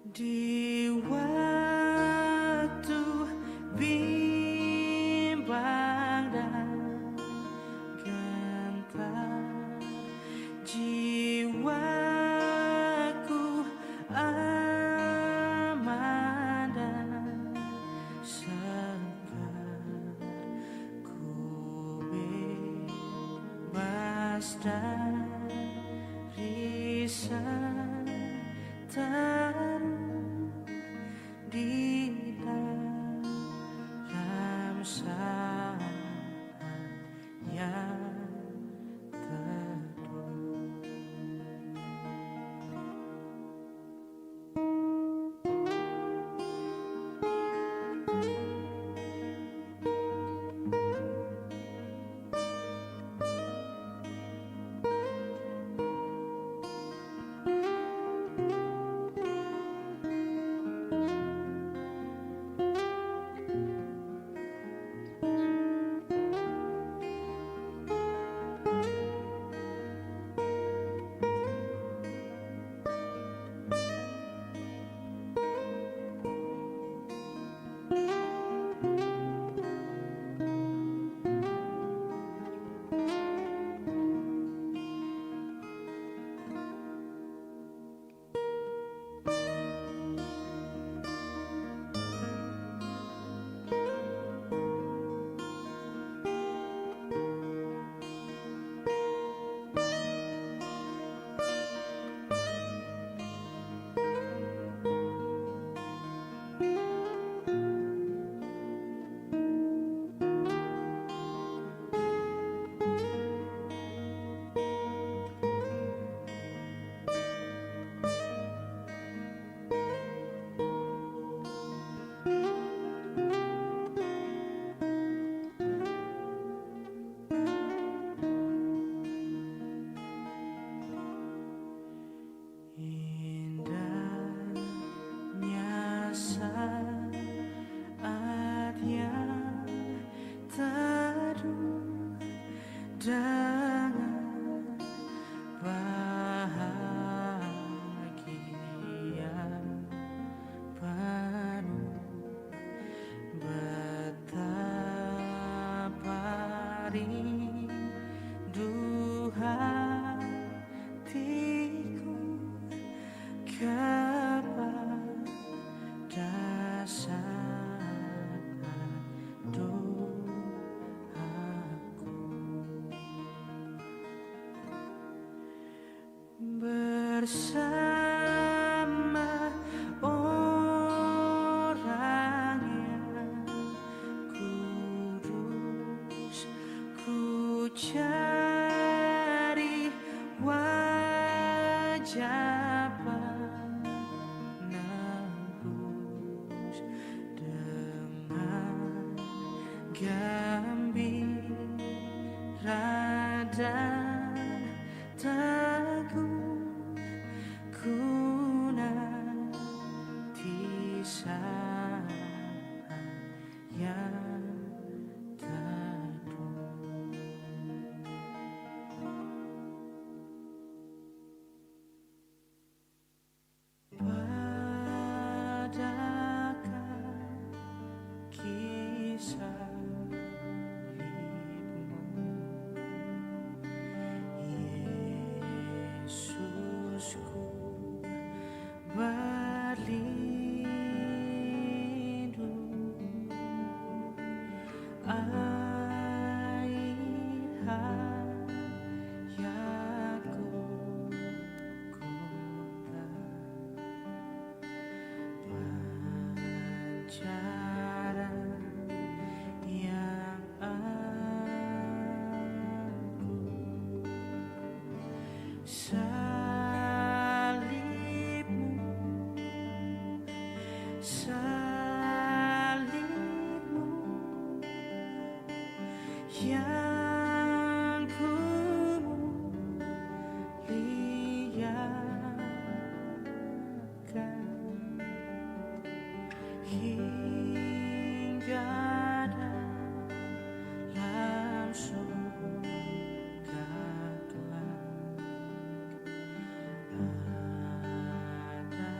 Di waktu bimbang dan gentar, jiwaku aman dan segar. Ku bebas dari seteru di dalam saat yang teduh. Indahnya saat yang teduh dengan bahagia penuh. Betapa rindu hatiku kepada saat doaku. Bersama orang yang kudus, ku cari wajah penebus dengan gembira dan teguh. Ku nanti saat yang teduh. Pada kaki salibmu, Yesusku berlindung. Air hayat Golgota, pancaran yang anggun. Salibmu, salibmu yang ku muliakan hingga dalam surga kelak. Ada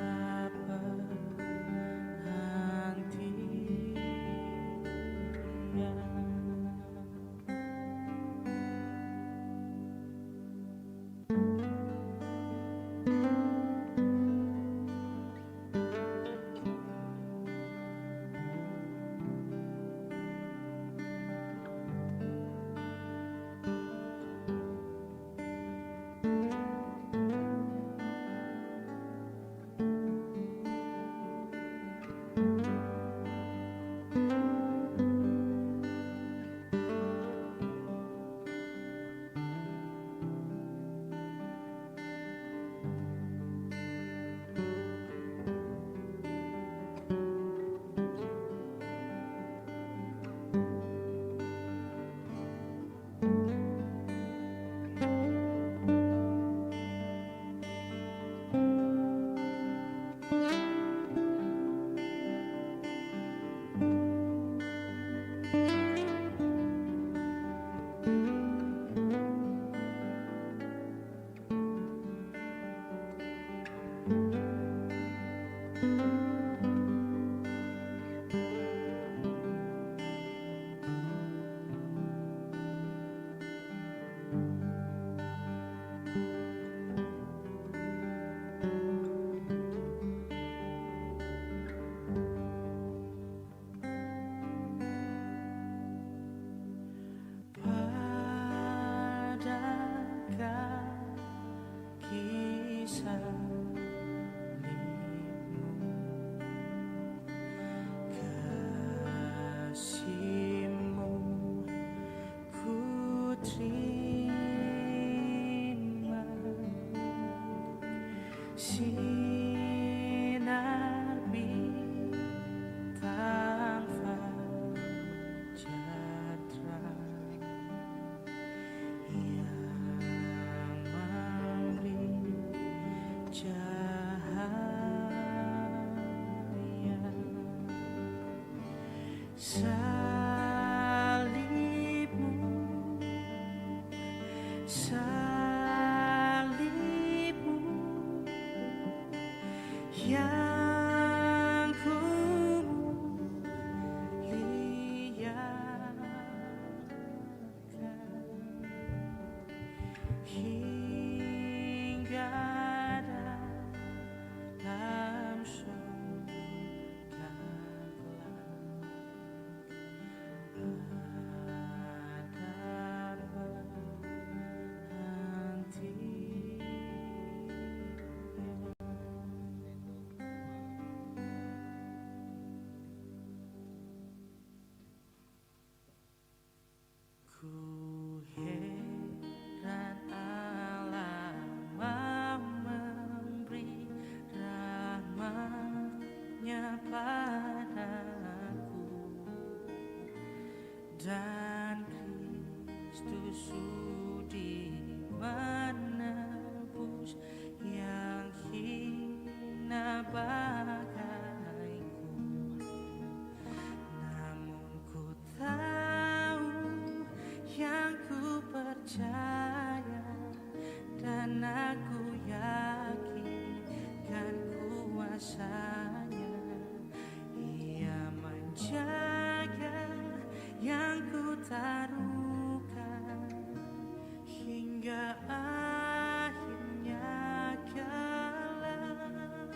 sinar bintang fajar terang yang memberi cahaya. Salibmu, salibmu yang ku muliakan hingga dalam surga kelak ada berhenti. Ku heran Allah mau memberi rahmat-Nya padaku, dan Kristus sudi menebus yang hina bagaiku. Namun ku tahu yang ku percaya, dan aku yakin kan kuasanya. Ia menjaga yang ku taruhkan hingga akhirnya kelak.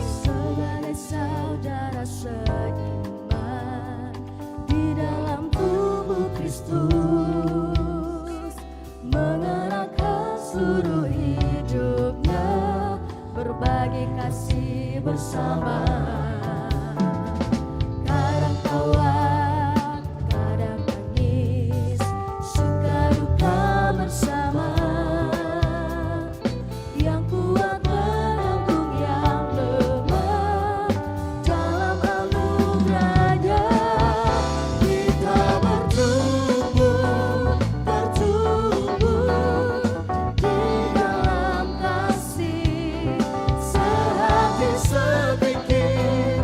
Sebagai saudara seiman di dalam tubuh Kristus, mengerahkan seluruh hidupnya berbagi kasih bersama. Kadang tawa, kadang tangis, suka duka bersama. Yang kuat menampung yang lemah dalam anugerah-Nya. Kita bertumbuh di dalam kasih, sehati sepikir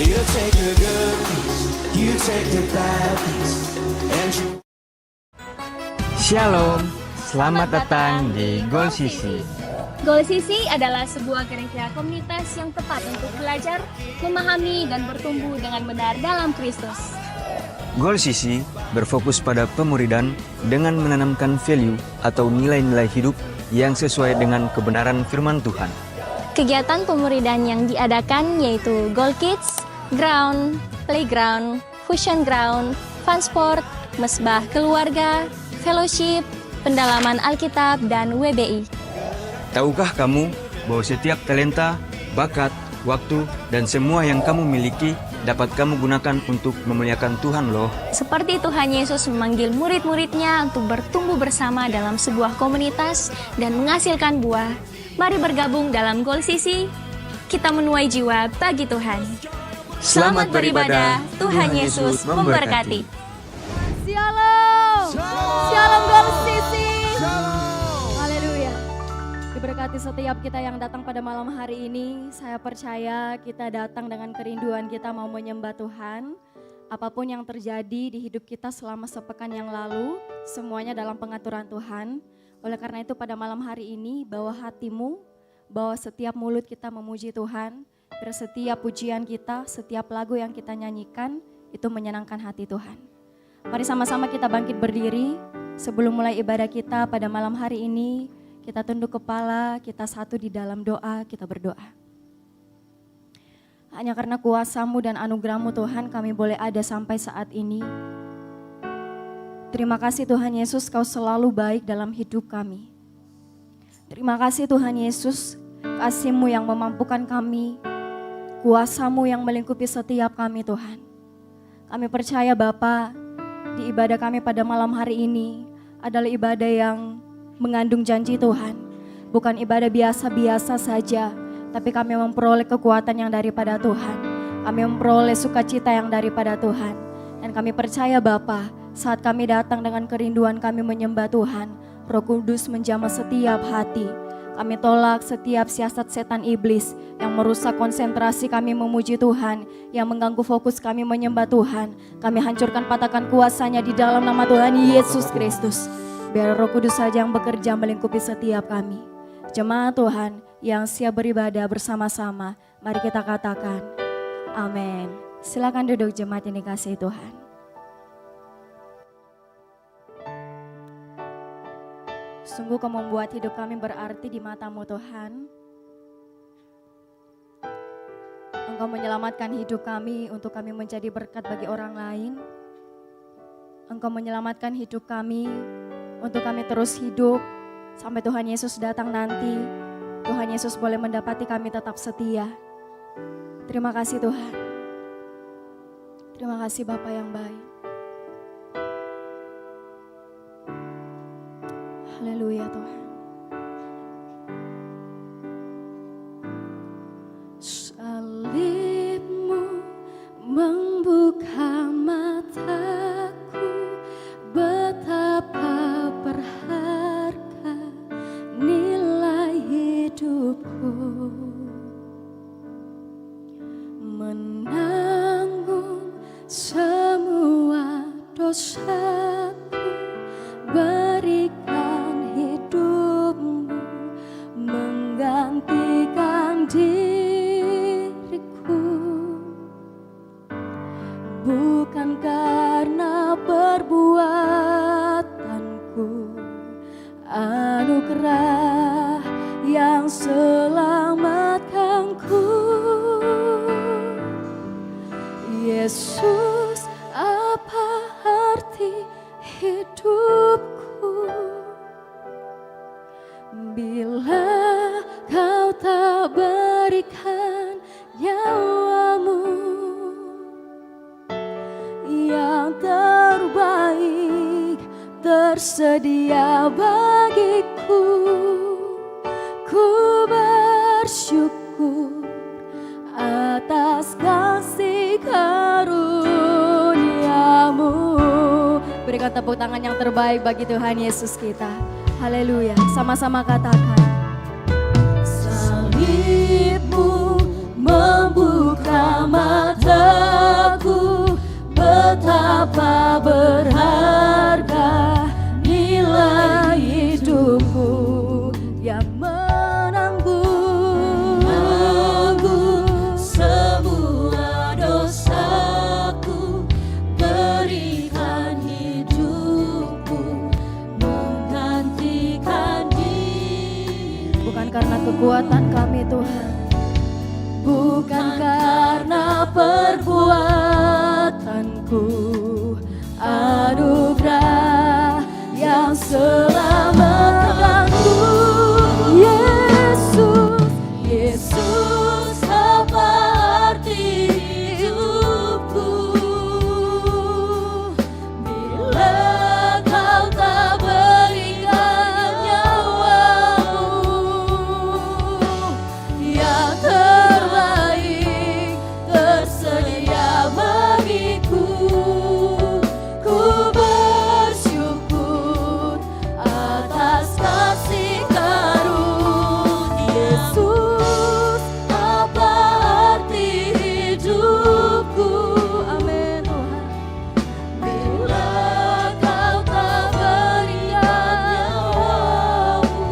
You take the good piece, you take the bad piece, and you. Shalom, selamat datang di Goal Sisi. Goal Sisi adalah sebuah gereja komunitas yang tepat untuk belajar, memahami, dan bertumbuh dengan benar dalam Kristus. Goal Sisi berfokus pada pemuridan dengan menanamkan value atau nilai-nilai hidup yang sesuai dengan kebenaran firman Tuhan. Kegiatan pemuridan yang diadakan yaitu Goal Kids, Ground, Playground, Fusion Ground, Fun Sport, Mesbah Keluarga, Fellowship, Pendalaman Alkitab, dan WBI. Tahukah kamu bahwa setiap talenta, bakat, waktu, dan semua yang kamu miliki dapat kamu gunakan untuk memuliakan Tuhan loh. Seperti Tuhan Yesus memanggil murid-muridnya untuk bertumbuh bersama dalam sebuah komunitas dan menghasilkan buah. Mari bergabung dalam Goal Sisi, kita menuai jiwa bagi Tuhan. Selamat beribadah, Tuhan Yesus memberkati. Shalom. Shalom Goal Sisi. Haleluya. Diberkati setiap kita yang datang pada malam hari ini. Saya percaya kita datang dengan kerinduan kita mau menyembah Tuhan. Apapun yang terjadi di hidup kita selama sepekan yang lalu, semuanya dalam pengaturan Tuhan. Oleh karena itu pada malam hari ini, bawa hatimu, bawa setiap mulut kita memuji Tuhan. Biar setiap pujian kita, setiap lagu yang kita nyanyikan, itu menyenangkan hati Tuhan. Mari sama-sama kita bangkit berdiri. Sebelum mulai ibadah kita pada malam hari ini, kita tunduk kepala, kita satu di dalam doa, kita berdoa. Hanya karena kuasa-Mu dan anugerah-Mu Tuhan kami boleh ada sampai saat ini. Terima kasih Tuhan Yesus, Kau selalu baik dalam hidup kami. Terima kasih Tuhan Yesus, kasih-Mu yang memampukan kami, kuasa-Mu yang melingkupi setiap kami Tuhan. Kami percaya Bapa, di ibadah kami pada malam hari ini adalah ibadah yang mengandung janji Tuhan. Bukan ibadah biasa-biasa saja, tapi kami memperoleh kekuatan yang daripada Tuhan. Kami memperoleh sukacita yang daripada Tuhan. Dan kami percaya Bapa, saat kami datang dengan kerinduan kami menyembah Tuhan, Roh Kudus menjamah setiap hati. Kami tolak setiap siasat setan iblis yang merusak konsentrasi kami memuji Tuhan, yang mengganggu fokus kami menyembah Tuhan. Kami hancurkan, patahkan kuasanya di dalam nama Tuhan Yesus Kristus. Biar Roh Kudus saja yang bekerja melingkupi setiap kami. Jemaat Tuhan yang siap beribadah bersama-sama, mari kita katakan amin. Silakan duduk jemaat yang dikasihi Tuhan. Sungguh Kau membuat hidup kami berarti di mata-Mu Tuhan. Engkau menyelamatkan hidup kami untuk kami menjadi berkat bagi orang lain. Engkau menyelamatkan hidup kami untuk kami terus hidup sampai Tuhan Yesus datang nanti. Tuhan Yesus boleh mendapati kami tetap setia. Terima kasih Tuhan. Terima kasih Bapa yang baik. Haleluya Tuhan. Salib-Mu membuka mataku, betapa berharga nilai hidupku. Menanggung semua dosaku, berikan hidupmu menggantikan diriku. Bukan karena perbuatanku, anugerah yang selamatkanku. Yesus, apa arti hidupku bila Kau tak berikan nyawa-Mu yang terbaik tersedia bagiku. Ku bersyukur atas kasih karunia-Mu. Berikan tepuk tangan yang terbaik bagi Tuhan Yesus kita. Haleluya, sama-sama katakan. Salib-Mu membuka mata perbuatanku, anugerah yang selamatkanku. Yesus, Yesus, apa arti hidupku bila kau tak berikan nyawamu yang terbaik tersedia bagiku. Ku bersyukur atas kasih karunia. Yesus, apa arti hidupku? Amin Tuhan. Bila kau tak berikan nyawamu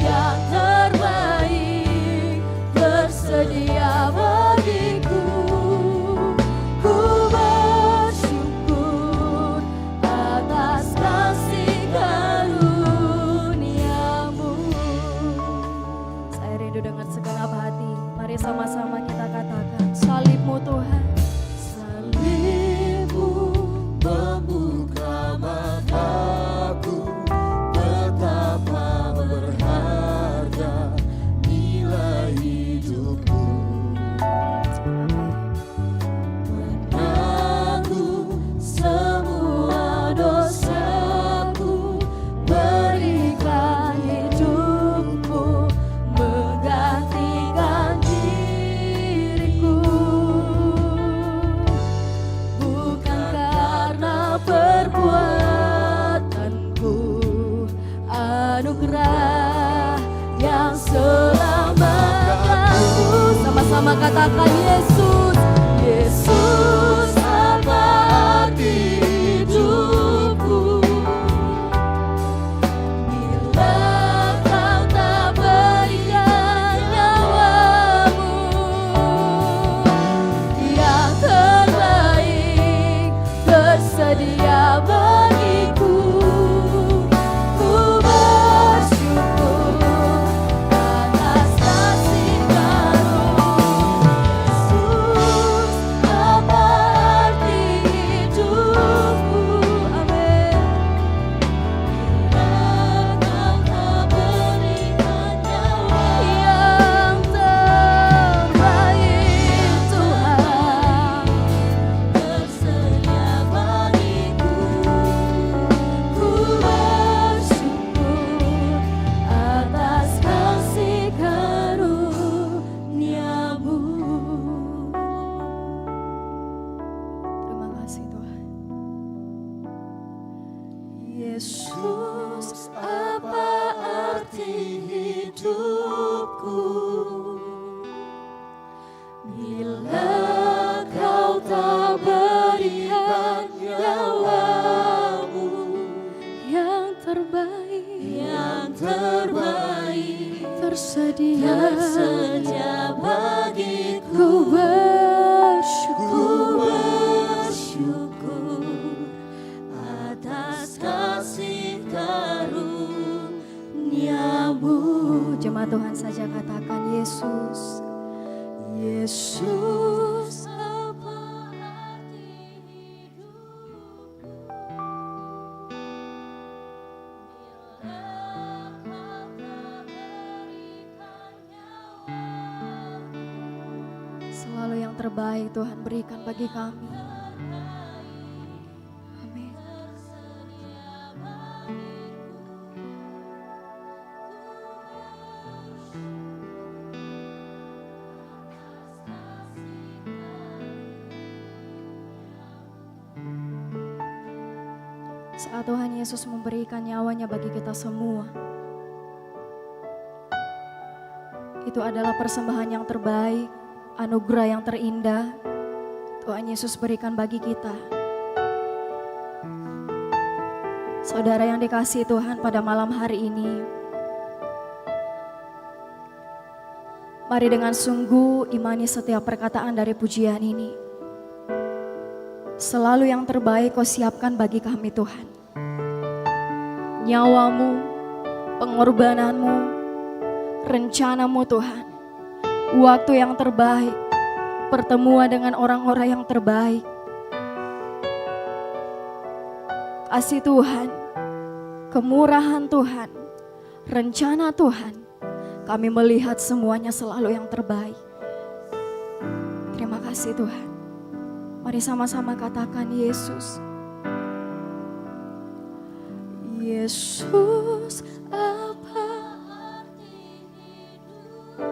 yang terbaik tersedia bagiku. Ku bersyukur atas kasih karuniamu. Saya rindu dengan segenap hati. Mari sama-sama kita katakan, salibmu Tuhan. Salibmu Membuka mataku, betapa berharga nilai hidupku. Menanggung semua dosaku, berikan hidupku, menggantikan diriku. Bukan karena perbuatanku, anugerah yang selamatkanku. Sama-sama katakan, Yesus, Yesus, apa arti hidupku bila kau tak berikan nyawamu yang terbaik tersedia bagiku. Ku bersyukur atas kasih karunia. Yesus, apa arti hidupku? Amin. Bila kau tak berikan nyawa yang terbaik, Tuhan, tersedia bagiku. Ku bersyukur atas kasih karuniamu. Terima kasih Tuhan. Yesus, apa arti hidupku bila kau tak berikan nyawamu yang terbaik tersedia bagiku. Ku bersyukur atas kasih karuniamu. Jemaat Tuhan saja katakan, Yesus, Yesus, apa arti hidupku bila kau tak berikan nyawamu. Selalu yang terbaik Tuhan berikan bagi kami. Amin. Saat Tuhan Yesus memberikan nyawanya bagi kita semua, itu adalah persembahan yang terbaik, anugerah yang terindah Tuhan Yesus berikan bagi kita. Saudara yang dikasihi Tuhan, pada malam hari ini, mari dengan sungguh imani setiap perkataan dari pujian ini. Selalu yang terbaik Kau siapkan bagi kami Tuhan. Nyawamu, pengorbananmu, rencanamu Tuhan, waktu yang terbaik, pertemuan dengan orang-orang yang terbaik. Kasih Tuhan, kemurahan Tuhan, rencana Tuhan, kami melihat semuanya selalu yang terbaik. Terima kasih Tuhan. Mari sama-sama katakan Yesus. Yesus, apa arti hidupku?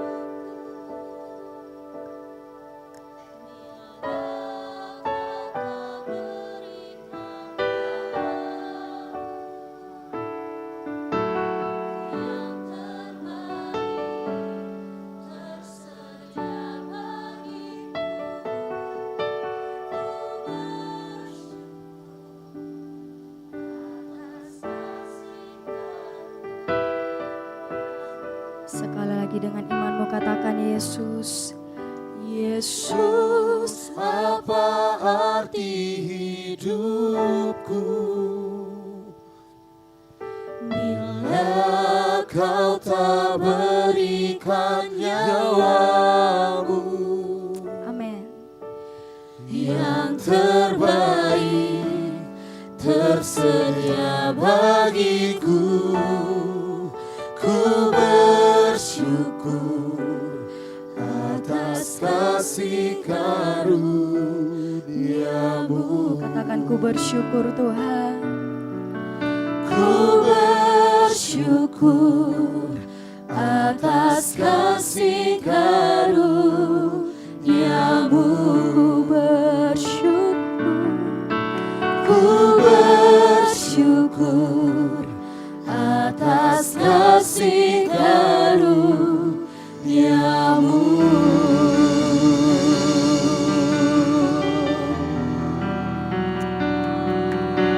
Sekali lagi dengan imanmu katakan Yesus. Yesus, Apa arti hidupku bila kau tak berikan nyawamu amin. yang terbaik tersedia bagiku. Ku bersyukur atas kasih karuniamu. Katakan ku bersyukur Tuhan. Ku bersyukur atas kasih karuniamu. Ku bersyukur. Ku bersyukur atas kasih karuniamu.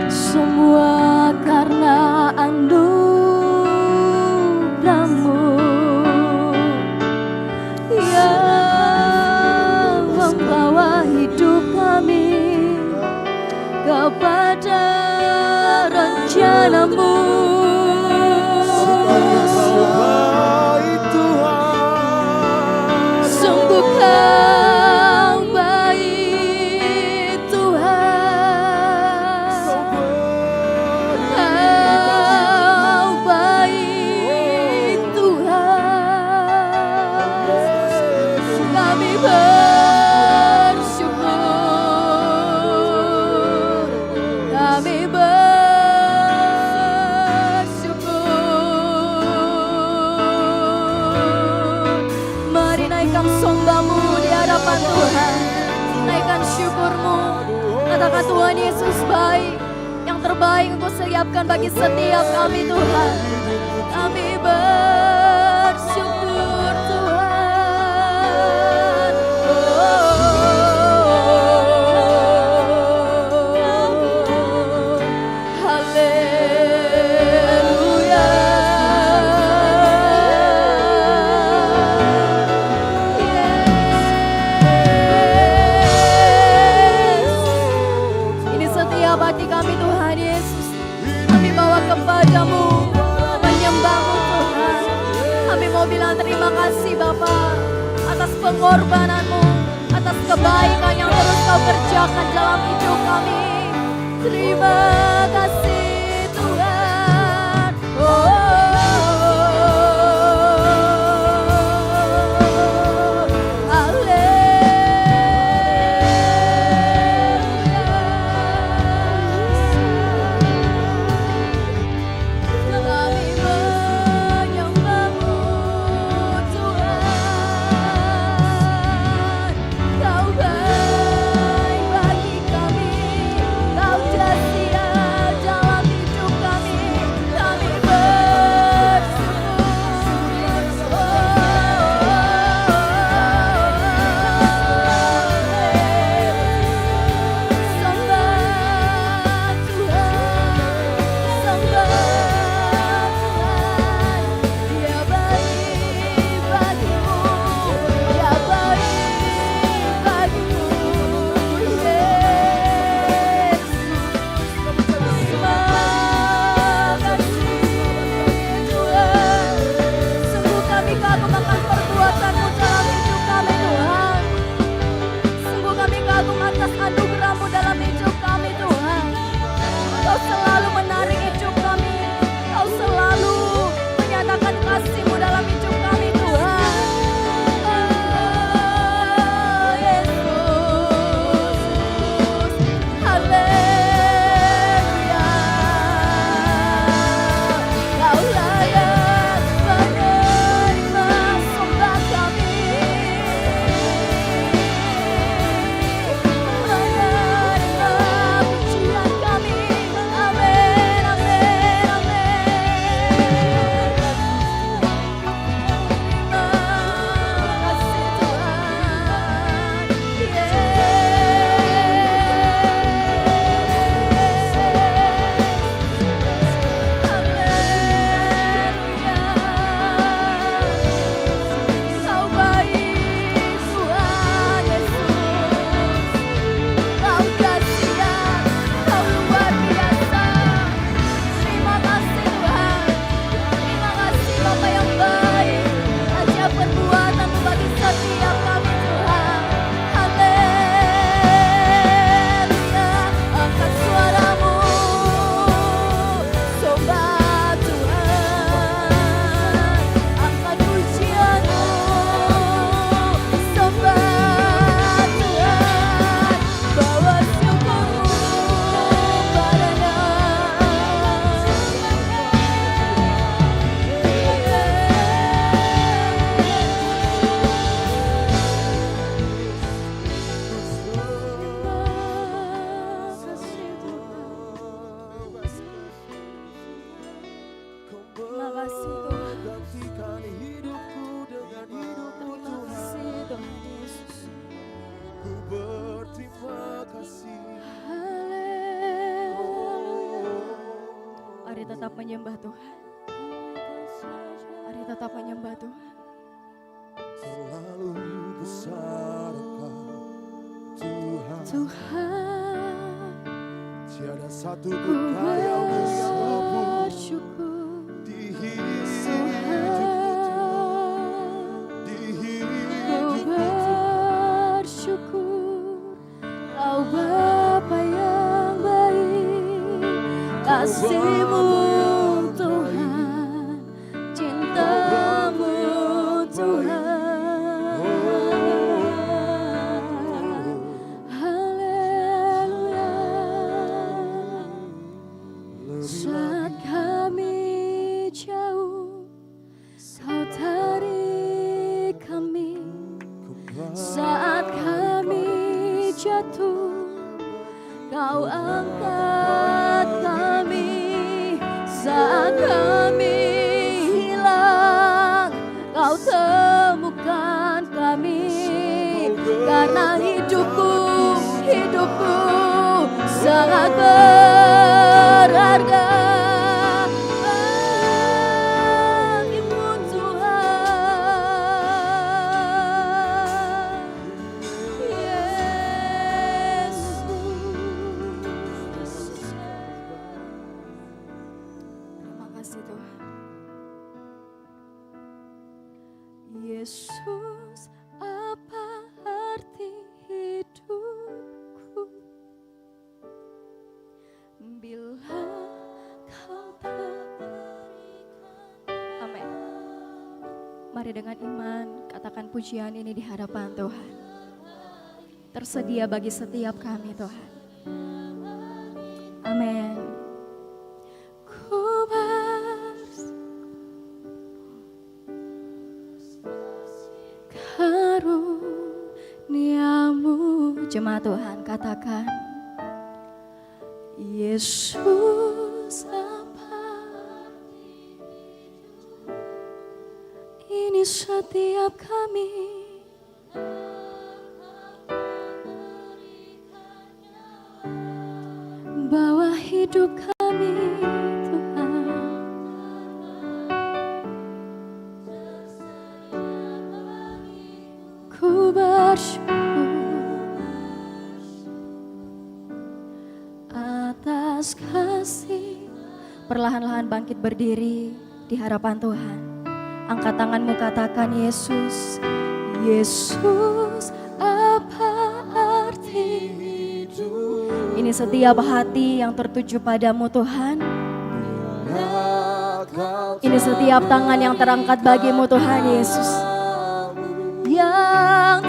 Semua karena anugerah-Mu yang membawa hidup kami kepada rencana-Mu. Sungguh Kau baik Tuhan. Kau baik Tuhan. Kami bersyukur. Kami bersyukur. Mari naikkan sembah-Mu di hadapan Tuhan. Naikkan syukur-Mu. Katakan Tuhan Yesus baik. Yang terbaik Engkau siapkan bagi setiap kami Tuhan. Kami bersyukur Tuhan. Haleluya. Ini setiap hati kami Tuhan Yesus. Kami bawa kepada-Mu, menyembah-Mu Tuhan. Kami mau bilang terima kasih Bapa atas pengorbanan-Mu, atas kebaikan yang terus Kau kerjakan dalam hidup kami. Terima kasih Tuhan. Kami menyembah-Mu Tuhan. Kau baik bagi kami. Kau setia dalam menyembah Tuhan. Mari tetap menyembah Tuhan. Terlalu besar Engkau, Tuhan. Tuhan, Tiada satu ku pun kayamu sepun bersyukur. di Tuhan, ku hidupku. bersyukur. Kau Bapa yang baik, kasih-Mu Tuhan, cinta-Mu Tuhan. Haleluya. Saat kami jauh, Kau tarik kami. Saat kami jatuh, Kau angkat kami. Saat kami hilang, Kau temukan kami. Karena hidupku sangat berharga bagimu Tuhan. Yesus. Terima kasih Tuhan. Yesus, apa arti hidupku bila Kau berikan. Amin. Mari dengan iman katakan pujian ini di hadapan Tuhan. Tersedia bagi setiap kami Tuhan. Amin. Ku karuniamu. Jemaat Tuhan katakan, Yesus, apa ini setiap kami bawa hidup kami Tuhan. Ku bersyukur atas kasih. Perlahan-lahan bangkit berdiri di hadapan Tuhan. Angkat tanganmu katakan, Yesus, Yesus, apa arti hidup? Ini setiap hati yang tertuju padamu Tuhan. Ini setiap tangan yang terangkat bagimu Tuhan Yesus. Yang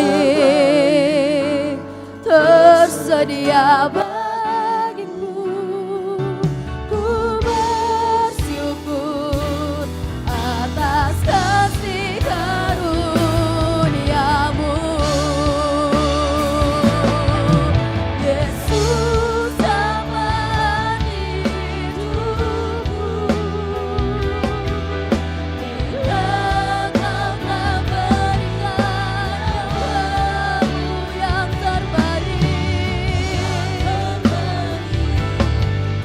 terbaik tersedia bagiku. Ku bersyukur atas kasih karuniamu. Yesus, apa hidupku bila Kau telah berikan nyawamu yang terbaik,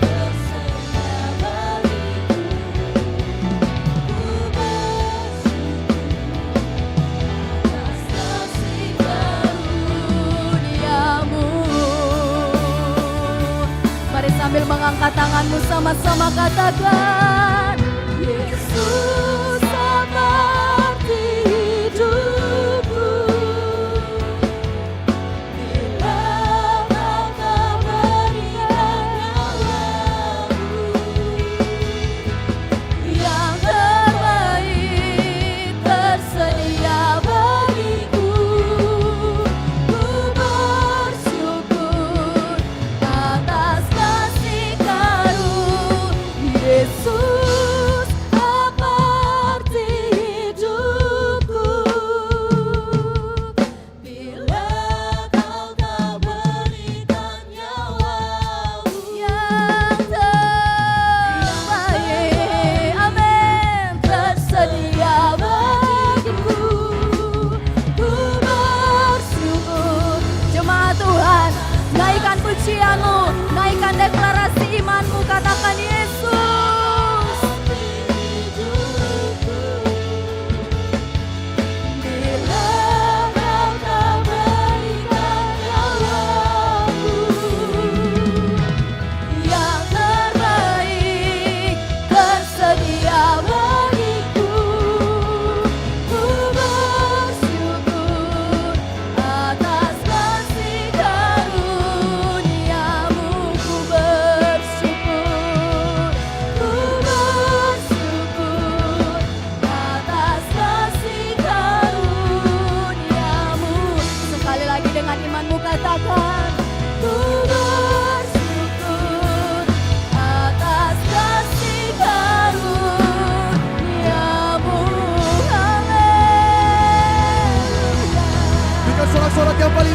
tersedia bagiku. Ku bersyukur atas kasih karuniamu. Mari sambil mengangkat tanganmu sama-sama katakan, Yesus, apa arti hidupku bila Kau telah berikan nyawamu yang terbaik tersedia bagiku. Ku bersyukur atas kasih karunia Yesus.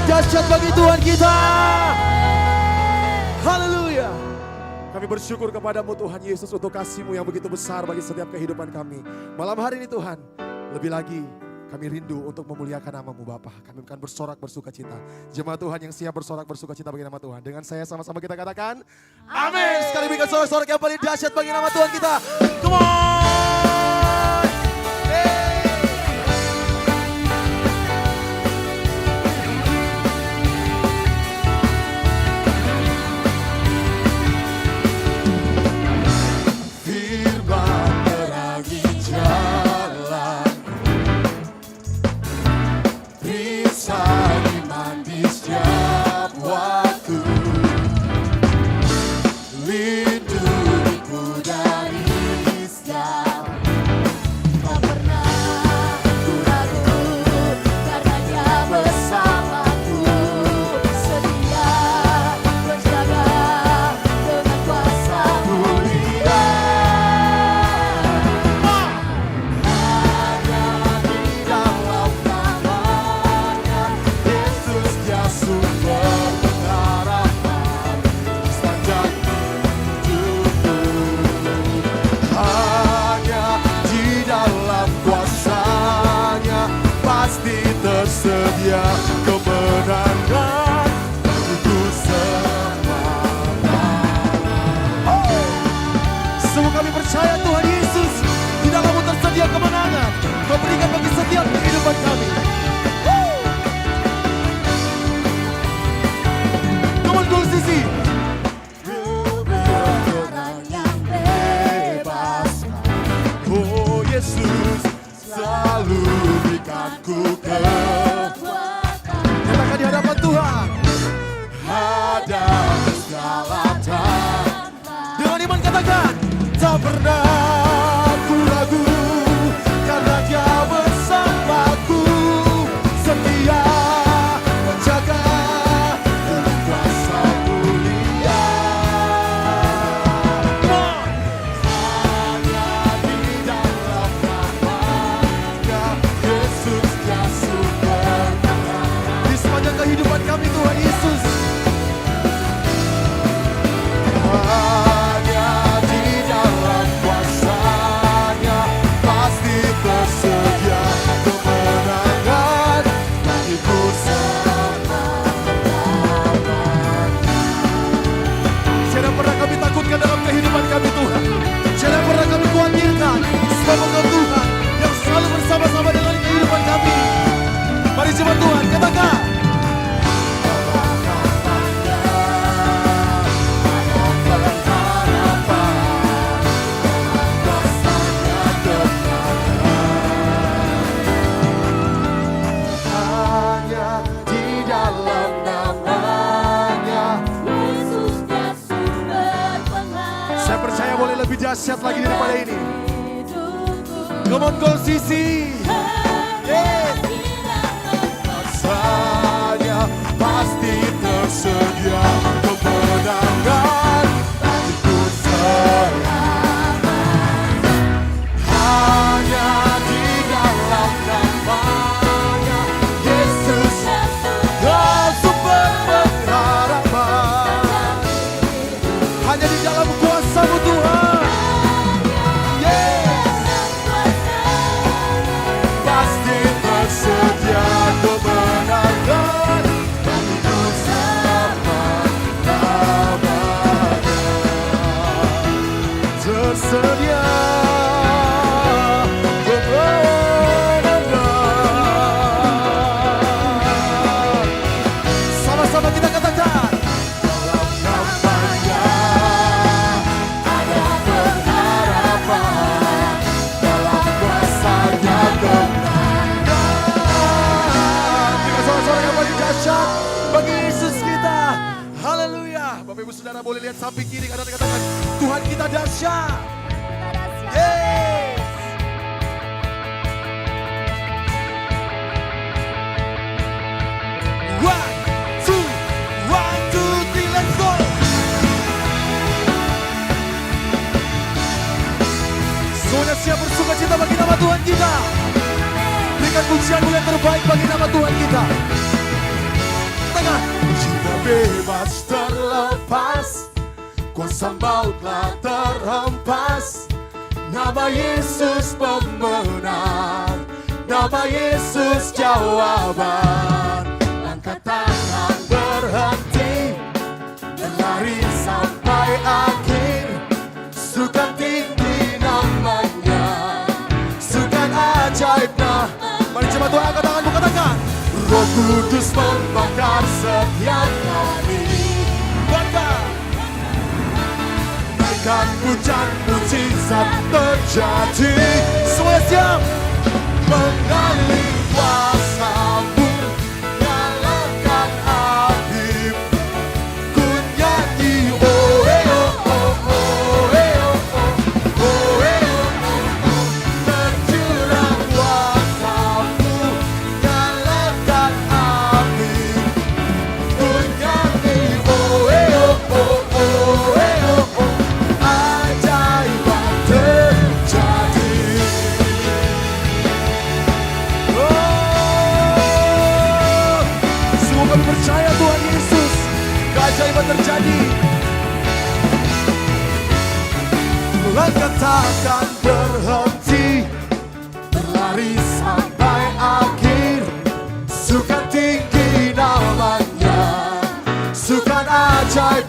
dahsyat bagi Tuhan kita. Haleluya. Kami bersyukur kepadamu Tuhan Yesus untuk kasih-Mu yang begitu besar bagi setiap kehidupan kami. Malam hari ini Tuhan, lebih lagi kami rindu untuk memuliakan nama-Mu Bapa. Kami akan bersorak bersuka cita. Jemaat Tuhan yang siap bersorak bersuka cita bagi nama Tuhan. Dengan saya sama-sama kita katakan, amin. Sekali berikan sorak-sorak yang paling dahsyat bagi nama Tuhan kita. Come on. Hey. Firman terangi jalan, perisai iman di setiap waktu, lindungiku dari sial. Tak pernah ku ragu karena Dia bersamaku, setia menjaga dengan kuasa mulia. Hanya di dalam namanya Yesus Dia sumber pengharapan sepanjang hidupku. Hanya di dalam kuasa-Nya pasti tersedia kemenangan bagiku semata. Semua kami percaya Tuhan Yesus, di dalam-Mu tersedia kemenangan. Kau berikan bagi setiap kehidupan kami. Come on, Goal Sisi. Berkenan yang bebas. Oh Yesus, selalu berikanku kekuatan. Katakan di hadapan Tuhan. Hadapi segala tantangan. Dengan iman katakan, tak pernah ku ragu karena Dia bersamaku, setia menjaga dengan kuasa mulia. Hanya di dalam nama-Nya Yesus Dia sumber pengharapan. Di sepanjang kehidupan kami Tuhan Yesus, hanya di dalam kuasa-Nya pasti tersedia kemenangan bagiku semata. Jangan pernah kami takutkan dalam kehidupan kami Tuhan. Jangan pernah kami khawatirkan, sebab Engkau Tuhan yang selalu bersama-sama dengan kehidupan kami. Mari jemaat Tuhan katakan. Hanya di dalam namanya Yesus Dia sumber pengharapan saya percaya boleh lebih dahsyat lagi daripada ini. hidupku. Come on, Goal Sisi. Yes. Kuasa-Nya pasti tersedia kemenangan bagiku selama. Hanya di dalam namanya Yesus, oh sumber pengharapan. Hanya di dalam kuasa-Mu Tuhan. Yes. Pasti tersedia kemenangan bagiku selama-lamanya. Tersedia kemenangan. Sama-sama kita katakan. Dalam namanya ada pengharapan, dalam kuasa-Nya kemenangan. Berikan sorak-sorak yang paling dahsyat bagi Yesus kita. Haleluya. Bapak Ibu Saudara boleh lihat samping kiri kanan, katakan Tuhan kita dahsyat. Yes. One, two, three, let's go. Semuanya siap bersuka cita bagi nama Tuhan kita. Berikan pujian yang terbaik bagi nama Tuhan kita. katakan jiwa bebas terlepas, kuasa maut telah terhempas. Nama Yesus pemenang, nama Yesus jawaban. Langkah tangan berhenti, berlari sampai akhir. Sukan tinggi namanya, sukan ajaib nah. Mari coba Tuhan angkat tanganmu, katakan Roh Kudus membakar setiap kami. Bakar, naikkan hujan mujizat terjadi. Semua siap. Mengalir kuasa-Mu, nyalakan api. Ku nyanyi oh eh oh oh oh eh oh oh oh eh oh oh. Tercurah kuasa-Mu, nyalakan api. Ku nyanyi oh eh oh oh oh eh oh oh. Ajaiban terjadi. Semua kami percaya Tuhan Yesus, keajaiban terjadi. Langkah takkan berhenti, berlari sampai akhir. Sukan tinggi namanya, sukan ajaib.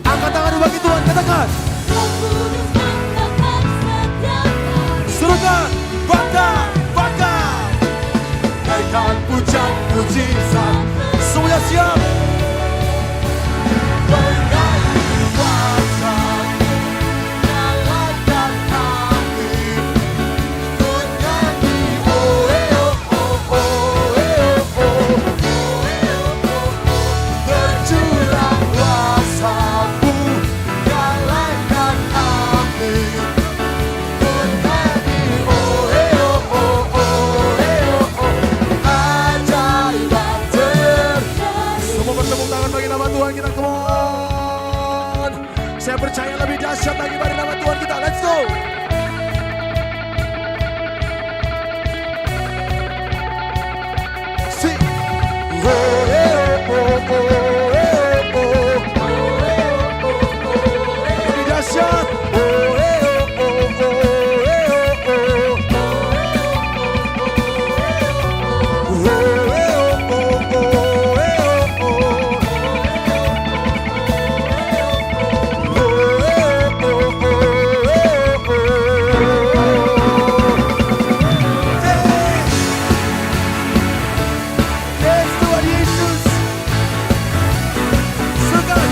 Angkat tangan bagi Tuhan, katakan Roh Kudus membakar setiap hari. serukan, bakar, bakar. Naikkan pujian mujizat. Semuanya siap. Mengalir kuasa-Mu, nyalakan api. Ku nyanyi oh eh oh oh oh eh oh oh. Tercurah kuasa-Mu, nyalakan api. Ku nyanyi oh eh oh oh oh eh oh oh. Ajaiban terjadi. Semua bertepuk tangan bagi nama Tuhan kita, come on. Saya percaya lebih dahsyat lagi bagi nama Tuhan kita, let's go. Sing. Oh eh oh oh oh eh oh oh. Lebih dahsyat. Oh eh oh oh oh eh oh oh. Oh eh oh oh oh eh oh oh. Yes, Tuhan Yesus. Sukan.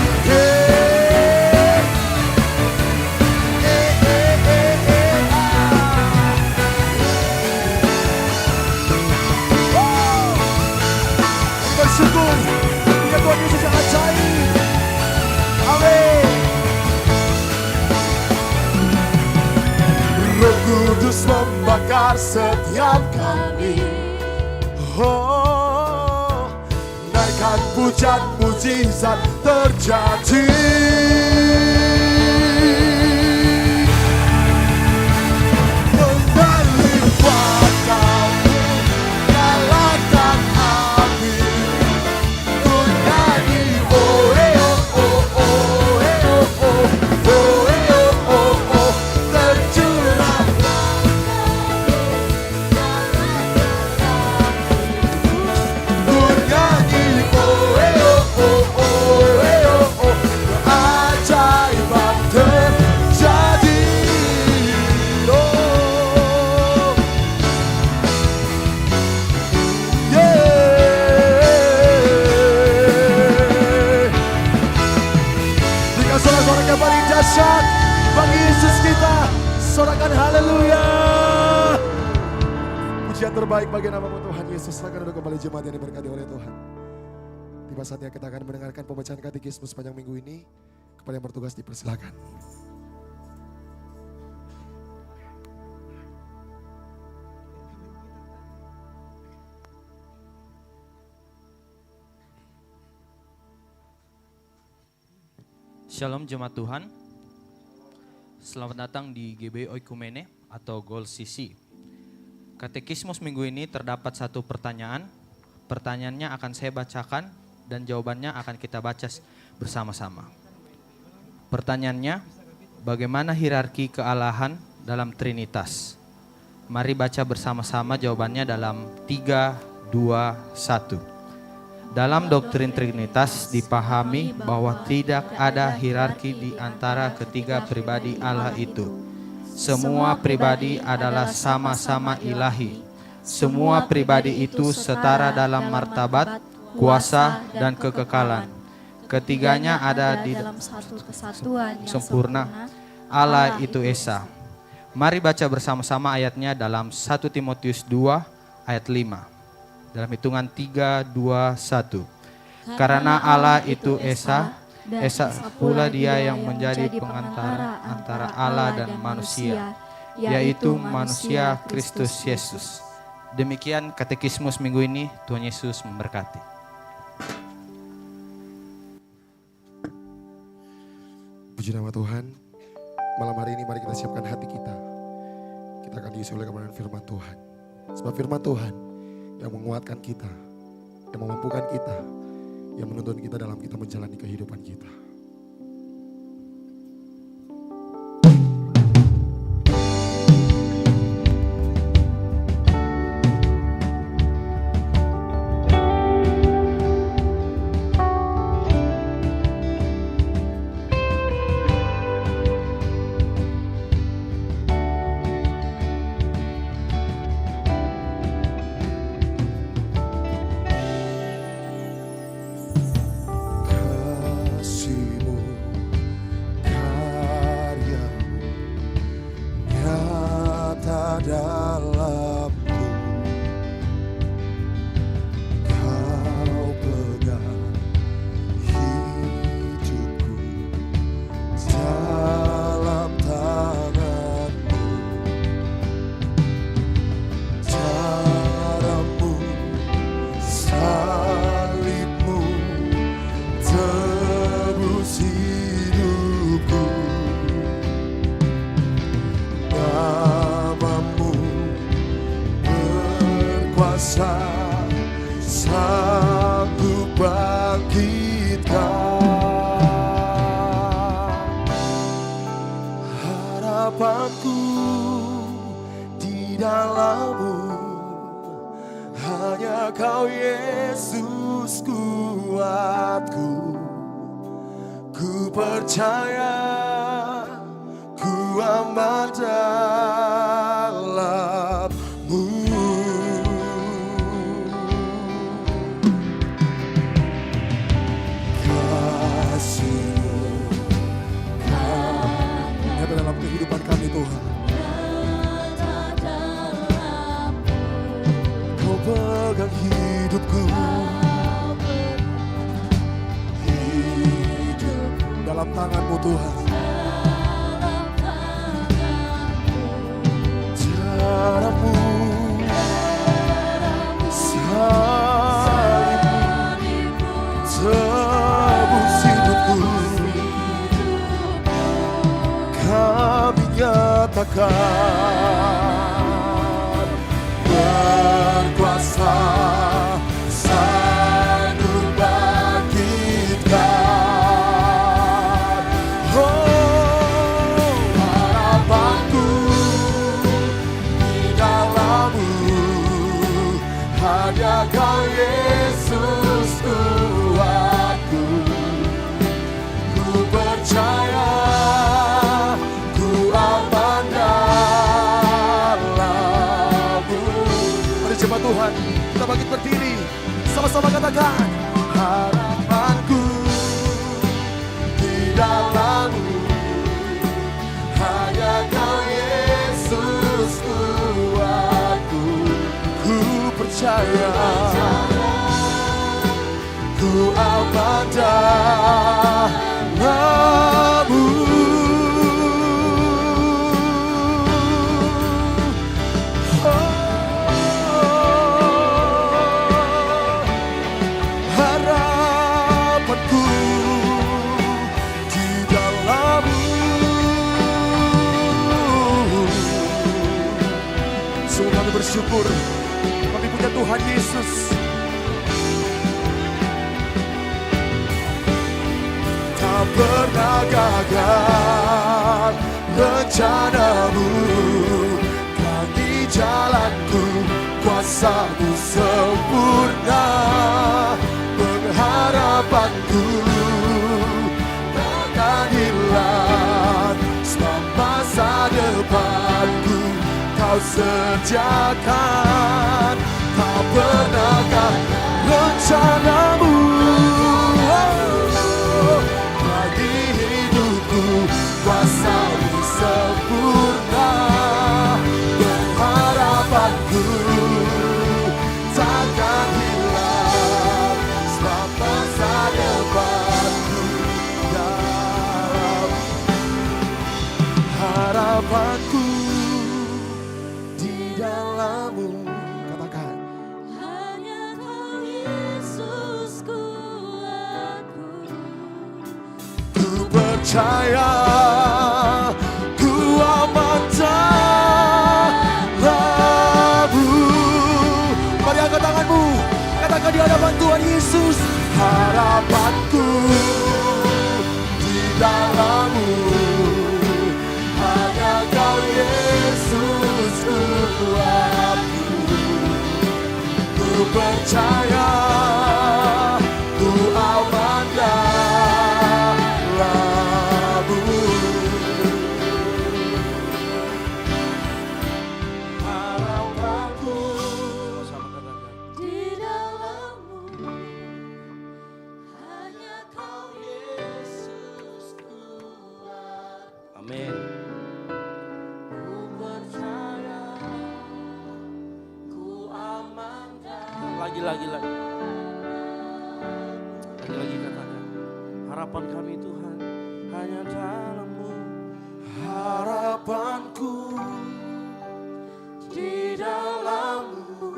Bersyukur punya Tuhan Yesus yang ajaib. Amin. Roh Kudus membakar setiap kami. Oh, naikkan pujian mujizat terjadi. Mengalir kuasa-Mu, nyalakan api. Ku nyanyi oh eh oh oh oh eh oh oh oh eh oh oh oh. Tercurah ku nyanyi oh eh oh oh oh eh oh oh. Keajaiban terjadi. Oh, yeah. Jika sorak-soraknya paling dahsyat bagi Yesus kita, sorakan haleluya. Pujian terbaik bagi nama-Mu Tuhan Yesus. Silakan duduk kembali jemaat yang diberkati oleh Tuhan. Tiba saatnya kita akan mendengarkan pembacaan katekismus sepanjang minggu ini. Kepada yang bertugas dipersilakan. Shalom jemaat Tuhan. Selamat datang di GB Oikumene atau Gold CC. Katekismus minggu ini terdapat satu pertanyaan. Pertanyaannya akan saya bacakan dan jawabannya akan kita baca bersama-sama. Pertanyaannya, bagaimana hierarki kealahan dalam Trinitas? Mari baca bersama-sama jawabannya dalam 3, 2, 1. Dalam doktrin Trinitas dipahami bahwa tidak ada hierarki di antara ketiga pribadi Allah itu. Semua pribadi adalah sama-sama ilahi. Semua pribadi itu setara dalam martabat, kuasa, dan kekekalan. Ketiganya ada di dalam satu kesatuan yang sempurna. Allah itu Esa. Mari baca bersama-sama ayatnya dalam 1 Timotius 2 ayat 5. Dalam hitungan 3, 2, 1. Karena Allah itu Esa, Esa pula dia yang menjadi pengantara antara Allah dan manusia, yaitu manusia Kristus Yesus. Demikian katekismus minggu ini. Tuhan Yesus memberkati. Puji nama Tuhan. Malam hari ini mari kita siapkan hati kita. Kita akan diisi oleh kebenaran firman Tuhan. Sebab firman Tuhan yang menguatkan kita, yang memampukan kita, yang menuntun kita dalam kita menjalani kehidupan kita. Kasih-Mu, karya-Mu nyata dalamku. Kau pegang hidupku dalam tangan-Mu. Caramu, salib-Mu tebus hidupku. Namamu berkuasa, sanggup bangkitkan. Harapanku di dalam-Mu, hanya Kau Yesus kuatku. Ku percaya, ku aman dalam-Mu. Kasih-Mu nyata dalam kehidupan kami Tuhan. Kau pegang hidupku. Dalam tangan-Mu Tuhan. Caramu, salib-Mu tebus hidupku. Kami nyatakan berkuasa, sanggup bangkitkan. Oh, harapanku di dalam-Mu, hanya Kau Yesus kuatku. Ku percaya, ku aman dalam-Mu. Mari jemaat Tuhan, kita bangkit berdiri, sama-sama katakan, harapanku di dalam-Mu, hanya Kau Yesus kuatku. Ku percaya, ku aman dalam-Mu. Harapanku di dalam-Mu. Sungguh kami bersyukur, kami punya Tuhan Yesus tak pernah gagal rencanamu. Kan di jalanku kuasa-Mu sempurna, pengharapanku takkan hilang. Sebab masa depanku Kau sediakan, tak pernahkah rencanamu bagi hidupku, kuasa-Mu sempurna, pengharapanku takkan hilang. Sebab masa depanku dalam harapanku di dalam-Mu. Katakan, Hanya Kau Yesusku aku. ku percaya, ku aman dalam-Mu. Mari angkat tanganmu, katakan di hadapan Tuhan Yesus, harapanku di dalam-Mu. Hanya Kau Yesusku aku. Ku percaya, ku aman dalam-Mu. Harapanku Di dalam-Mu, hanya Kau Yesusku aku. Amin. Ku percaya, ku aman Lagi. Lagi katakan. Harapan kami Tuhan hanya dalam-Mu. harapanku di dalam-Mu,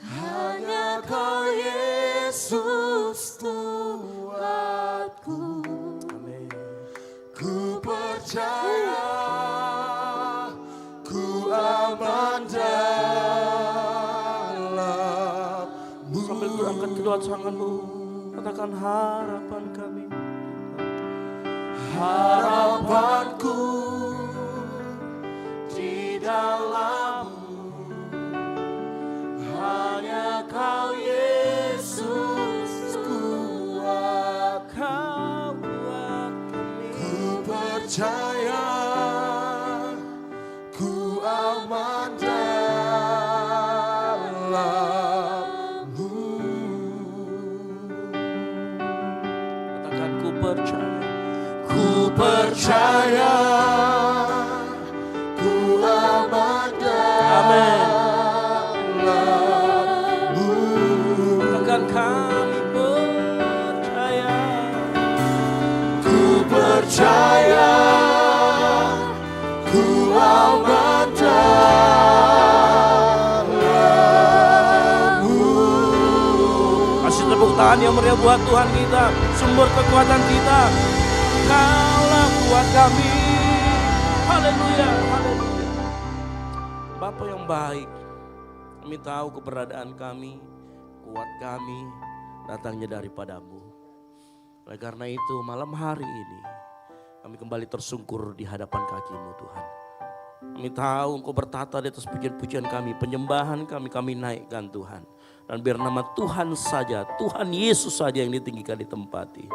hanya Kau Yesus Tuhanku. Amin. ku percaya, ku aman dalam-Mu. Sambil angkat kedua tanganmu, katakan harapan kami. Harapanku di dalam-Mu, hanya Kau Yesus kuat. Kau buat kami. Ku percaya, ku aman dalam-Mu. Katakan ku percaya. Ku percaya, ku aman dalam-Mu. Katakan kami percaya. Ku percaya, ku aman dalam-Mu. Kasih tepuk tangan yang meriah buat Tuhan kita, sumber kekuatan kita. Kaulah kuat kami. Haleluya, haleluya. Bapa yang baik, kami tahu keberadaan kami, kuat kami datangnya daripada-Mu. Oleh karena itu malam hari ini kami kembali tersungkur di hadapan kaki-Mu Tuhan. Kami tahu Engkau bertata di atas pujian-pujian kami, penyembahan kami naikkan Tuhan. Dan biar nama Tuhan saja, Tuhan Yesus saja yang ditinggikan di tempat ini.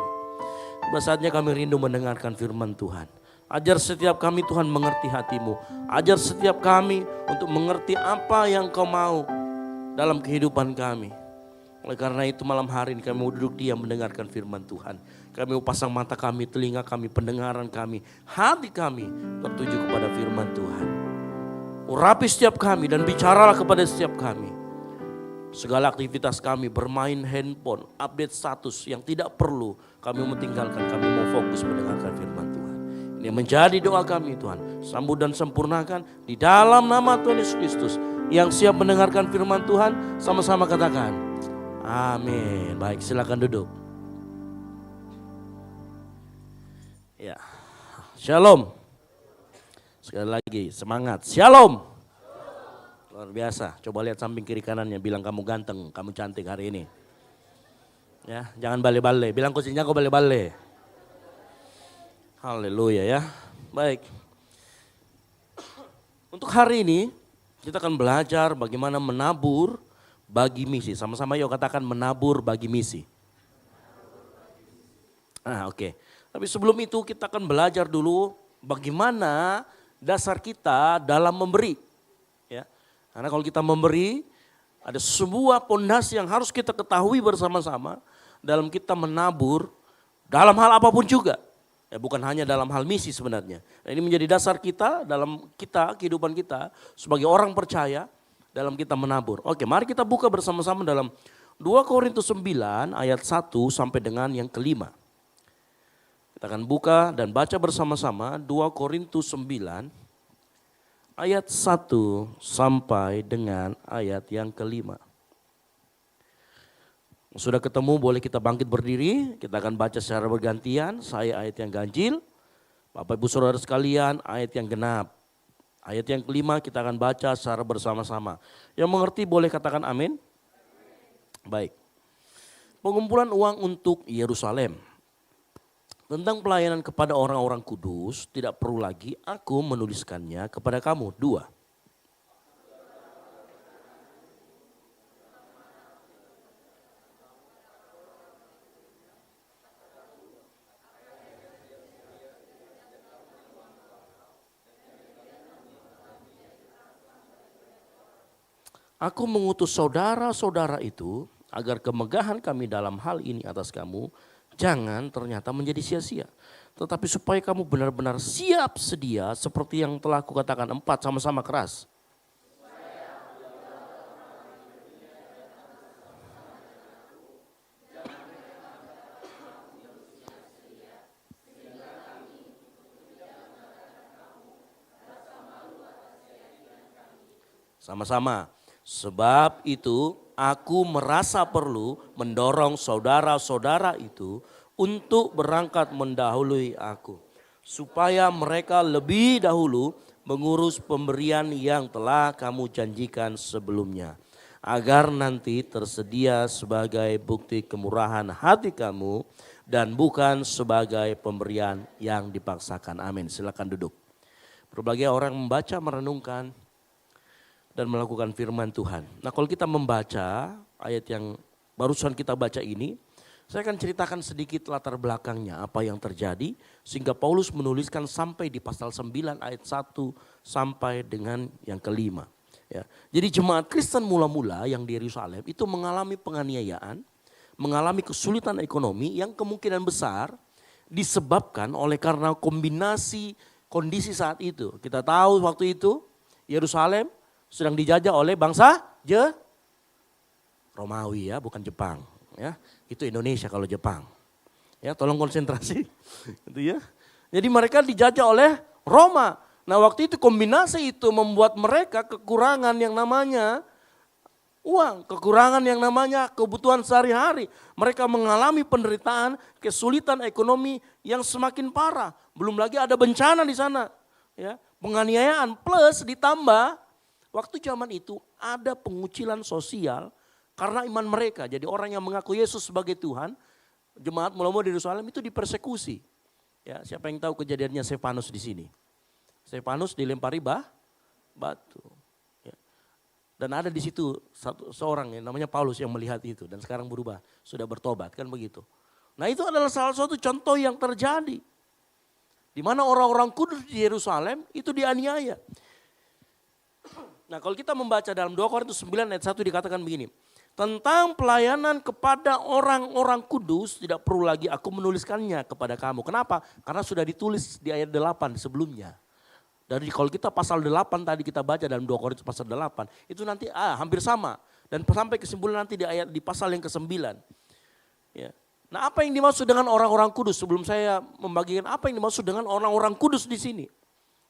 Tiba saatnya kami rindu mendengarkan firman Tuhan. Ajar setiap kami Tuhan mengerti hati-Mu. Ajar setiap kami untuk mengerti apa yang Kau mau dalam kehidupan kami. Oleh karena itu malam hari ini kami mau duduk diam mendengarkan firman Tuhan. Kami mau pasang mata kami, telinga kami, pendengaran kami, hati kami tertuju kepada firman Tuhan. Urapi setiap kami dan bicaralah kepada setiap kami. Segala aktivitas kami, bermain handphone, update status yang tidak perlu kami mau tinggalkan. Kami mau fokus mendengarkan firman Tuhan. Ini menjadi doa kami Tuhan. Sambut dan sempurnakan di dalam nama Tuhan Yesus Kristus. Yang siap mendengarkan firman Tuhan, sama-sama katakan amin. Baik, silakan duduk. Ya, shalom. Sekali lagi semangat, shalom. Luar biasa, coba lihat samping kiri kanannya, bilang kamu ganteng, kamu cantik hari ini. Ya, jangan bale-bale. Bilang kucingnya kau bale-bale. Haleluya ya. Baik. Untuk hari ini kita akan belajar bagaimana menabur bagi misi. Sama-sama yuk katakan menabur bagi misi. Oke. Tapi sebelum itu kita akan belajar dulu bagaimana dasar kita dalam memberi. Ya. Karena kalau kita memberi, ada sebuah pondasi yang harus kita ketahui bersama-sama dalam kita menabur dalam hal apapun juga. Ya, bukan hanya dalam hal misi sebenarnya. Nah, ini menjadi dasar kita dalam kehidupan kita sebagai orang percaya dalam kita menabur. Oke, mari kita buka bersama-sama dalam 2 Korintus 9 ayat 1 sampai dengan yang kelima. Kita akan buka dan baca bersama-sama 2 Korintus 9 ayat 1 sampai dengan ayat yang kelima. Sudah ketemu boleh kita bangkit berdiri, kita akan baca secara bergantian, saya ayat yang ganjil, Bapak Ibu Saudara sekalian ayat yang genap. Ayat yang kelima kita akan baca secara bersama-sama. Yang mengerti boleh katakan amin. Baik. Pengumpulan uang untuk Yerusalem. Tentang pelayanan kepada orang-orang kudus, tidak perlu lagi aku menuliskannya kepada kamu. 2. Aku mengutus saudara-saudara itu agar kemegahan kami dalam hal ini atas kamu jangan ternyata menjadi sia-sia. Tetapi supaya kamu benar-benar siap sedia seperti yang telah kukatakan 4 sama-sama keras. Sama-sama. Sebab itu aku merasa perlu mendorong saudara-saudara itu untuk berangkat mendahului aku. Supaya mereka lebih dahulu mengurus pemberian yang telah kamu janjikan sebelumnya. Agar nanti tersedia sebagai bukti kemurahan hati kamu dan bukan sebagai pemberian yang dipaksakan. Amin. Silakan duduk. Berbagai orang membaca, merenungkan, dan melakukan firman Tuhan. Nah, kalau kita membaca ayat yang barusan kita baca ini, saya akan ceritakan sedikit latar belakangnya apa yang terjadi sehingga Paulus menuliskan sampai di pasal 9 ayat 1 sampai dengan yang kelima. Ya. Jadi jemaat Kristen mula-mula yang di Yerusalem itu mengalami penganiayaan, mengalami kesulitan ekonomi yang kemungkinan besar disebabkan oleh karena kombinasi kondisi saat itu. Kita tahu waktu itu Yerusalem sedang dijajah oleh bangsa Romawi ya, bukan Jepang ya. Itu Indonesia kalau Jepang. Ya, tolong konsentrasi. Gitu ya. Jadi mereka dijajah oleh Roma. Nah, waktu itu kombinasi itu membuat mereka kekurangan yang namanya uang, kekurangan yang namanya kebutuhan sehari-hari. Mereka mengalami penderitaan, kesulitan ekonomi yang semakin parah. Belum lagi ada bencana di sana. Ya, penganiayaan plus ditambah waktu zaman itu ada pengucilan sosial karena iman mereka. Jadi orang yang mengaku Yesus sebagai Tuhan, jemaat mula-mula di Yerusalem itu dipersekusi. Ya, siapa yang tahu kejadiannya Stefanus di sini? Stefanus dilempari batu. Ya. Dan ada di situ seorang yang namanya Paulus yang melihat itu dan sekarang berubah, sudah bertobat kan begitu. Nah, itu adalah salah satu contoh yang terjadi. Di mana orang-orang kudus di Yerusalem itu dianiaya. Nah, kalau kita membaca dalam 2 Korintus 9 ayat 1 dikatakan begini. Tentang pelayanan kepada orang-orang kudus tidak perlu lagi aku menuliskannya kepada kamu. Kenapa? Karena sudah ditulis di ayat 8 sebelumnya. Dari kalau kita pasal 8 tadi kita baca dalam 2 Korintus pasal 8. Itu nanti hampir sama. Dan sampai kesimpulan nanti di pasal yang ke-9. Ya. Nah, apa yang dimaksud dengan orang-orang kudus? Sebelum saya membagikan apa yang dimaksud dengan orang-orang kudus di sini.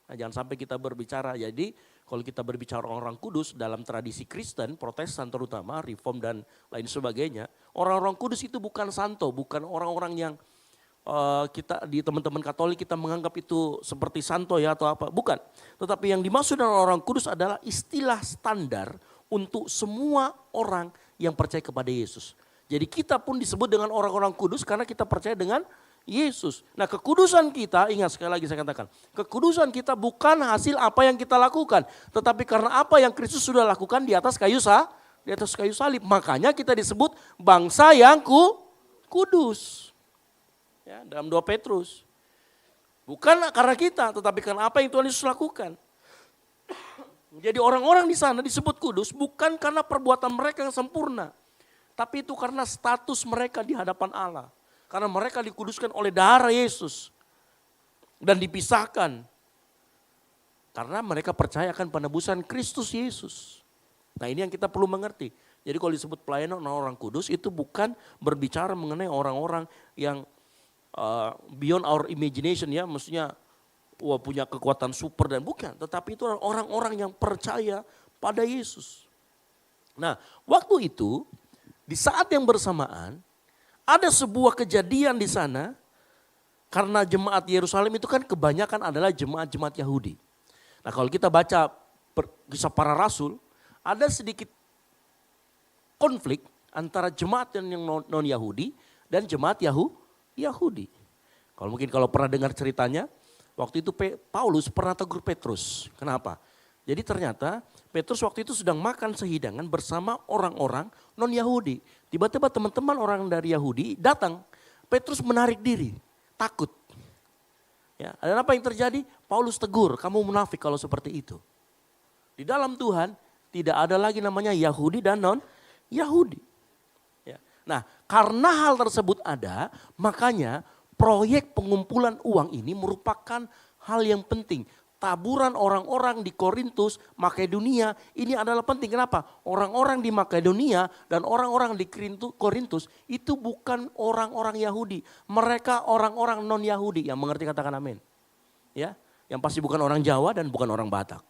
Nah, jangan sampai kita berbicara, jadi kalau kita berbicara orang-orang kudus dalam tradisi Kristen, Protestan terutama, Reform dan lain sebagainya. Orang-orang kudus itu bukan santo, bukan orang-orang yang kita di teman-teman Katolik kita menganggap itu seperti santo ya atau apa. Bukan, tetapi yang dimaksud dengan orang kudus adalah istilah standar untuk semua orang yang percaya kepada Yesus. Jadi kita pun disebut dengan orang-orang kudus karena kita percaya dengan Yesus. Nah kekudusan kita, ingat sekali lagi saya katakan, kekudusan kita bukan hasil apa yang kita lakukan, tetapi karena apa yang Kristus sudah lakukan di atas kayu salib. Makanya kita disebut bangsa yang kudus. Ya, dalam 2 Petrus. Bukan karena kita, tetapi karena apa yang Tuhan Yesus lakukan. Jadi orang-orang di sana disebut kudus bukan karena perbuatan mereka yang sempurna. Tapi itu karena status mereka di hadapan Allah. Karena mereka dikuduskan oleh darah Yesus. Dan dipisahkan. Karena mereka percaya akan penebusan Kristus Yesus. Nah ini yang kita perlu mengerti. Jadi kalau disebut pelayanan orang kudus itu bukan berbicara mengenai orang-orang yang beyond our imagination ya. Maksudnya punya kekuatan super dan bukan. Tetapi itu orang-orang yang percaya pada Yesus. Nah waktu itu di saat yang bersamaan ada sebuah kejadian di sana. Karena jemaat Yerusalem itu kan kebanyakan adalah jemaat-jemaat Yahudi. Nah kalau kita baca kisah para rasul, ada sedikit konflik antara jemaat yang non-Yahudi dan jemaat Yahudi. Kalau pernah dengar ceritanya, waktu itu Paulus pernah tegur Petrus. Kenapa? Jadi ternyata Petrus waktu itu sedang makan sehidangan bersama orang-orang non-Yahudi. Tiba-tiba teman-teman orang dari Yahudi datang. Petrus menarik diri, takut. Ya, dan apa yang terjadi? Paulus tegur, kamu munafik kalau seperti itu. Di dalam Tuhan tidak ada lagi namanya Yahudi dan non-Yahudi. Ya. Nah karena hal tersebut ada, makanya proyek pengumpulan uang ini merupakan hal yang penting. Taburan orang-orang di Korintus, Makedonia ini adalah penting. Kenapa? Orang-orang di Makedonia dan orang-orang di Korintus itu bukan orang-orang Yahudi. Mereka orang-orang non-Yahudi yang mengerti katakan amin. Ya, yang pasti bukan orang Jawa dan bukan orang Batak.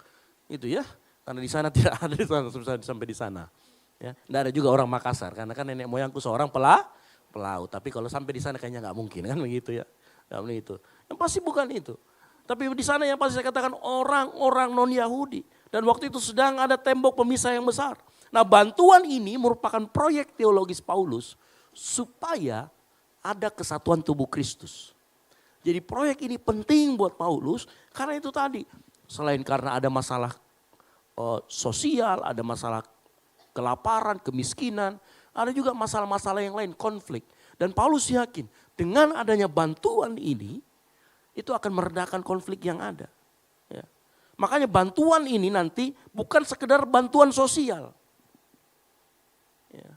Itu ya, karena di sana tidak ada sampai di sana. Ya, tidak ada juga orang Makassar karena kan nenek moyangku seorang pelaut. Tapi kalau sampai di sana kayaknya nggak mungkin kan begitu ya. Nggak begitu. Yang pasti bukan itu. Tapi di sana yang pasti saya katakan orang-orang non-Yahudi. Dan waktu itu sedang ada tembok pemisah yang besar. Nah bantuan ini merupakan proyek teologis Paulus supaya ada kesatuan tubuh Kristus. Jadi proyek ini penting buat Paulus karena itu tadi. Selain karena ada masalah sosial, ada masalah kelaparan, kemiskinan. Ada juga masalah-masalah yang lain, konflik. Dan Paulus yakin dengan adanya bantuan ini, itu akan meredakan konflik yang ada. Ya. Makanya bantuan ini nanti bukan sekedar bantuan sosial. Ya.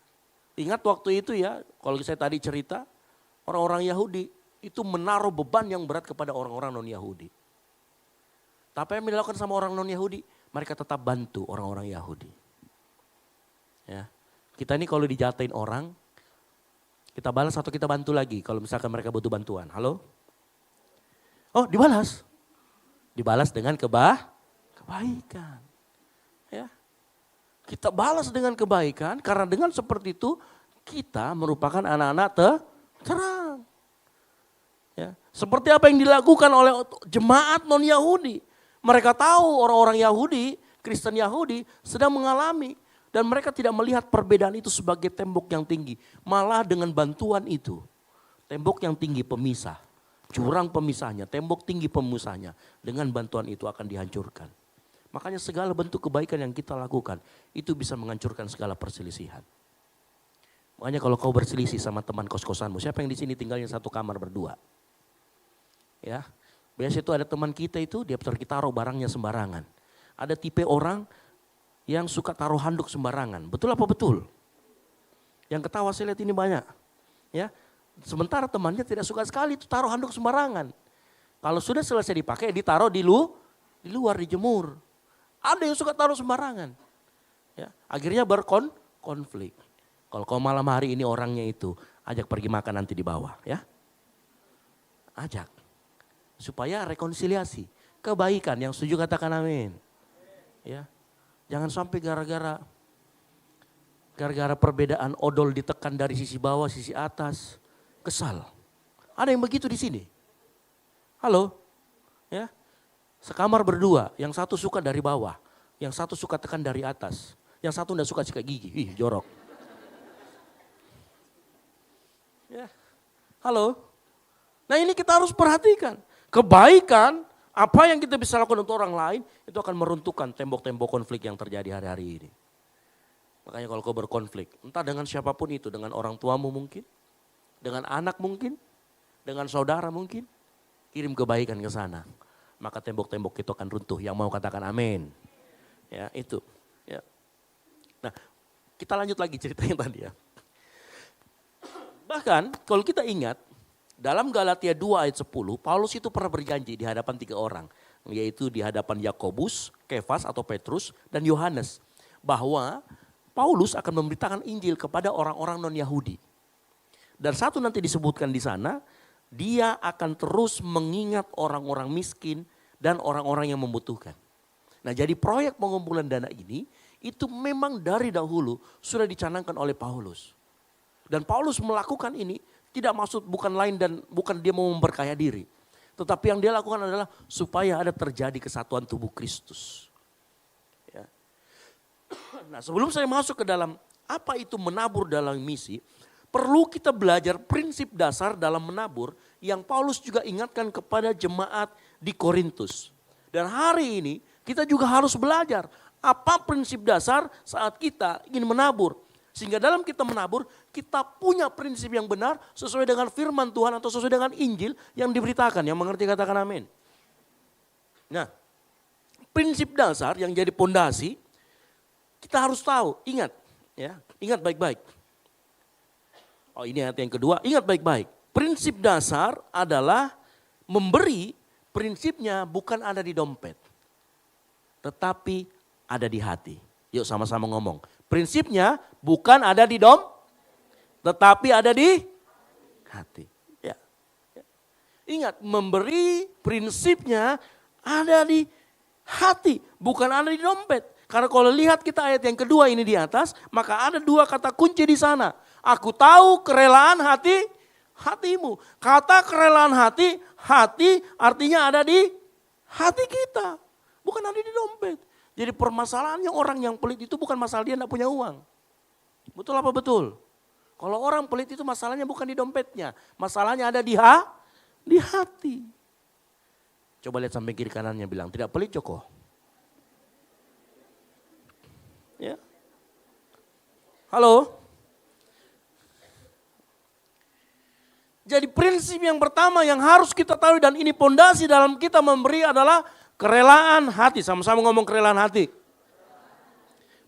Ingat waktu itu ya, kalau saya tadi cerita, orang-orang Yahudi itu menaruh beban yang berat kepada orang-orang non-Yahudi. Tapi yang dilakukan sama orang non-Yahudi, mereka tetap bantu orang-orang Yahudi. Ya. Kita ini kalau dijatain orang, kita balas atau kita bantu lagi kalau misalkan mereka butuh bantuan. Halo? Oh dibalas. Dibalas dengan kebaikan. Ya. Kita balas dengan kebaikan karena dengan seperti itu kita merupakan anak-anak terang. Ya. Seperti apa yang dilakukan oleh jemaat non-Yahudi. Mereka tahu orang-orang Yahudi, Kristen Yahudi sedang mengalami. Dan mereka tidak melihat perbedaan itu sebagai tembok yang tinggi. Malah dengan bantuan itu, tembok yang tinggi pemisah. Jurang pemisahnya, tembok tinggi pemisahnya. Dengan bantuan itu akan dihancurkan. Makanya segala bentuk kebaikan yang kita lakukan, itu bisa menghancurkan segala perselisihan. Makanya kalau kau berselisih sama teman kos-kosanmu, siapa yang di sini tinggalnya satu kamar berdua? Ya, biasa itu ada teman kita itu, dia pergi taruh barangnya sembarangan. Ada tipe orang yang suka taruh handuk sembarangan. Betul apa betul? Yang ketawa saya lihat ini banyak. Ya, sementara temannya tidak suka sekali itu taruh handuk sembarangan. Kalau sudah selesai dipakai, ditaruh di luar, dijemur. Ada yang suka taruh sembarangan. Ya, akhirnya berkonflik. Kalau kau malam hari ini orangnya itu, ajak pergi makan nanti di bawah. Ya, ajak. Supaya rekonsiliasi. Kebaikan, yang setuju katakan amin. Ya. Jangan sampai gara-gara perbedaan odol ditekan dari sisi bawah, sisi atas, kesal. Ada yang begitu di sini. Halo, ya, sekamar berdua, yang satu suka dari bawah, yang satu suka tekan dari atas, yang satu enggak suka sikat gigi, jorok. Halo? Nah ini kita harus perhatikan. Kebaikan, apa yang kita bisa lakukan untuk orang lain, itu akan meruntuhkan tembok-tembok konflik yang terjadi hari-hari ini. Makanya kalau kau berkonflik, entah dengan siapapun itu, dengan orang tuamu mungkin, dengan anak mungkin, dengan saudara mungkin, kirim kebaikan ke sana. Maka tembok-tembok itu akan runtuh. Yang mau katakan amin. Ya itu. Ya. Nah kita lanjut lagi ceritanya tadi ya. Bahkan kalau kita ingat, dalam Galatia 2 ayat 10, Paulus itu pernah berjanji di hadapan 3 orang. Yaitu di hadapan Yakobus, Kefas atau Petrus, dan Yohanes. Bahwa Paulus akan memberitakan Injil kepada orang-orang non-Yahudi. Dan satu nanti disebutkan di sana, dia akan terus mengingat orang-orang miskin dan orang-orang yang membutuhkan. Nah jadi proyek pengumpulan dana ini, itu memang dari dahulu sudah dicanangkan oleh Paulus. Dan Paulus melakukan ini tidak maksud bukan lain dan bukan dia mau memperkaya diri. Tetapi yang dia lakukan adalah supaya ada terjadi kesatuan tubuh Kristus. Ya. Nah sebelum saya masuk ke dalam apa itu menabur dalam misi, perlu kita belajar prinsip dasar dalam menabur yang Paulus juga ingatkan kepada jemaat di Korintus. Dan hari ini kita juga harus belajar apa prinsip dasar saat kita ingin menabur. Sehingga dalam kita menabur, kita punya prinsip yang benar sesuai dengan firman Tuhan atau sesuai dengan Injil yang diberitakan. Yang mengerti katakan amin. Nah, prinsip dasar yang jadi pondasi, kita harus tahu, ingat baik-baik. Oh ini ayat yang kedua, ingat baik-baik. Prinsip dasar adalah memberi, prinsipnya bukan ada di dompet. Tetapi ada di hati. Yuk sama-sama ngomong. Prinsipnya bukan ada di tetapi ada di hati. Ya. Ingat, memberi prinsipnya ada di hati, bukan ada di dompet. Karena kalau lihat kita ayat yang kedua ini di atas, maka ada 2 kata kunci di sana. Aku tahu kerelaan hatimu. Kata kerelaan hati artinya ada di hati kita, bukan ada di dompet. Jadi permasalahannya orang yang pelit itu bukan masalah dia tidak punya uang. Betul apa betul? Kalau orang pelit itu masalahnya bukan di dompetnya. Masalahnya ada di hati. Coba lihat sampai kiri kanannya bilang, tidak pelit Joko. Ya. Halo? Jadi prinsip yang pertama yang harus kita tahu dan ini pondasi dalam kita memberi adalah kerelaan hati. Sama-sama ngomong kerelaan hati.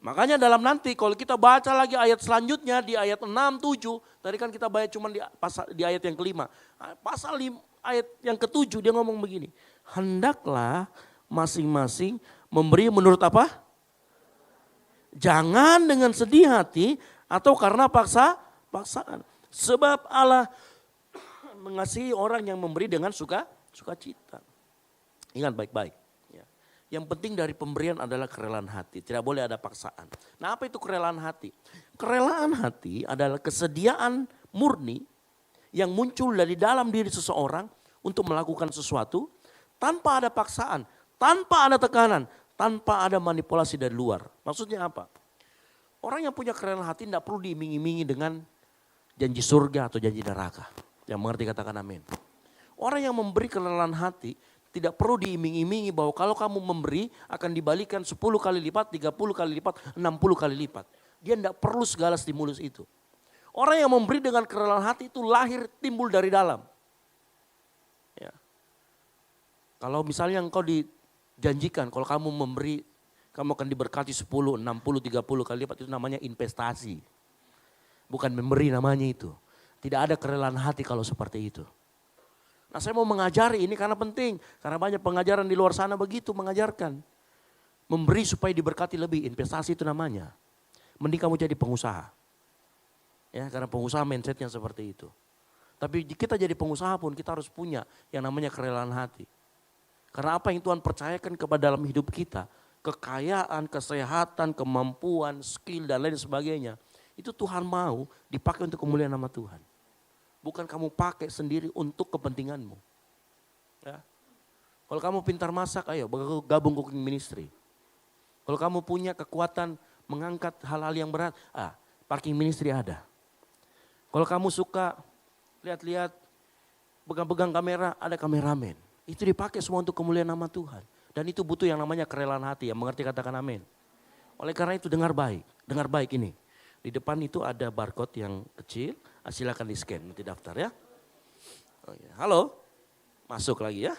Makanya dalam nanti kalau kita baca lagi ayat selanjutnya di ayat 6, 7. Tadi kan kita baca cuma di ayat yang kelima. Ayat yang ke-7 dia ngomong begini. Hendaklah masing-masing memberi menurut apa? Jangan dengan sedih hati atau karena paksaan. Sebab Allah mengasihi orang yang memberi dengan sukacita. Ingat baik-baik. Ya. Yang penting dari pemberian adalah kerelaan hati. Tidak boleh ada paksaan. Nah apa itu kerelaan hati? Kerelaan hati adalah kesediaan murni yang muncul dari dalam diri seseorang untuk melakukan sesuatu tanpa ada paksaan, tanpa ada tekanan, tanpa ada manipulasi dari luar. Maksudnya apa? Orang yang punya kerelaan hati tidak perlu diiming-imingi dengan janji surga atau janji neraka. Yang mengerti katakan amin. Orang yang memberi kerelaan hati tidak perlu diiming-imingi bahwa kalau kamu memberi akan dibalikan 10 kali lipat, 30 kali lipat, 60 kali lipat. Dia tidak perlu segala stimulus itu. Orang yang memberi dengan kerelaan hati itu lahir timbul dari dalam. Ya. Kalau misalnya engkau dijanjikan kalau kamu memberi kamu akan diberkati 10, 60, 30 kali lipat itu namanya investasi. Bukan memberi namanya itu. Tidak ada kerelaan hati kalau seperti itu. Nah saya mau mengajari ini karena penting. Karena banyak pengajaran di luar sana begitu mengajarkan. Memberi supaya diberkati lebih, investasi itu namanya. Mending kamu jadi pengusaha. Ya, karena pengusaha mindsetnya seperti itu. Tapi kita jadi pengusaha pun kita harus punya yang namanya kerelaan hati. Karena apa yang Tuhan percayakan kepada dalam hidup kita. Kekayaan, kesehatan, kemampuan, skill dan lain sebagainya. Itu Tuhan mau dipakai untuk kemuliaan nama Tuhan. Bukan kamu pakai sendiri untuk kepentinganmu. Ya. Kalau kamu pintar masak, ayo gabung cooking ministry. Kalau kamu punya kekuatan mengangkat hal-hal yang berat, parking ministry ada. Kalau kamu suka lihat-lihat pegang-pegang kamera, ada kameramen. Itu dipakai semua untuk kemuliaan nama Tuhan. Dan itu butuh yang namanya kerelaan hati, yang mengerti katakan amin. Oleh karena itu dengar baik ini. Di depan itu ada barcode yang kecil, silakan di scan, nanti daftar ya. Oke. Halo, masuk lagi ya.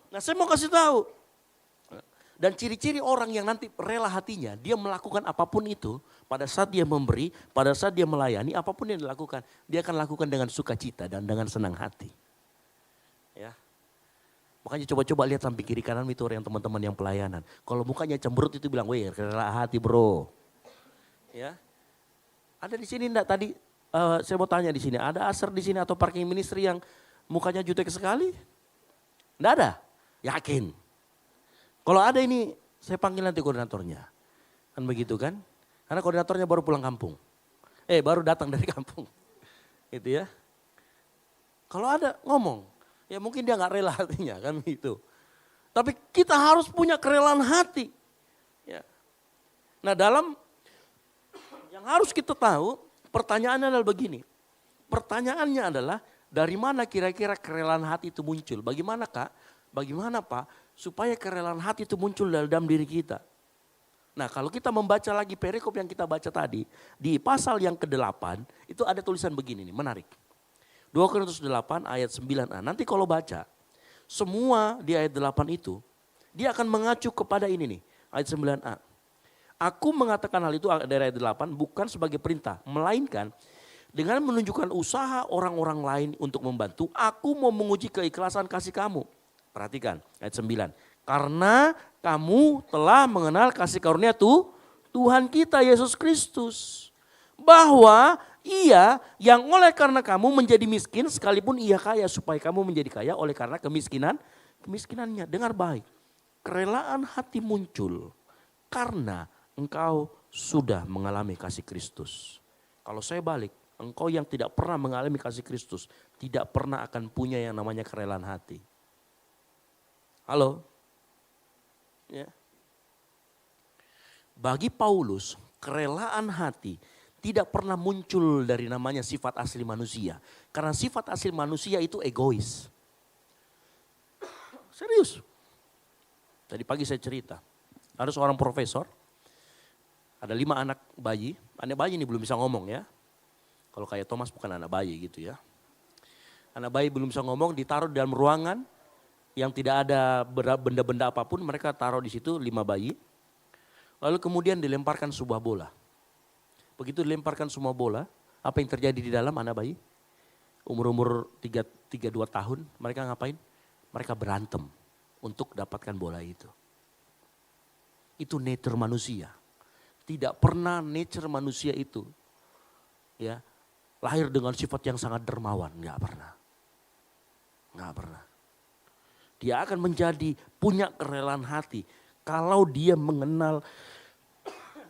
Nah saya mau kasih tahu. Dan ciri-ciri orang yang nanti rela hatinya, dia melakukan apapun itu, pada saat dia memberi, pada saat dia melayani, apapun yang dilakukan, dia akan lakukan dengan sukacita dan dengan senang hati. Ya. Makanya coba-coba lihat samping kiri kanan itu orang yang teman-teman yang pelayanan. Kalau mukanya cemberut itu bilang, weh rela hati bro. Ya. Ada di sini enggak tadi, saya mau tanya di sini, ada aser di sini atau parking ministry yang mukanya jutek sekali? Enggak ada? Yakin? Kalau ada ini, saya panggil nanti koordinatornya. Kan begitu kan? Karena koordinatornya baru pulang kampung. Baru datang dari kampung. Gitu ya. Kalau ada ngomong, ya mungkin dia gak rela hatinya kan begitu. Tapi kita harus punya kerelaan hati. Ya. Nah yang harus kita tahu, pertanyaannya adalah begini. Pertanyaannya adalah, dari mana kira-kira kerelaan hati itu muncul? Bagaimana Kak? Bagaimana Pak? Supaya kerelaan hati itu muncul dalam diri kita. Nah kalau kita membaca lagi perikop yang kita baca tadi, di pasal yang ke-8 itu ada tulisan begini nih, menarik. 2 Korintus 8 ayat 9a, nanti kalau baca, semua di ayat 8 itu, dia akan mengacu kepada ini nih, ayat 9a. Aku mengatakan hal itu dari ayat 8 bukan sebagai perintah, melainkan dengan menunjukkan usaha orang-orang lain untuk membantu, aku mau menguji keikhlasan kasih kamu. Perhatikan ayat 9. Karena kamu telah mengenal kasih karunia Tuhan kita Yesus Kristus. Bahwa ia yang oleh karena kamu menjadi miskin sekalipun ia kaya. Supaya kamu menjadi kaya oleh karena kemiskinannya. Dengar baik. Kerelaan hati muncul karena engkau sudah mengalami kasih Kristus. Kalau saya balik, engkau yang tidak pernah mengalami kasih Kristus tidak pernah akan punya yang namanya kerelaan hati. Halo? Ya. Bagi Paulus, kerelaan hati tidak pernah muncul dari namanya sifat asli manusia. Karena sifat asli manusia itu egois. Serius. Tadi pagi saya cerita, ada seorang profesor, ada 5 anak bayi. Anak bayi ini belum bisa ngomong ya. Kalau kayak Thomas bukan anak bayi gitu ya. Anak bayi belum bisa ngomong, ditaruh di dalam ruangan yang tidak ada benda-benda apapun, mereka taruh di situ 5 bayi. Lalu kemudian dilemparkan sebuah bola. Begitu dilemparkan semua bola, apa yang terjadi di dalam anak bayi? Umur-umur 3-2 tahun, mereka ngapain? Mereka berantem untuk dapatkan bola itu. Itu nature manusia. Tidak pernah nature manusia itu ya lahir dengan sifat yang sangat dermawan, enggak pernah. Enggak pernah. Dia akan menjadi punya kerelaan hati kalau dia mengenal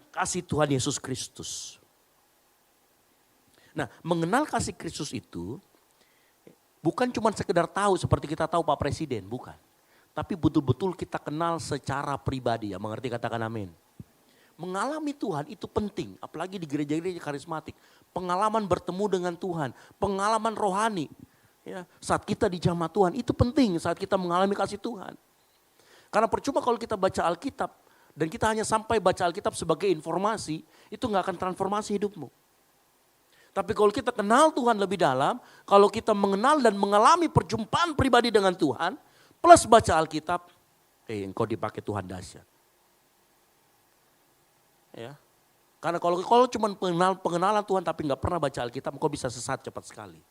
kasih Tuhan Yesus Kristus. Nah, mengenal kasih Kristus itu bukan cuma sekedar tahu seperti kita tahu Pak Presiden, bukan. Tapi betul-betul kita kenal secara pribadi, ya mengerti katakan amin. Mengalami Tuhan itu penting, apalagi di gereja-gereja karismatik. Pengalaman bertemu dengan Tuhan, pengalaman rohani. Ya, saat kita di jamaah Tuhan itu penting saat kita mengalami kasih Tuhan. Karena percuma kalau kita baca Alkitab dan kita hanya sampai baca Alkitab sebagai informasi, itu gak akan transformasi hidupmu. Tapi kalau kita kenal Tuhan lebih dalam, kalau kita mengenal dan mengalami perjumpaan pribadi dengan Tuhan, plus baca Alkitab, engkau dipakai Tuhan dahsyat. Ya. Karena kalau cuma pengenalan Tuhan tapi gak pernah baca Alkitab, engkau bisa sesat cepat sekali.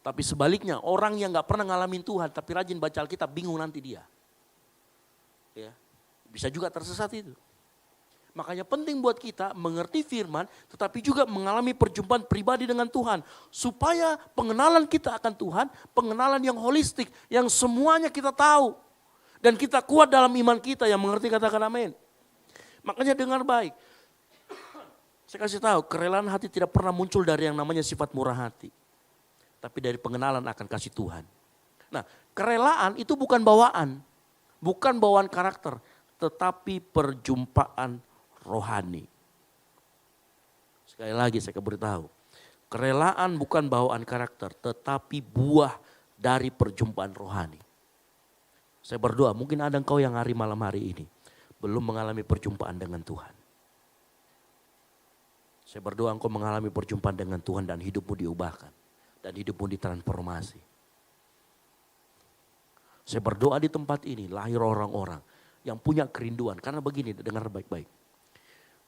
Tapi sebaliknya, orang yang gak pernah ngalamin Tuhan tapi rajin baca Alkitab, bingung nanti dia. Ya, bisa juga tersesat itu. Makanya penting buat kita mengerti firman, tetapi juga mengalami perjumpaan pribadi dengan Tuhan. Supaya pengenalan kita akan Tuhan, pengenalan yang holistik, yang semuanya kita tahu. Dan kita kuat dalam iman kita, yang mengerti katakan amin. Makanya dengar baik. Saya kasih tahu, kerelaan hati tidak pernah muncul dari yang namanya sifat murah hati. Tapi dari pengenalan akan kasih Tuhan. Nah, kerelaan itu bukan bawaan karakter, tetapi perjumpaan rohani. Sekali lagi saya beritahu, Kerelaan bukan bawaan karakter, tetapi buah dari perjumpaan rohani. Saya berdoa, mungkin ada engkau yang malam hari ini belum mengalami perjumpaan dengan Tuhan. Saya berdoa engkau mengalami perjumpaan dengan Tuhan dan hidupmu diubahkan. Dan hidupmu ditransformasi. Saya berdoa di tempat ini lahir orang-orang yang punya kerinduan. Karena begini, dengar baik-baik.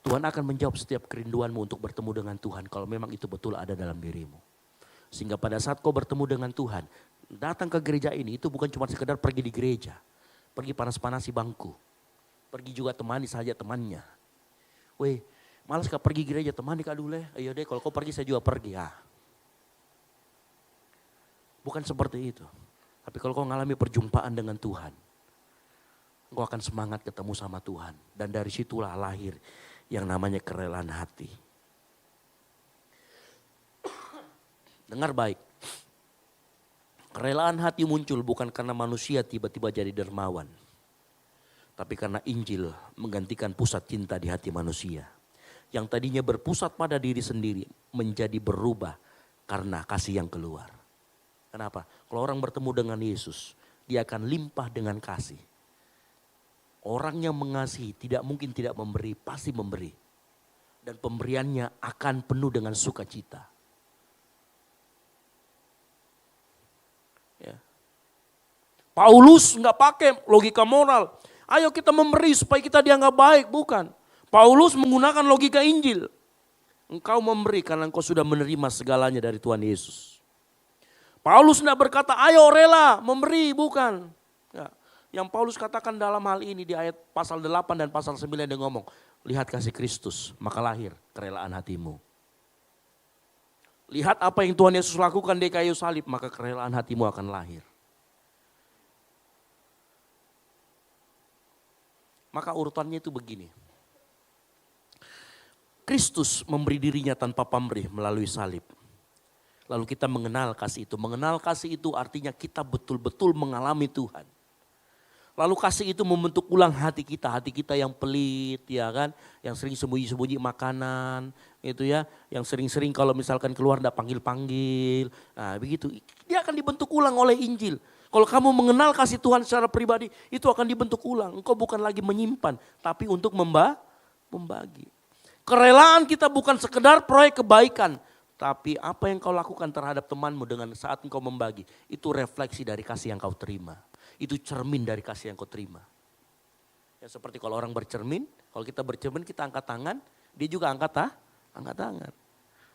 Tuhan akan menjawab setiap kerinduanmu untuk bertemu dengan Tuhan kalau memang itu betul ada dalam dirimu. Sehingga pada saat kau bertemu dengan Tuhan, datang ke gereja ini itu bukan cuma sekedar pergi di gereja. Pergi panas-panasi bangku. Pergi juga temani saja temannya. Weh, malas kau pergi gereja, temani kak dulu ya. Ayo deh, kalau kau pergi saya juga pergi. Ya. Bukan seperti itu. Tapi kalau kau mengalami perjumpaan dengan Tuhan, kau akan semangat ketemu sama Tuhan. Dan dari situlah lahir yang namanya kerelaan hati. Dengar baik. Kerelaan hati muncul bukan karena manusia tiba-tiba jadi dermawan. Tapi karena Injil menggantikan pusat cinta di hati manusia. Yang tadinya berpusat pada diri sendiri menjadi berubah karena kasih yang keluar. Kenapa? Kalau orang bertemu dengan Yesus, dia akan limpah dengan kasih. Orang yang mengasihi tidak mungkin tidak memberi, pasti memberi. Dan pemberiannya akan penuh dengan sukacita. Ya. Paulus nggak pakai logika moral. Ayo kita memberi supaya kita dianggap baik, bukan. Paulus menggunakan logika Injil. Engkau memberi karena engkau sudah menerima segalanya dari Tuhan Yesus. Paulus tidak berkata, ayo rela memberi, bukan. Ya. Yang Paulus katakan dalam hal ini di ayat pasal 8 dan pasal 9 dia ngomong, lihat kasih Kristus, maka lahir kerelaan hatimu. Lihat apa yang Tuhan Yesus lakukan di kayu salib, maka kerelaan hatimu akan lahir. Maka urutannya itu begini. Kristus memberi dirinya tanpa pamrih melalui salib. Lalu kita mengenal kasih itu. Mengenal kasih itu artinya kita betul-betul mengalami Tuhan. Lalu kasih itu membentuk ulang hati kita yang pelit, ya kan, yang sering sembunyi-sembunyi makanan, gitu ya, yang sering-sering kalau misalkan keluar enggak panggil-panggil, nah begitu. Dia akan dibentuk ulang oleh Injil. Kalau kamu mengenal kasih Tuhan secara pribadi, itu akan dibentuk ulang. Engkau bukan lagi menyimpan, tapi untuk membagi. Kerelaan kita bukan sekedar proyek kebaikan, tapi apa yang kau lakukan terhadap temanmu dengan saat engkau membagi, itu refleksi dari kasih yang kau terima. Itu cermin dari kasih yang kau terima. Ya, seperti kalau orang bercermin, kalau kita bercermin kita angkat tangan, dia juga angkat tangan.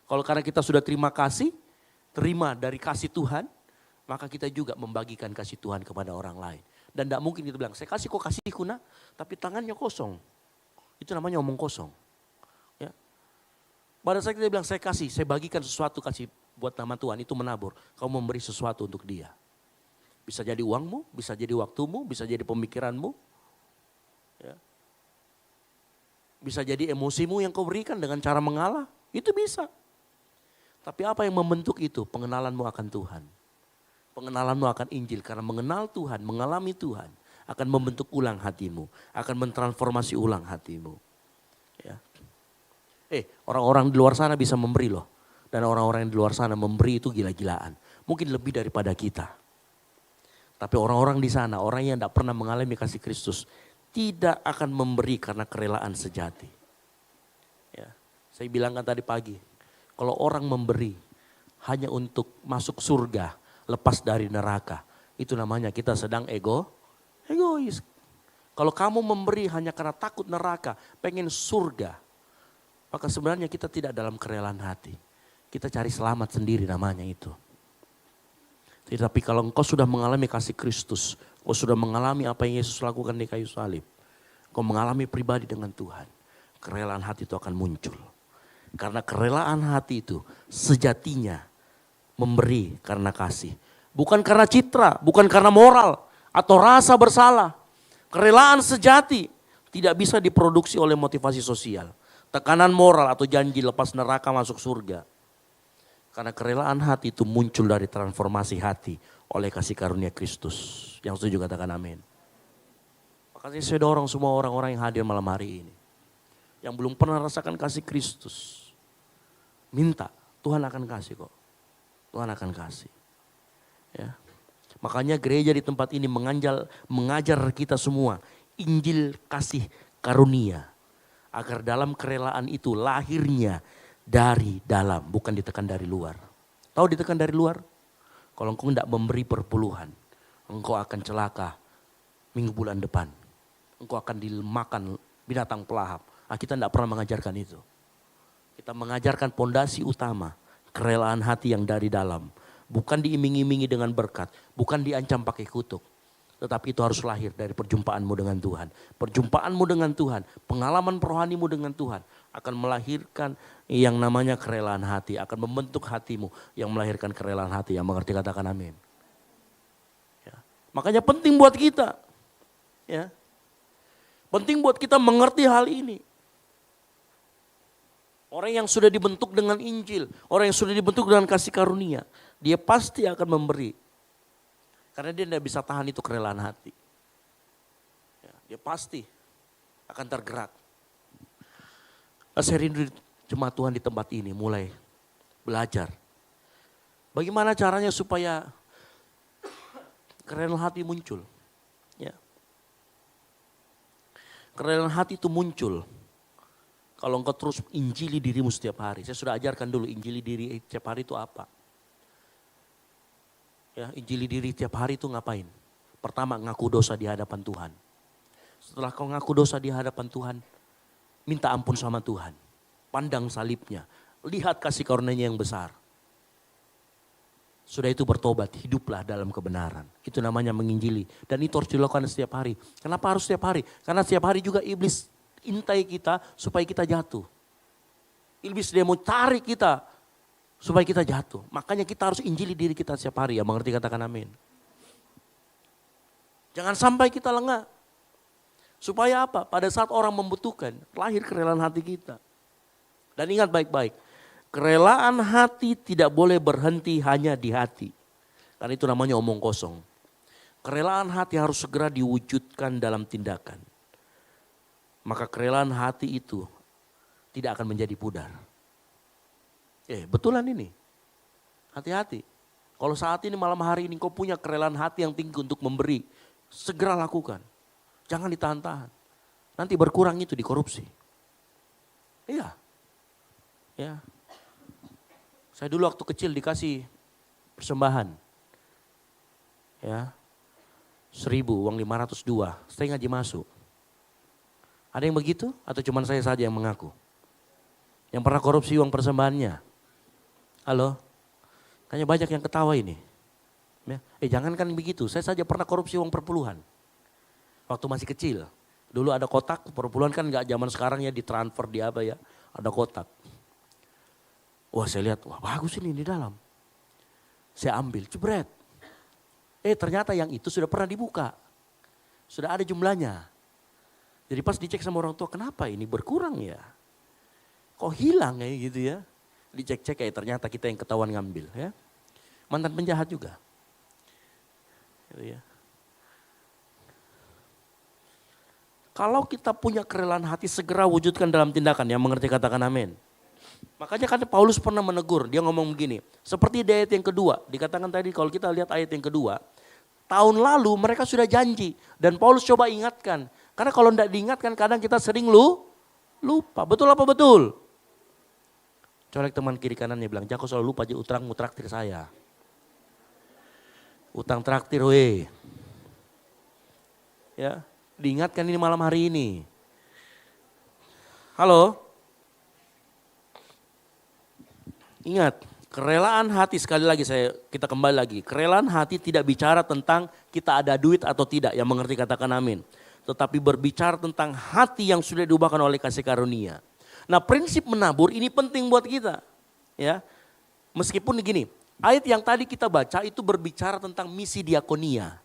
Kalau karena kita sudah terima kasih, terima dari kasih Tuhan, maka kita juga membagikan kasih Tuhan kepada orang lain. Dan tidak mungkin kita bilang, saya kasih kok kasihku nak, tapi tangannya kosong. Itu namanya omong kosong. Ya. Pada saat kita bilang saya kasih, saya bagikan sesuatu kasih buat nama Tuhan, itu menabur. Kau memberi sesuatu untuk dia. Bisa jadi uangmu, bisa jadi waktumu, bisa jadi pemikiranmu. Ya. Bisa jadi emosimu yang kau berikan dengan cara mengalah, itu bisa. Tapi apa yang membentuk itu? Pengenalanmu akan Tuhan. Pengenalanmu akan Injil, karena mengenal Tuhan, mengalami Tuhan, akan membentuk ulang hatimu, akan mentransformasi ulang hatimu. Ya. Orang-orang di luar sana bisa memberi loh. Dan orang-orang yang di luar sana memberi itu gila-gilaan. Mungkin lebih daripada kita. Tapi orang-orang di sana, orang yang tidak pernah mengalami kasih Kristus, tidak akan memberi karena kerelaan sejati. Ya, saya bilangkan tadi pagi, kalau orang memberi hanya untuk masuk surga, lepas dari neraka, itu namanya kita sedang egois. Kalau kamu memberi hanya karena takut neraka, pengen surga, maka sebenarnya kita tidak dalam kerelaan hati. Kita cari selamat sendiri namanya itu. Tapi kalau engkau sudah mengalami kasih Kristus, engkau sudah mengalami apa yang Yesus lakukan di kayu salib, engkau mengalami pribadi dengan Tuhan, kerelaan hati itu akan muncul. Karena kerelaan hati itu sejatinya memberi karena kasih. Bukan karena citra, bukan karena moral atau rasa bersalah. Kerelaan sejati tidak bisa diproduksi oleh motivasi sosial. Tekanan moral atau janji lepas neraka masuk surga. Karena kerelaan hati itu muncul dari transformasi hati oleh kasih karunia Kristus. Yang setuju katakan amin. Makanya saya dorong semua orang-orang yang hadir malam hari ini. Yang belum pernah rasakan kasih Kristus. Minta Tuhan akan kasih kok. Tuhan akan kasih. Ya. Makanya gereja di tempat ini mengajar kita semua Injil kasih karunia. Agar dalam kerelaan itu lahirnya dari dalam, bukan ditekan dari luar. Tahu ditekan dari luar? Kalau engkau tidak memberi perpuluhan, engkau akan celaka minggu bulan depan. Engkau akan dimakan binatang pelahap. Nah, kita tidak pernah mengajarkan itu. Kita mengajarkan pondasi utama, kerelaan hati yang dari dalam. Bukan diiming-imingi dengan berkat, bukan diancam pakai kutuk. Tetapi itu harus lahir dari perjumpaanmu dengan Tuhan. Perjumpaanmu dengan Tuhan, pengalaman rohanimu dengan Tuhan akan melahirkan yang namanya kerelaan hati. Akan membentuk hatimu yang melahirkan kerelaan hati. Yang mengerti katakan amin. Ya. Makanya penting buat kita. Ya. Penting buat kita mengerti hal ini. Orang yang sudah dibentuk dengan Injil, orang yang sudah dibentuk dengan kasih karunia, dia pasti akan memberi. Karena dia tidak bisa tahan itu kerelaan hati. Ya, dia pasti akan tergerak. Saya rindu jemaat Tuhan di tempat ini mulai belajar. Bagaimana caranya supaya kerelaan hati muncul. Ya. Kerelaan hati itu muncul kalau engkau terus injili dirimu setiap hari. Saya sudah ajarkan dulu injili diri setiap hari itu apa. Ya, injili diri setiap hari itu ngapain? Pertama, ngaku dosa di hadapan Tuhan. Setelah kau ngaku dosa di hadapan Tuhan, minta ampun sama Tuhan. Pandang salibnya, lihat kasih karunia-Nya yang besar. Sudah itu bertobat, hiduplah dalam kebenaran. Itu namanya menginjili. Dan itu harus dilakukan setiap hari. Kenapa harus setiap hari? Karena setiap hari juga iblis intai kita supaya kita jatuh. Iblis dia mau cari kita supaya kita jatuh. Makanya kita harus injili diri kita setiap hari. Ya mengerti katakan amin. Jangan sampai kita lengah. Supaya apa? Pada saat orang membutuhkan, lahir kerelaan hati kita. Dan ingat baik-baik. Kerelaan hati tidak boleh berhenti hanya di hati. Karena itu namanya omong kosong. Kerelaan hati harus segera diwujudkan dalam tindakan. Maka kerelaan hati itu tidak akan menjadi pudar. Betulan ini. Hati-hati. Kalau saat ini malam hari ini kau punya kerelaan hati yang tinggi untuk memberi, segera lakukan. Jangan ditahan-tahan. Nanti berkurang itu di korupsi. Iya. Ya. Saya dulu waktu kecil dikasih persembahan. Ya. 1.000, uang 502. Saya ngaji masuk. Ada yang begitu atau cuma saya saja yang mengaku? Yang pernah korupsi uang persembahannya? Halo? Kayaknya banyak yang ketawa ini. Ya. Jangankan begitu, saya saja pernah korupsi uang perpuluhan. Waktu masih kecil. Dulu ada kotak, perpuluhan kan gak zaman sekarang ya ditransfer di apa ya. Ada kotak. Wah saya lihat, wah bagus ini di dalam. Saya ambil, jebret. Ternyata yang itu sudah pernah dibuka. Sudah ada jumlahnya. Jadi pas dicek sama orang tua, kenapa ini berkurang ya? Kok hilang ya gitu ya? Dicek-cek ternyata kita yang ketahuan ngambil ya. Mantan penjahat juga. Gitu ya. Kalau kita punya kerelaan hati segera wujudkan dalam tindakan, yang mengerti katakan amin. Makanya kan Paulus pernah menegur, dia ngomong begini. Seperti di ayat yang kedua, dikatakan tadi kalau kita lihat ayat yang kedua. Tahun lalu mereka sudah janji dan Paulus coba ingatkan. Karena kalau tidak diingatkan kadang kita sering lupa. Betul apa betul? Colek teman kiri kanannya bilang, Jako selalu lupa utangmu traktir saya. Utang traktir weh. Ya, diingatkan ini malam hari ini. Halo? Ingat, kerelaan hati sekali lagi kita kembali lagi. Kerelaan hati tidak bicara tentang kita ada duit atau tidak, yang mengerti katakan amin. Tetapi berbicara tentang hati yang sudah diubahkan oleh kasih karunia. Nah, prinsip menabur ini penting buat kita. Ya. Meskipun begini, ayat yang tadi kita baca itu berbicara tentang misi diakonia.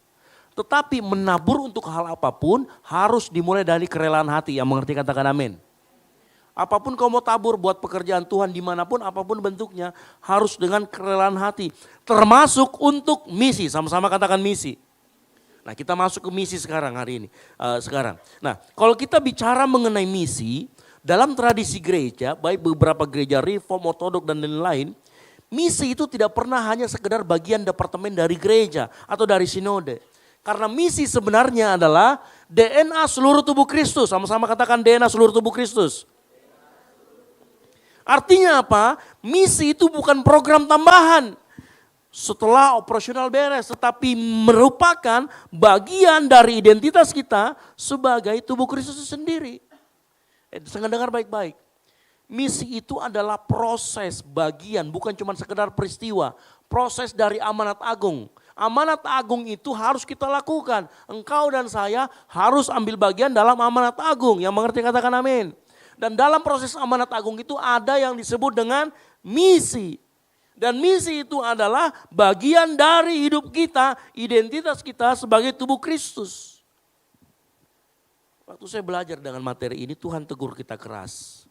Tetapi menabur untuk hal apapun harus dimulai dari kerelaan hati, yang mengerti katakan amin. Apapun kau mau tabur buat pekerjaan Tuhan dimanapun, apapun bentuknya, harus dengan kerelaan hati. Termasuk untuk misi, sama-sama katakan misi. Nah kita masuk ke misi sekarang hari ini. Nah kalau kita bicara mengenai misi, dalam tradisi gereja, baik beberapa gereja reform, ortodok dan lain-lain, misi itu tidak pernah hanya sekedar bagian departemen dari gereja atau dari sinode. Karena misi sebenarnya adalah DNA seluruh tubuh Kristus. Sama-sama katakan DNA seluruh tubuh Kristus. Artinya apa? Misi itu bukan program tambahan setelah operasional beres, tetapi merupakan bagian dari identitas kita sebagai tubuh Kristus itu sendiri. Sangat dengar baik-baik. Misi itu adalah proses bagian, bukan cuma sekedar peristiwa. Proses dari amanat agung. Amanat agung itu harus kita lakukan. Engkau dan saya harus ambil bagian dalam amanat agung. Yang mengerti katakan amin. Dan dalam proses amanat agung itu ada yang disebut dengan misi. Dan misi itu adalah bagian dari hidup kita, identitas kita sebagai tubuh Kristus. Waktu saya belajar dengan materi ini, Tuhan tegur kita keras.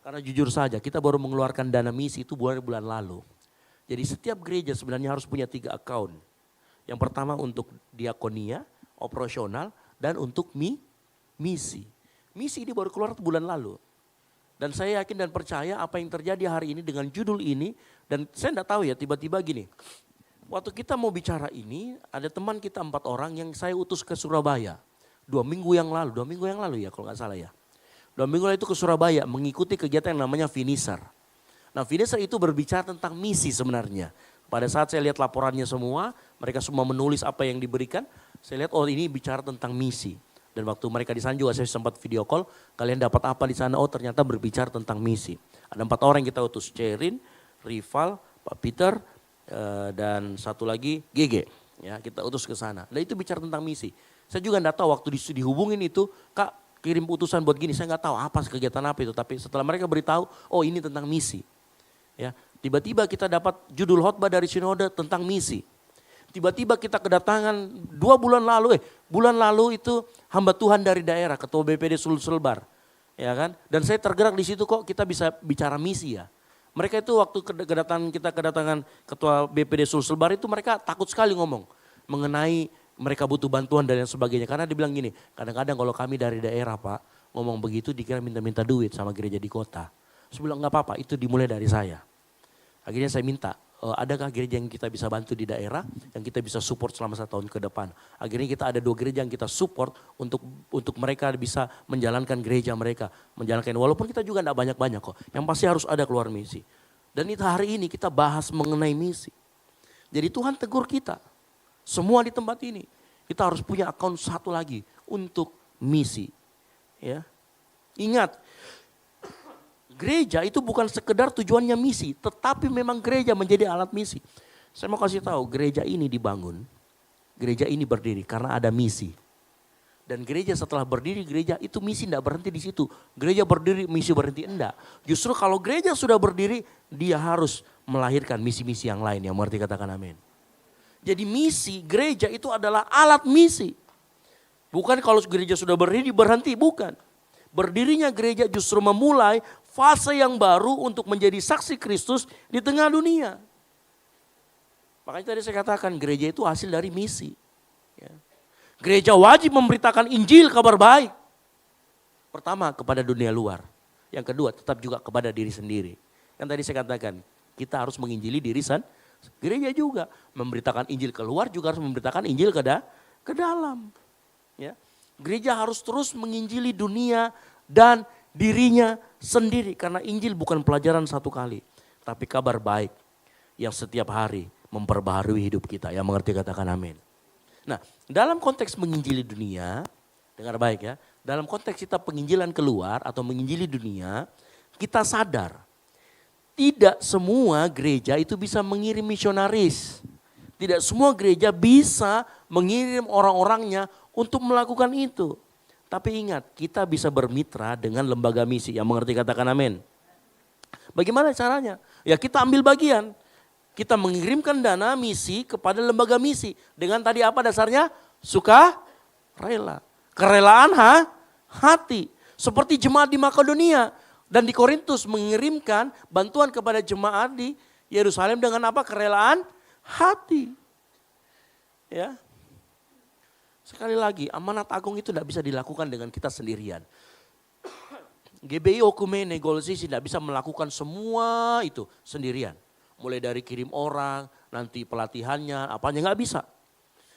Karena jujur saja, kita baru mengeluarkan dana misi itu bulan lalu. Jadi setiap gereja sebenarnya harus punya 3 account. Yang pertama untuk diakonia, operasional, dan untuk misi. Misi ini baru keluar bulan lalu. Dan saya yakin dan percaya apa yang terjadi hari ini dengan judul ini, dan saya enggak tahu ya, tiba-tiba gini. Waktu kita mau bicara ini, ada teman kita 4 orang yang saya utus ke Surabaya. 2 minggu yang lalu ya kalau nggak salah ya. 2 minggu lalu itu ke Surabaya mengikuti kegiatan yang namanya Finisher. Nah Finisher itu berbicara tentang misi sebenarnya. Pada saat saya lihat laporannya semua, mereka semua menulis apa yang diberikan. Saya lihat oh ini bicara tentang misi. Dan waktu mereka di sana juga saya sempat video call, kalian dapat apa di sana? Oh ternyata berbicara tentang misi. Ada 4 orang yang kita utus, Cerin, Rival, Pak Peter, dan satu lagi GG. Ya, kita utus ke sana. Nah itu bicara tentang misi. Saya juga enggak tahu waktu dihubungin itu, Kak kirim utusan buat gini, saya enggak tahu apa kegiatan apa itu. Tapi setelah mereka beritahu, oh ini tentang misi. Ya, tiba-tiba kita dapat judul khotbah dari sinode tentang misi. Tiba-tiba kita kedatangan 2 bulan lalu itu hamba Tuhan dari daerah, ketua BPD Sulselbar. Ya kan? Dan saya tergerak di situ kok kita bisa bicara misi ya. Mereka itu waktu kedatangan ketua BPD Sulselbar itu mereka takut sekali ngomong mengenai mereka butuh bantuan dan sebagainya. Karena dia bilang gini, kadang-kadang kalau kami dari daerah Pak ngomong begitu dikira minta-minta duit sama gereja di kota. Saya bilang enggak apa-apa, itu dimulai dari saya. Akhirnya saya minta, adakah gereja yang kita bisa bantu di daerah, yang kita bisa support selama 1 tahun ke depan. Akhirnya kita ada 2 gereja yang kita support untuk mereka bisa menjalankan gereja mereka. Menjalankan, walaupun kita juga enggak banyak-banyak kok. Yang pasti harus ada keluar misi. Dan itu hari ini kita bahas mengenai misi. Jadi Tuhan tegur kita. Semua di tempat ini. Kita harus punya akun satu lagi untuk misi. Ya. Ingat, gereja itu bukan sekedar tujuannya misi, tetapi memang gereja menjadi alat misi. Saya mau kasih tahu, gereja ini dibangun, gereja ini berdiri karena ada misi. Dan gereja setelah berdiri, gereja itu misi tidak berhenti di situ. Gereja berdiri, misi berhenti, enggak. Justru kalau gereja sudah berdiri, dia harus melahirkan misi-misi yang lain. Yang mengerti katakan amin. Jadi misi gereja itu adalah alat misi. Bukan kalau gereja sudah berdiri berhenti, bukan. Berdirinya gereja justru memulai fase yang baru untuk menjadi saksi Kristus di tengah dunia. Makanya tadi saya katakan gereja itu hasil dari misi. Ya. Gereja wajib memberitakan Injil kabar baik. Pertama kepada dunia luar. Yang kedua tetap juga kepada diri sendiri. Yang tadi saya katakan kita harus menginjili diri sendiri. Gereja juga memberitakan Injil keluar juga harus memberitakan Injil ke dalam. Ya. Gereja harus terus menginjili dunia dan dirinya sendiri. Karena Injil bukan pelajaran 1 kali. Tapi kabar baik yang setiap hari memperbaharui hidup kita. Yang mengerti katakan amin. Nah dalam konteks menginjili dunia, dengar baik ya. Dalam konteks kita penginjilan keluar atau menginjili dunia, kita sadar. Tidak semua gereja itu bisa mengirim misionaris. Tidak semua gereja bisa mengirim orang-orangnya untuk melakukan itu. Tapi ingat, kita bisa bermitra dengan lembaga misi. Yang mengerti katakan amin. Bagaimana caranya? Ya kita ambil bagian. Kita mengirimkan dana misi kepada lembaga misi. Dengan tadi apa dasarnya? Suka rela. Kerelaan hati. Seperti jemaat di Makedonia. Dan di Korintus mengirimkan bantuan kepada jemaat di Yerusalem dengan apa? Kerelaan hati. Ya. Sekali lagi, amanat agung itu tidak bisa dilakukan dengan kita sendirian. GBI Okumene Golsisi tidak bisa melakukan semua itu sendirian. Mulai dari kirim orang, nanti pelatihannya, apanya nggak bisa.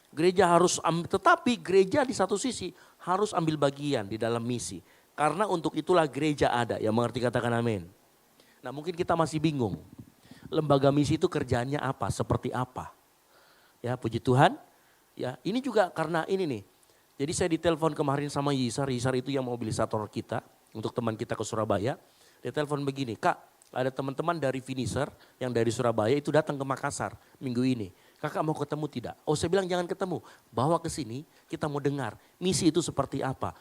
Gereja harus tetapi gereja di satu sisi harus ambil bagian di dalam misi. Karena untuk itulah gereja ada, yang mengerti katakan amin. Nah mungkin kita masih bingung, lembaga misi itu kerjaannya apa, seperti apa. Ya puji Tuhan, ya ini juga karena ini nih. Jadi saya ditelepon kemarin sama Yisar itu yang mobilisator kita untuk teman kita ke Surabaya. Dia telepon begini, Kak ada teman-teman dari Finisher yang dari Surabaya itu datang ke Makassar minggu ini. Kakak mau ketemu tidak? Oh saya bilang jangan ketemu, bawa ke sini kita mau dengar misi itu seperti apa.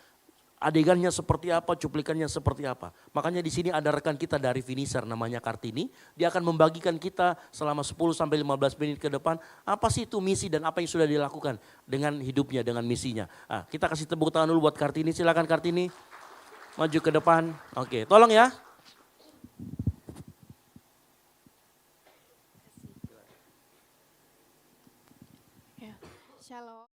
Adegannya seperti apa, cuplikannya seperti apa. Makanya di sini ada rekan kita dari Finisher namanya Kartini. Dia akan membagikan kita selama 10-15 menit ke depan. Apa sih itu misi dan apa yang sudah dilakukan dengan hidupnya, dengan misinya. Nah, kita kasih tepuk tangan dulu buat Kartini. Silakan Kartini, maju ke depan. Oke, tolong ya. Shalom.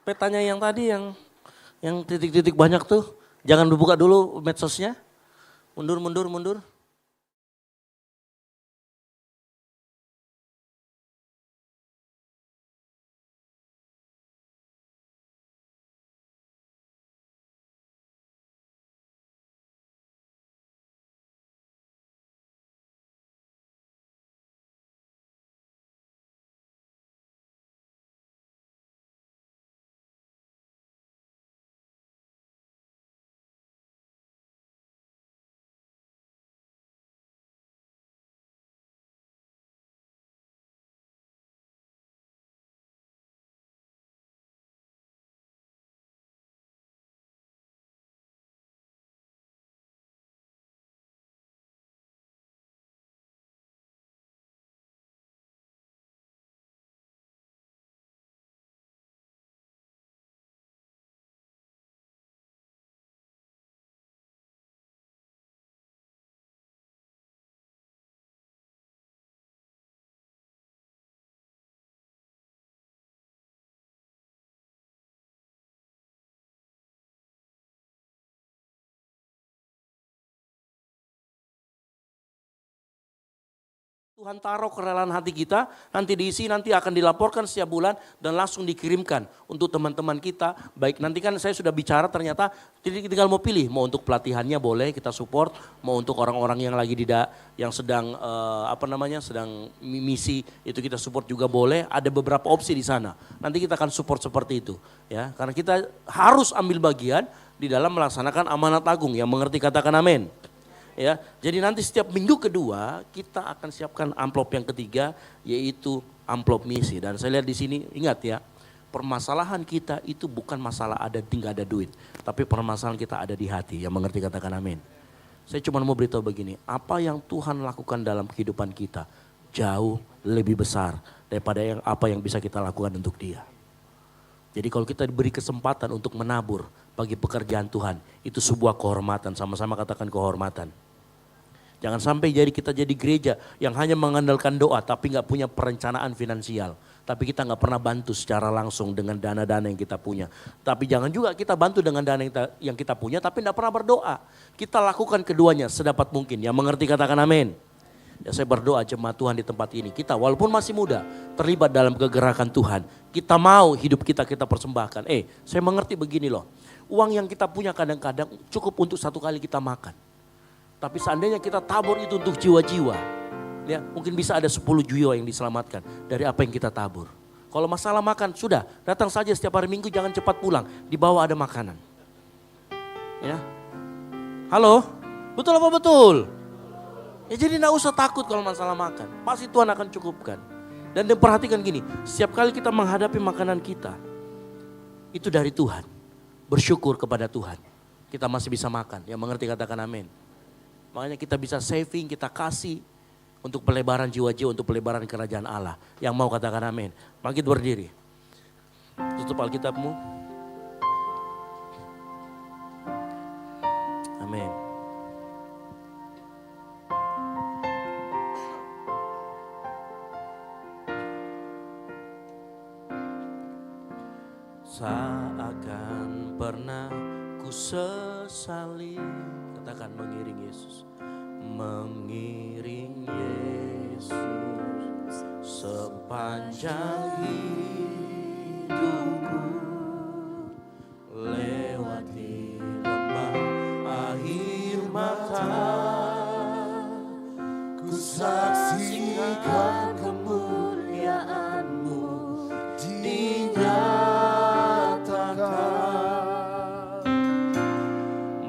petanya yang tadi yang titik-titik banyak tuh, jangan dibuka dulu medsosnya. Mundur, mundur, mundur. Tuhan taruh kerelaan hati kita, nanti diisi, nanti akan dilaporkan setiap bulan dan langsung dikirimkan untuk teman-teman kita. Baik, nanti kan saya sudah bicara ternyata tinggal mau pilih, mau untuk pelatihannya boleh kita support, mau untuk orang-orang yang lagi yang sedang sedang misi itu kita support juga boleh. Ada beberapa opsi di sana. Nanti kita akan support seperti itu, ya. Karena kita harus ambil bagian di dalam melaksanakan amanat agung. Yang mengerti katakan amin. Ya, jadi nanti setiap minggu kedua kita akan siapkan amplop yang ketiga, yaitu amplop misi. Dan saya lihat di sini, ingat ya, permasalahan kita itu bukan masalah tinggal ada duit, tapi permasalahan kita ada di hati. Yang mengerti katakan amin. Saya cuma mau beritahu begini, apa yang Tuhan lakukan dalam kehidupan kita jauh lebih besar daripada apa yang bisa kita lakukan untuk Dia. Jadi kalau kita diberi kesempatan untuk menabur bagi pekerjaan Tuhan, itu sebuah kehormatan, sama-sama katakan kehormatan. Jangan sampai kita jadi gereja yang hanya mengandalkan doa tapi gak punya perencanaan finansial. Tapi kita gak pernah bantu secara langsung dengan dana-dana yang kita punya. Tapi jangan juga kita bantu dengan dana yang kita punya tapi gak pernah berdoa. Kita lakukan keduanya sedapat mungkin. Yang mengerti katakan amin. Ya, saya berdoa jemaat Tuhan di tempat ini. Kita walaupun masih muda terlibat dalam kegerakan Tuhan. Kita mau hidup kita persembahkan. Saya mengerti begini loh. Uang yang kita punya kadang-kadang cukup untuk satu kali kita makan. Tapi seandainya kita tabur itu untuk jiwa-jiwa. Ya, mungkin bisa ada 10 jiwa yang diselamatkan dari apa yang kita tabur. Kalau masalah makan sudah datang saja setiap hari Minggu, jangan cepat pulang. Di bawah ada makanan. Ya. Halo? Betul apa betul? Ya jadi gak usah takut kalau masalah makan. Pasti Tuhan akan cukupkan. Dan perhatikan gini, setiap kali kita menghadapi makanan kita, itu dari Tuhan. Bersyukur kepada Tuhan. Kita masih bisa makan. Yang mengerti katakan amin. Makanya kita bisa saving, kita kasih untuk pelebaran jiwa-jiwa, untuk pelebaran kerajaan Allah. Yang mau katakan amin. Bangkit berdiri. Tutup Alkitabmu. Amin. Seakan pernah ku sesali, katakan mengiring Yesus. Mengiring Yesus sepanjang hidupku, lewati lembah air mata, ku saksikan kemuliaan-Mu dinyatakan.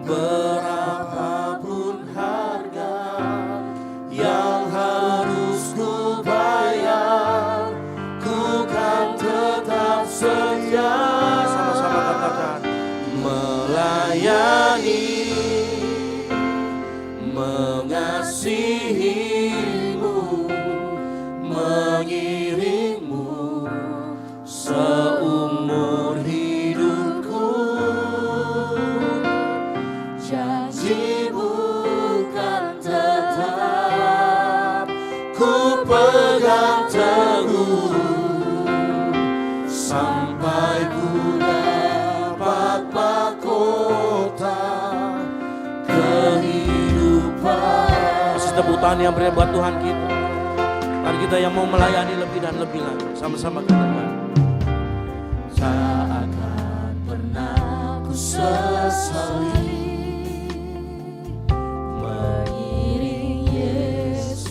Berapapun harga yang harus ku bayar, ku kan tetap setia. Sama-sama katakan. tangan yang berikan buat Tuhan kita. Mari kita yang mau melayani lebih dan lebih lagi. Sama-sama katakan. Tak akan pernah ku sesali mengiring Yesus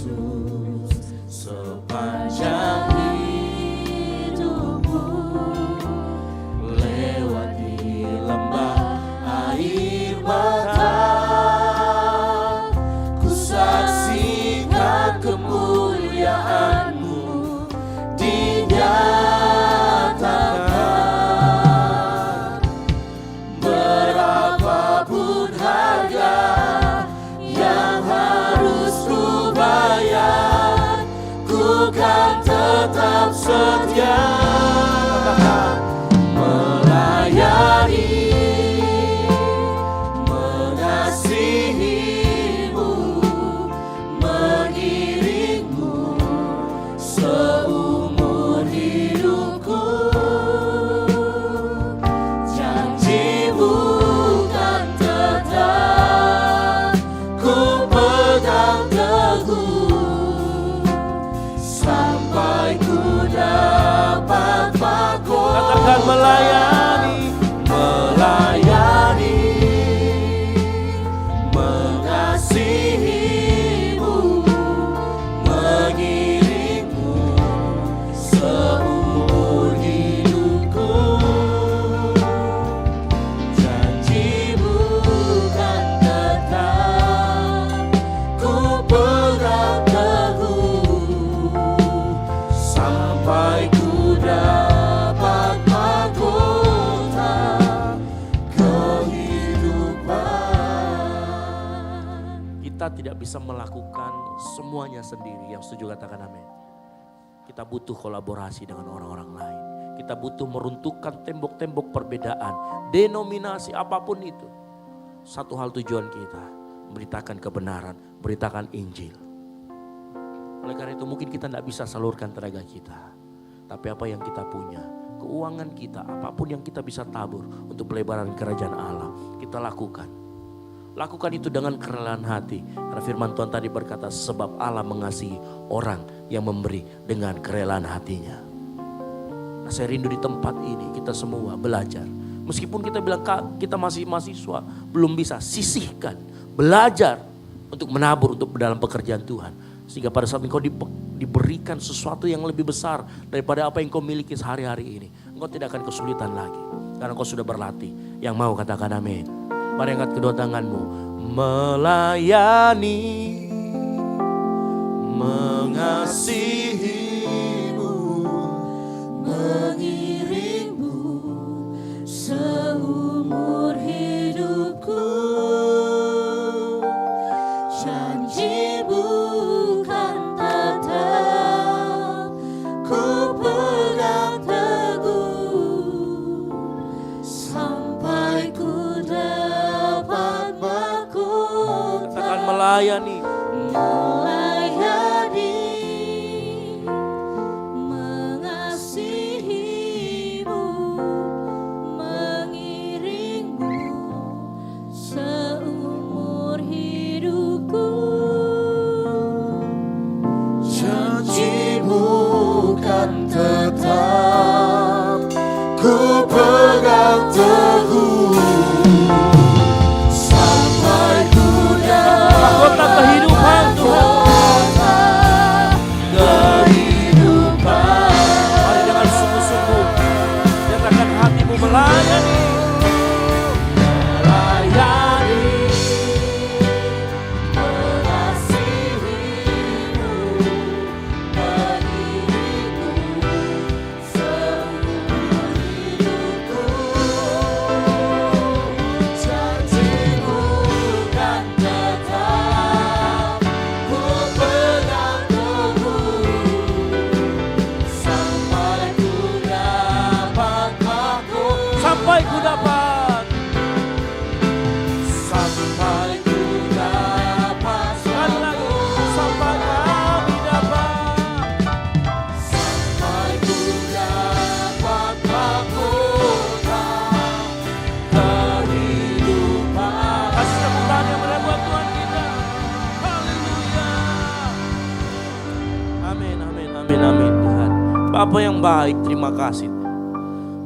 sepanjang hidupku, lewati lembah air mata, ku saksikan kemuliaan-Mu dinyatakan. Berapapun harga yang harus ku bayar, ku kan tetap setia melayani, mengasihi-Mu, mengiring-Mu seumur hidupku. Janji-Mu kan tetap ku pegang teguh sampai ku dapat mahkota. Katakan melayani, Melayani, mengasihi-Mu, mengiring-Mu seumur hidupku. Janji-Mu kan tetap ku pegang teguh sampai ku dapat mahkota kehidupan. kita tidak bisa melakukan semuanya sendiri. Yang setuju katakan amin. Kita butuh kolaborasi dengan orang-orang lain. Kita butuh meruntuhkan tembok-tembok perbedaan, denominasi apapun itu. Satu hal tujuan kita, memberitakan kebenaran, beritakan Injil. Oleh karena itu mungkin kita tidak bisa salurkan tenaga kita. Tapi apa yang kita punya, keuangan kita, apapun yang kita bisa tabur untuk pelebaran kerajaan Allah, kita lakukan. Lakukan itu dengan kerelaan hati. Karena firman Tuhan tadi berkata, sebab Allah mengasihi orang yang memberi dengan kerelaan hatinya. Nah, saya rindu di tempat ini kita semua belajar. Meskipun kita bilang kita masih mahasiswa, belum bisa sisihkan, belajar untuk menabur untuk dalam pekerjaan Tuhan. Sehingga pada saat engkau diberikan sesuatu yang lebih besar daripada apa yang kau miliki sehari-hari ini, engkau tidak akan kesulitan lagi. Karena engkau sudah berlatih. Yang mau katakan amin. Mari angkat kedua tanganmu. Melayani, Mengasihi-Mu, mengiring-Mu seumur hidupku. Janji-Mu kan tetap ku pegang teguh sampai ku dapat mahkota. katakan melayani. Melayani, mengasihi-Mu, mengiring-Mu seumur hidupku. Janji-Mu kan tetap ku pegang teguh sampai ku Mahkota kehidupan Tuhan. Mari dengan sungguh-sungguh nyatakan hatimu melayani. Melayani, mengasihi-Mu, mengiring-Mu seumur hidupku. Janji-Mu kan tetap ku pegang teguh sampai ku dapat mahkota. Sampai ku dapat. Sampai ku dapat Sekali lagi. Sampai kami dapat. sampai ku dapat mahkota kehidupan. Kasih tepuk tangan yang meriah buat Tuhan kita. Haleluya. amin Tuhan. Bapa yang baik, terima kasih.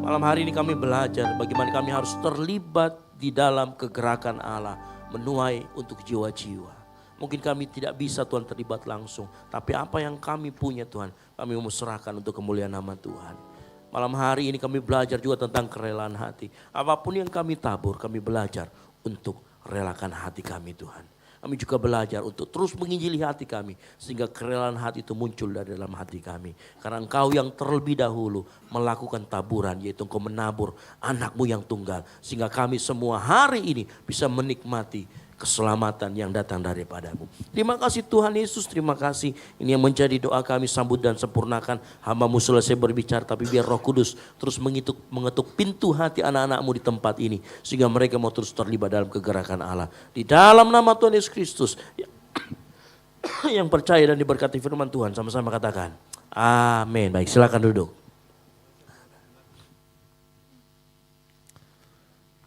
Malam hari ini kami belajar bagaimana kami harus terlibat di dalam kegerakan Allah, menuai untuk jiwa-jiwa. Mungkin kami tidak bisa Tuhan terlibat langsung, tapi apa yang kami punya Tuhan, kami mau serahkan untuk kemuliaan nama Tuhan. Malam hari ini kami belajar juga tentang kerelaan hati. Apapun yang kami tabur, kami belajar untuk relakan hati kami Tuhan. Kami juga belajar untuk terus menginjili hati kami, sehingga kerelaan hati itu muncul dari dalam hati kami. Karena Engkau yang terlebih dahulu melakukan taburan, yaitu Engkau menabur anakmu yang tunggal. Sehingga kami semua hari ini bisa menikmati keselamatan yang datang daripadamu. Terima kasih Tuhan Yesus, terima kasih. Ini yang menjadi doa kami, sambut dan sempurnakan. Hamba-Mu selesai berbicara, tapi biar Roh Kudus terus mengetuk pintu hati anak-anak-Mu di tempat ini. Sehingga mereka mau terus terlibat dalam kegerakan Allah. Di dalam nama Tuhan Yesus Kristus, yang percaya dan diberkati firman Tuhan, sama-sama katakan amin. Baik, silakan duduk.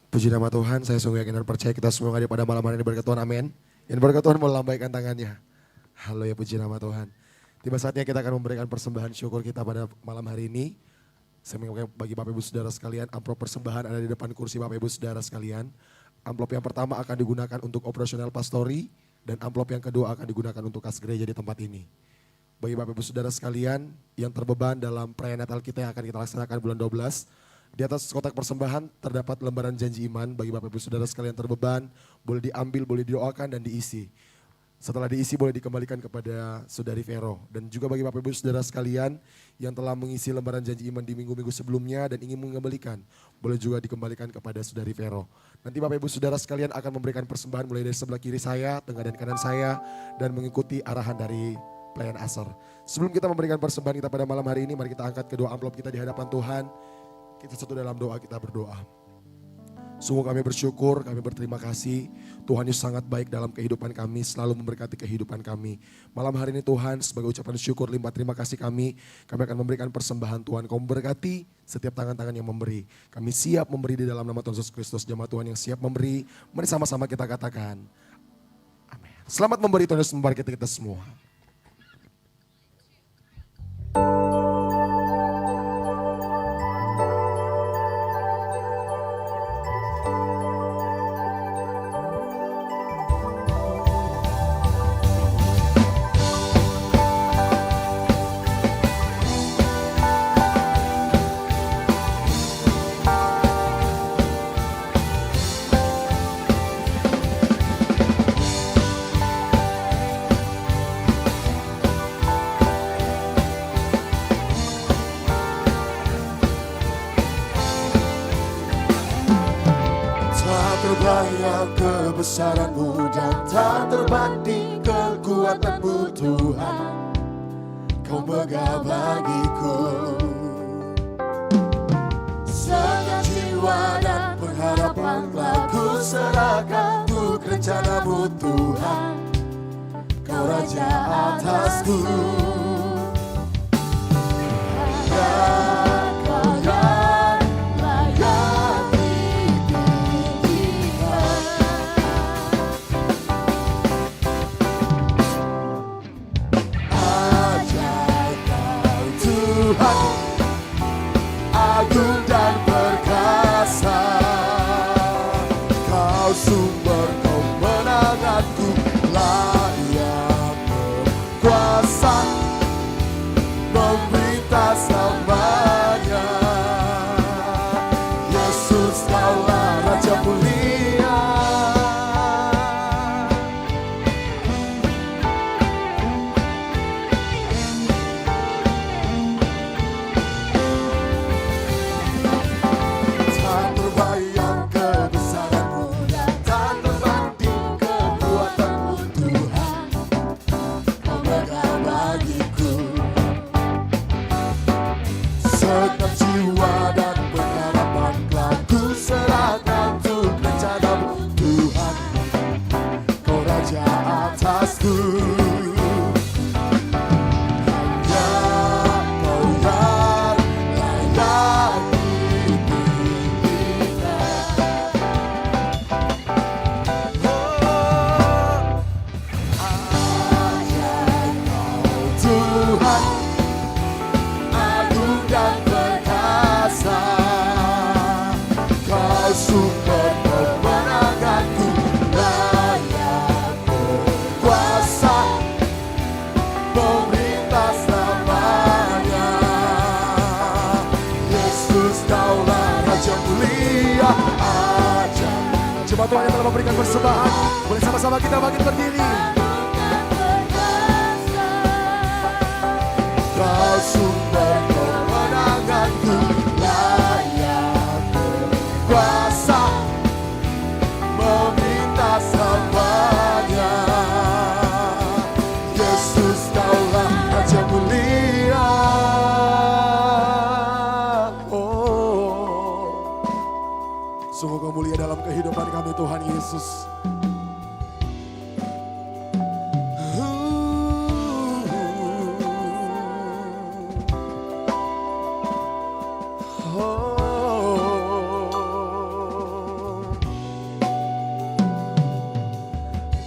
Puji nama Tuhan, saya sungguh yakin dan percaya kita semua hadir pada malam hari ini berkat Tuhan, amin. Yang berkat Tuhan melambaikan tangannya. Haleluya, puji nama Tuhan. Tiba saatnya kita akan memberikan persembahan syukur kita pada malam hari ini. Saya mengingatkan bagi Bapak Ibu Saudara sekalian, amplop persembahan ada di depan kursi Bapak Ibu Saudara sekalian. Amplop yang pertama akan digunakan untuk operasional pastori, dan amplop yang kedua akan digunakan untuk kas gereja di tempat ini. Bagi Bapak Ibu Saudara sekalian yang terbeban dalam perayaan Natal kita yang akan kita laksanakan bulan 12, di atas kotak persembahan terdapat lembaran janji iman. Bagi Bapak Ibu Saudara sekalian terbeban, boleh diambil, boleh didoakan dan diisi. Setelah diisi boleh dikembalikan kepada Saudari Vero. Dan juga bagi Bapak Ibu Saudara sekalian yang telah mengisi lembaran janji iman di minggu-minggu sebelumnya dan ingin mengembalikan, boleh juga dikembalikan kepada Saudari Vero. Nanti Bapak Ibu Saudara sekalian akan memberikan persembahan mulai dari sebelah kiri saya, tengah dan kanan saya, dan mengikuti arahan dari pelayan asar. Sebelum kita memberikan persembahan kita pada malam hari ini, mari kita angkat kedua amplop kita di hadapan Tuhan. Kita satu dalam doa, kita berdoa. Sungguh kami bersyukur, kami berterima kasih. Tuhan Yesus sangat baik dalam kehidupan kami, selalu memberkati kehidupan kami. Malam hari ini Tuhan, sebagai ucapan syukur, limpah terima kasih kami akan memberikan persembahan Tuhan. Kau memberkati setiap tangan-tangan yang memberi. Kami siap memberi di dalam nama Tuhan Yesus Kristus. Jemaat Tuhan yang siap memberi, mari sama-sama kita katakan amin. Selamat memberi, Tuhan Yesus memberkati kita semua. Terbayang kebesaran-Mu dan tak terbanding kekuatan-Mu Tuhan. Kau megah bagiku segala jiwa dan pengharapan telah ku serahkan untuk rencana-Mu Tuhan. Kau Raja atasku. Agung dan perkasa, Kau sumber kemenanganku, layak berkuasa, memerintah selamanya. Yesus Kaulah Raja mulia. Segenap jiwa dan pengharapan telah ku serahkan untuk rencana-Mu Tuhan. Kau Raja atasku. Hanya Kau yang layak ditinggikan. Hanya Kau Tuhan, Jemaat Tuhan yang telah memberikan persembahan, boleh sama-sama kita bangkit berdiri. Kau sumber kemenanganku, layak berkuasa meminta selamanya. Yesus kaulah Raja mulia. Oh, sungguh Kau mulia dalam kehidupan kami Tuhan Yesus.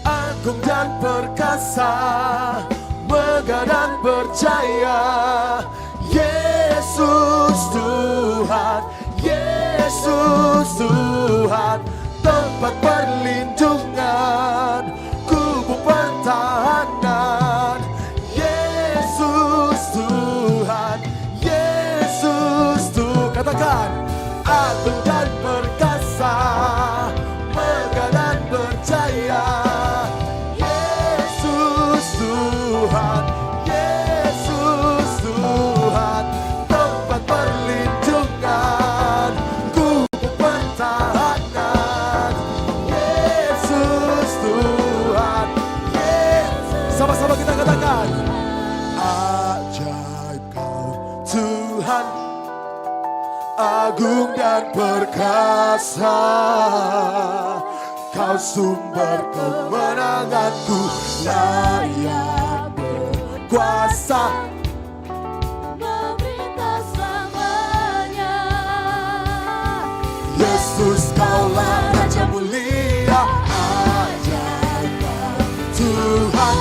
Agung dan perkasa, megah dan percaya, Yesus Tuhan, Yesus Tuhan, tempat perlindungan, kubu pertahanan, Yesus Tuhan, Yesus Tuhan. Katakan, agung dan perkasa, megah dan percaya, Tuhan, Yesus Tuhan, tempat perlindungan, kubu pertahanan, Yesus Tuhan, Yesus. Sama-sama kita katakan, ajaib Kau Tuhan, agung dan perkasa, Kau sumber kemenanganku, layak berkuasa memerintah selamanya. Yesus kaulah Raja mulia, ajaib Tuhan,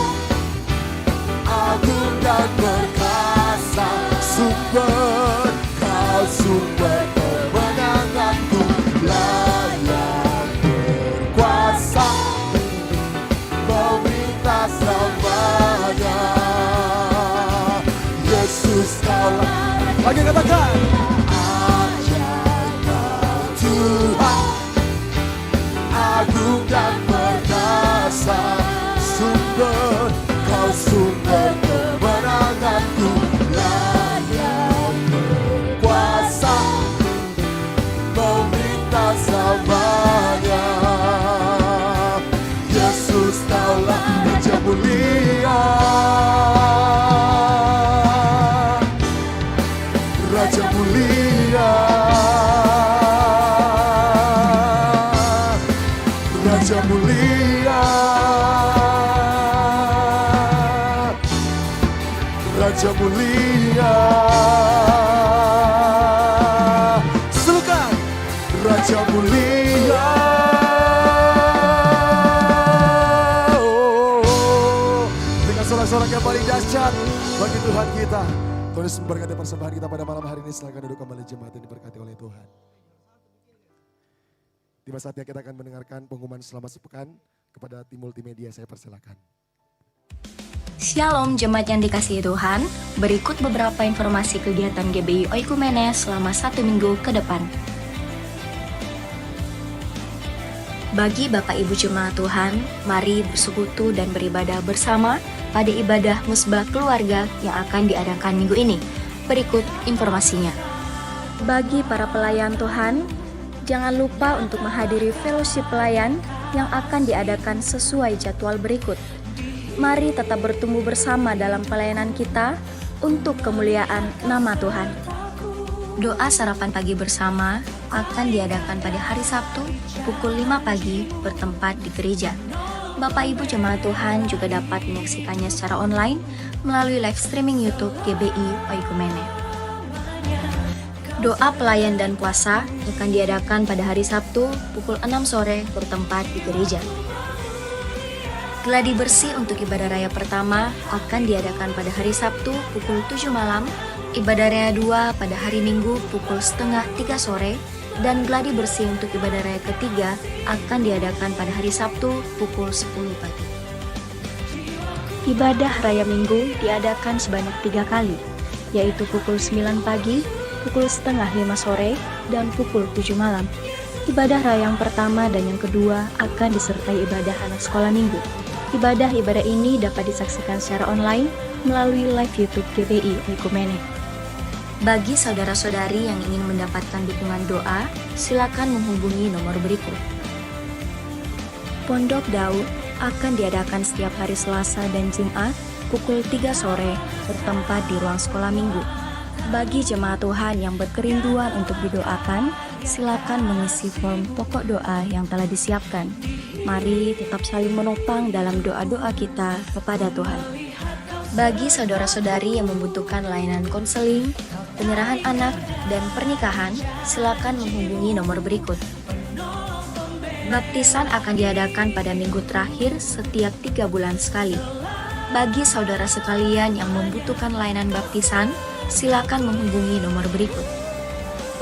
agung dan perkasa, sumber, Kau sumber kemenanganku, layak berkuasa meminta selamanya. Yesus kaulah, lagi katakan, ajaib Tuhan, agung dan perkasa, sumber, Kau sumber kemenanganku, layak berkuasa meminta selamanya. Yesus kaulah Raja mulia, Raja mulia, Raja mulia, Raja mulia. Silakan, Raja mulia. Sorak-sorak yang paling dahsyat bagi Tuhan kita. Tuhan Yesus memberkati persembahan kita pada malam hari ini. Silakan duduk kembali jemaat yang diberkati oleh Tuhan. Tiba saatnya kita akan mendengarkan pengumuman selama sepekan kepada tim multimedia. Saya persilakan. Shalom jemaat yang dikasihi Tuhan, berikut beberapa informasi kegiatan GBI Oikumene selama 1 minggu ke depan. Bagi Bapak Ibu Jemaat Tuhan, mari bersekutu dan beribadah bersama pada ibadah musbah keluarga yang akan diadakan minggu ini. Berikut informasinya. Bagi para pelayan Tuhan, jangan lupa untuk menghadiri fellowship pelayan yang akan diadakan sesuai jadwal berikut. Mari tetap bertumbuh bersama dalam pelayanan kita untuk kemuliaan nama Tuhan. Doa sarapan pagi bersama akan diadakan pada hari Sabtu pukul 5 pagi bertempat di gereja. Bapak Ibu Jemaat Tuhan juga dapat menyaksikannya secara online melalui live streaming YouTube GBI Oikumene. Doa pelayan dan puasa akan diadakan pada hari Sabtu pukul 6 sore bertempat di gereja. Gladi bersih untuk ibadah raya pertama akan diadakan pada hari Sabtu pukul 7 malam, ibadah raya 2 pada hari Minggu pukul 2:30 sore, dan gladi bersih untuk ibadah raya ketiga akan diadakan pada hari Sabtu pukul 10 pagi. Ibadah raya Minggu diadakan sebanyak 3 kali, yaitu pukul 9 pagi, pukul 4:30 sore, dan pukul 7 malam. Ibadah raya yang pertama dan yang kedua akan disertai ibadah anak sekolah minggu. Ibadah-ibadah ini dapat disaksikan secara online melalui live YouTube GBI Oikumene. Bagi saudara-saudari yang ingin mendapatkan dukungan doa, silakan menghubungi nomor berikut. Pondok Daud akan diadakan setiap hari Selasa dan Jumat pukul 3 sore bertempat di ruang sekolah minggu. Bagi jemaat Tuhan yang berkerinduan untuk didoakan, silakan mengisi form pokok doa yang telah disiapkan. Mari tetap saling menopang dalam doa-doa kita kepada Tuhan. Bagi saudara-saudari yang membutuhkan layanan konseling, penyerahan anak, dan pernikahan, silakan menghubungi nomor berikut. Baptisan akan diadakan pada minggu terakhir setiap 3 bulan sekali. Bagi saudara sekalian yang membutuhkan layanan baptisan, silakan menghubungi nomor berikut.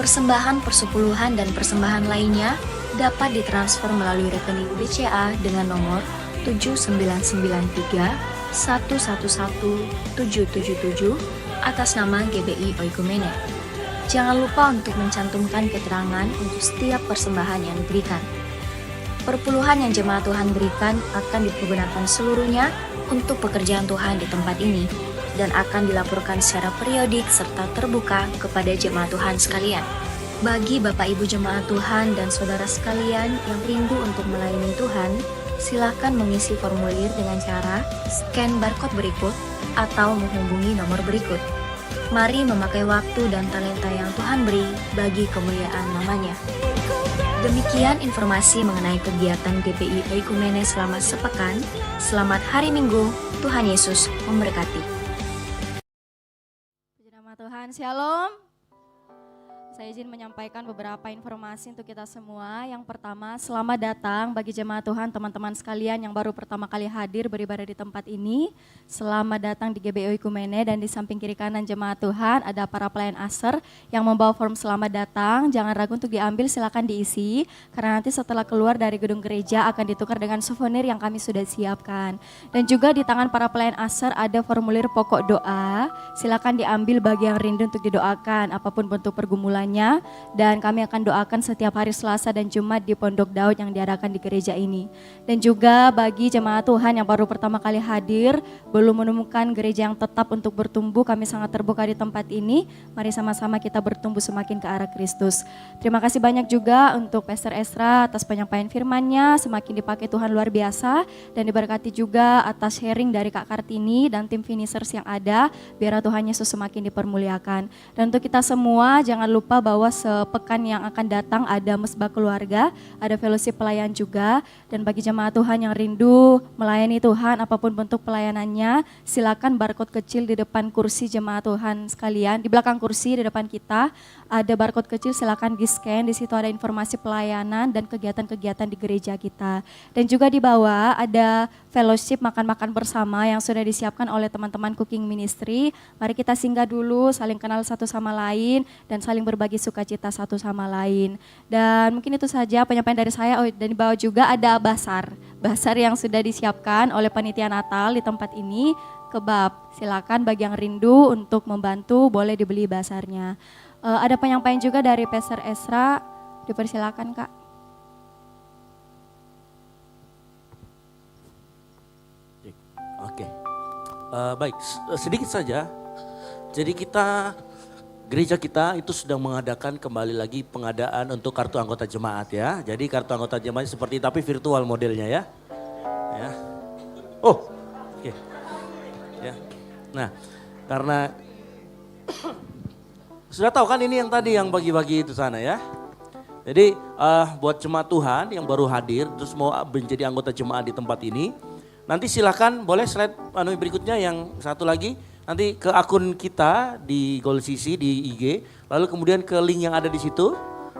Persembahan persepuluhan dan persembahan lainnya dapat ditransfer melalui rekening BCA dengan nomor 7993 111 777 atas nama GBI Oikumene. Jangan lupa untuk mencantumkan keterangan untuk setiap persembahan yang diberikan. Perpuluhan yang jemaat Tuhan berikan akan dipergunakan seluruhnya untuk pekerjaan Tuhan di tempat ini dan akan dilaporkan secara periodik serta terbuka kepada jemaat Tuhan sekalian. Bagi Bapak Ibu jemaat Tuhan dan saudara sekalian yang rindu untuk melayani Tuhan, silakan mengisi formulir dengan cara scan barcode berikut atau menghubungi nomor berikut. Mari memakai waktu dan talenta yang Tuhan beri bagi kemuliaan namanya. Demikian informasi mengenai kegiatan GBI Oikumene selama sepekan. Selamat hari Minggu, Tuhan Yesus memberkati. Puji nama Tuhan, Shalom. Saya izin menyampaikan beberapa informasi untuk kita semua. Yang pertama, selamat datang bagi jemaat Tuhan, teman-teman sekalian yang baru pertama kali hadir beribadah di tempat ini. Selamat datang di GBI Oikumene, dan di samping kiri kanan jemaat Tuhan ada para pelayan ASER yang membawa form selamat datang. Jangan ragu untuk diambil, silakan diisi. Karena nanti setelah keluar dari gedung gereja akan ditukar dengan souvenir yang kami sudah siapkan. Dan juga di tangan para pelayan ASER ada formulir pokok doa. Silakan diambil bagi yang rindu untuk didoakan, apapun bentuk pergumulan. Dan kami akan doakan setiap hari Selasa dan Jumat di Pondok Daud yang diadakan di gereja ini. Dan juga bagi jemaat Tuhan yang baru pertama kali hadir, belum menemukan gereja yang tetap untuk bertumbuh, kami sangat terbuka di tempat ini. Mari sama-sama kita bertumbuh semakin ke arah Kristus. Terima kasih banyak juga untuk Pastor Esra atas penyampaian firman-Nya, semakin dipakai Tuhan luar biasa, dan diberkati juga atas sharing dari Kak Kartini dan tim finishers yang ada, biar Tuhan Yesus semakin dipermuliakan. Dan untuk kita semua, jangan lupa bahwa sepekan yang akan datang ada mesbah keluarga, ada fellowship pelayan juga. Dan bagi jemaat Tuhan yang rindu melayani Tuhan, apapun bentuk pelayanannya, silakan barcode kecil di depan kursi jemaat Tuhan sekalian, di belakang kursi di depan kita ada barcode kecil, silakan di-scan. Di situ ada informasi pelayanan dan kegiatan-kegiatan di gereja kita. Dan juga di bawah ada fellowship makan-makan bersama yang sudah disiapkan oleh teman-teman Cooking Ministry. Mari kita singgah dulu, saling kenal satu sama lain dan saling berbagi sukacita satu sama lain. Dan mungkin itu saja penyampaian dari saya. Oh, dan di bawah juga ada basar yang sudah disiapkan oleh panitia Natal di tempat ini, kebab. Silakan bagi yang rindu untuk membantu boleh dibeli basarnya. Ada penyampaian juga dari Pastor Esra, dipersilakan Kak. Oke, baik, sedikit saja. Jadi gereja kita itu sedang mengadakan kembali lagi pengadaan untuk kartu anggota jemaat ya. Jadi kartu anggota jemaat seperti tapi virtual modelnya ya. Ya. Oh, oke. Ya. Nah, karena sudah tahu kan ini yang tadi yang bagi-bagi itu sana ya. Jadi buat jemaat Tuhan yang baru hadir terus mau menjadi anggota jemaat di tempat ini, nanti silakan boleh slide berikutnya yang satu lagi. Nanti ke akun kita di Gold CC di IG, lalu kemudian ke link yang ada di situ,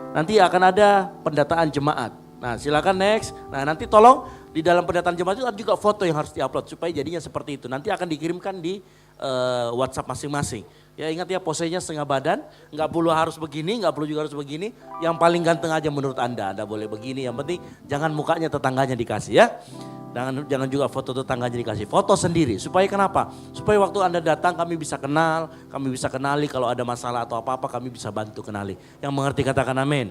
nanti akan ada pendataan jemaat. Nah silakan next, nah nanti tolong di dalam pendataan jemaat itu ada juga foto yang harus diupload supaya jadinya seperti itu. Nanti akan dikirimkan di WhatsApp masing-masing. Ya ingat ya posenya setengah badan, nggak perlu harus begini, nggak perlu juga harus begini. Yang paling ganteng aja menurut Anda boleh begini, yang penting jangan mukanya tetangganya dikasih ya. Jangan juga foto tetangganya dikasih, foto sendiri. Supaya kenapa? Supaya waktu Anda datang kami bisa kenal, kami bisa kenali kalau ada masalah atau apa-apa kami bisa bantu kenali. Yang mengerti katakan amin.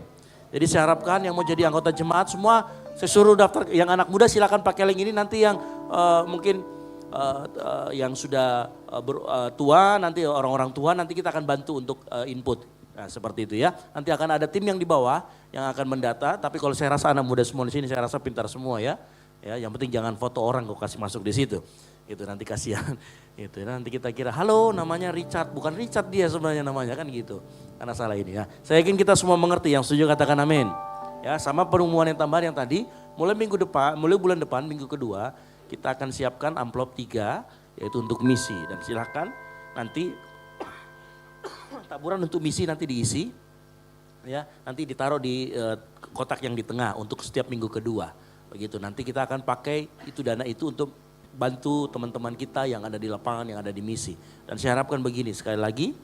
Jadi saya harapkan yang mau jadi anggota jemaat semua, saya suruh daftar. Yang anak muda silakan pakai link ini, nanti yang mungkin yang sudah tua, nanti orang-orang tua, nanti kita akan bantu untuk input. Nah, seperti itu ya. Nanti akan ada tim yang di bawah yang akan mendata. Tapi kalau saya rasa anak muda semua di sini, saya rasa pintar semua ya. Ya, yang penting jangan foto orang kok kasih masuk di situ. Itu nanti kasihan. Itu nanti kita kira, halo namanya Richard, bukan Richard dia sebenarnya namanya kan gitu. Karena salah ini ya. Saya yakin kita semua mengerti, yang setuju katakan amin. Ya, sama pengumuman yang tambahan yang tadi, mulai bulan depan minggu kedua, kita akan siapkan amplop 3 yaitu untuk misi, dan silakan nanti taburan untuk misi nanti diisi, ya nanti ditaruh di kotak yang di tengah untuk setiap minggu kedua, begitu. Nanti kita akan pakai itu dana itu untuk bantu teman-teman kita yang ada di lapangan, yang ada di misi. Dan saya harapkan begini, sekali lagi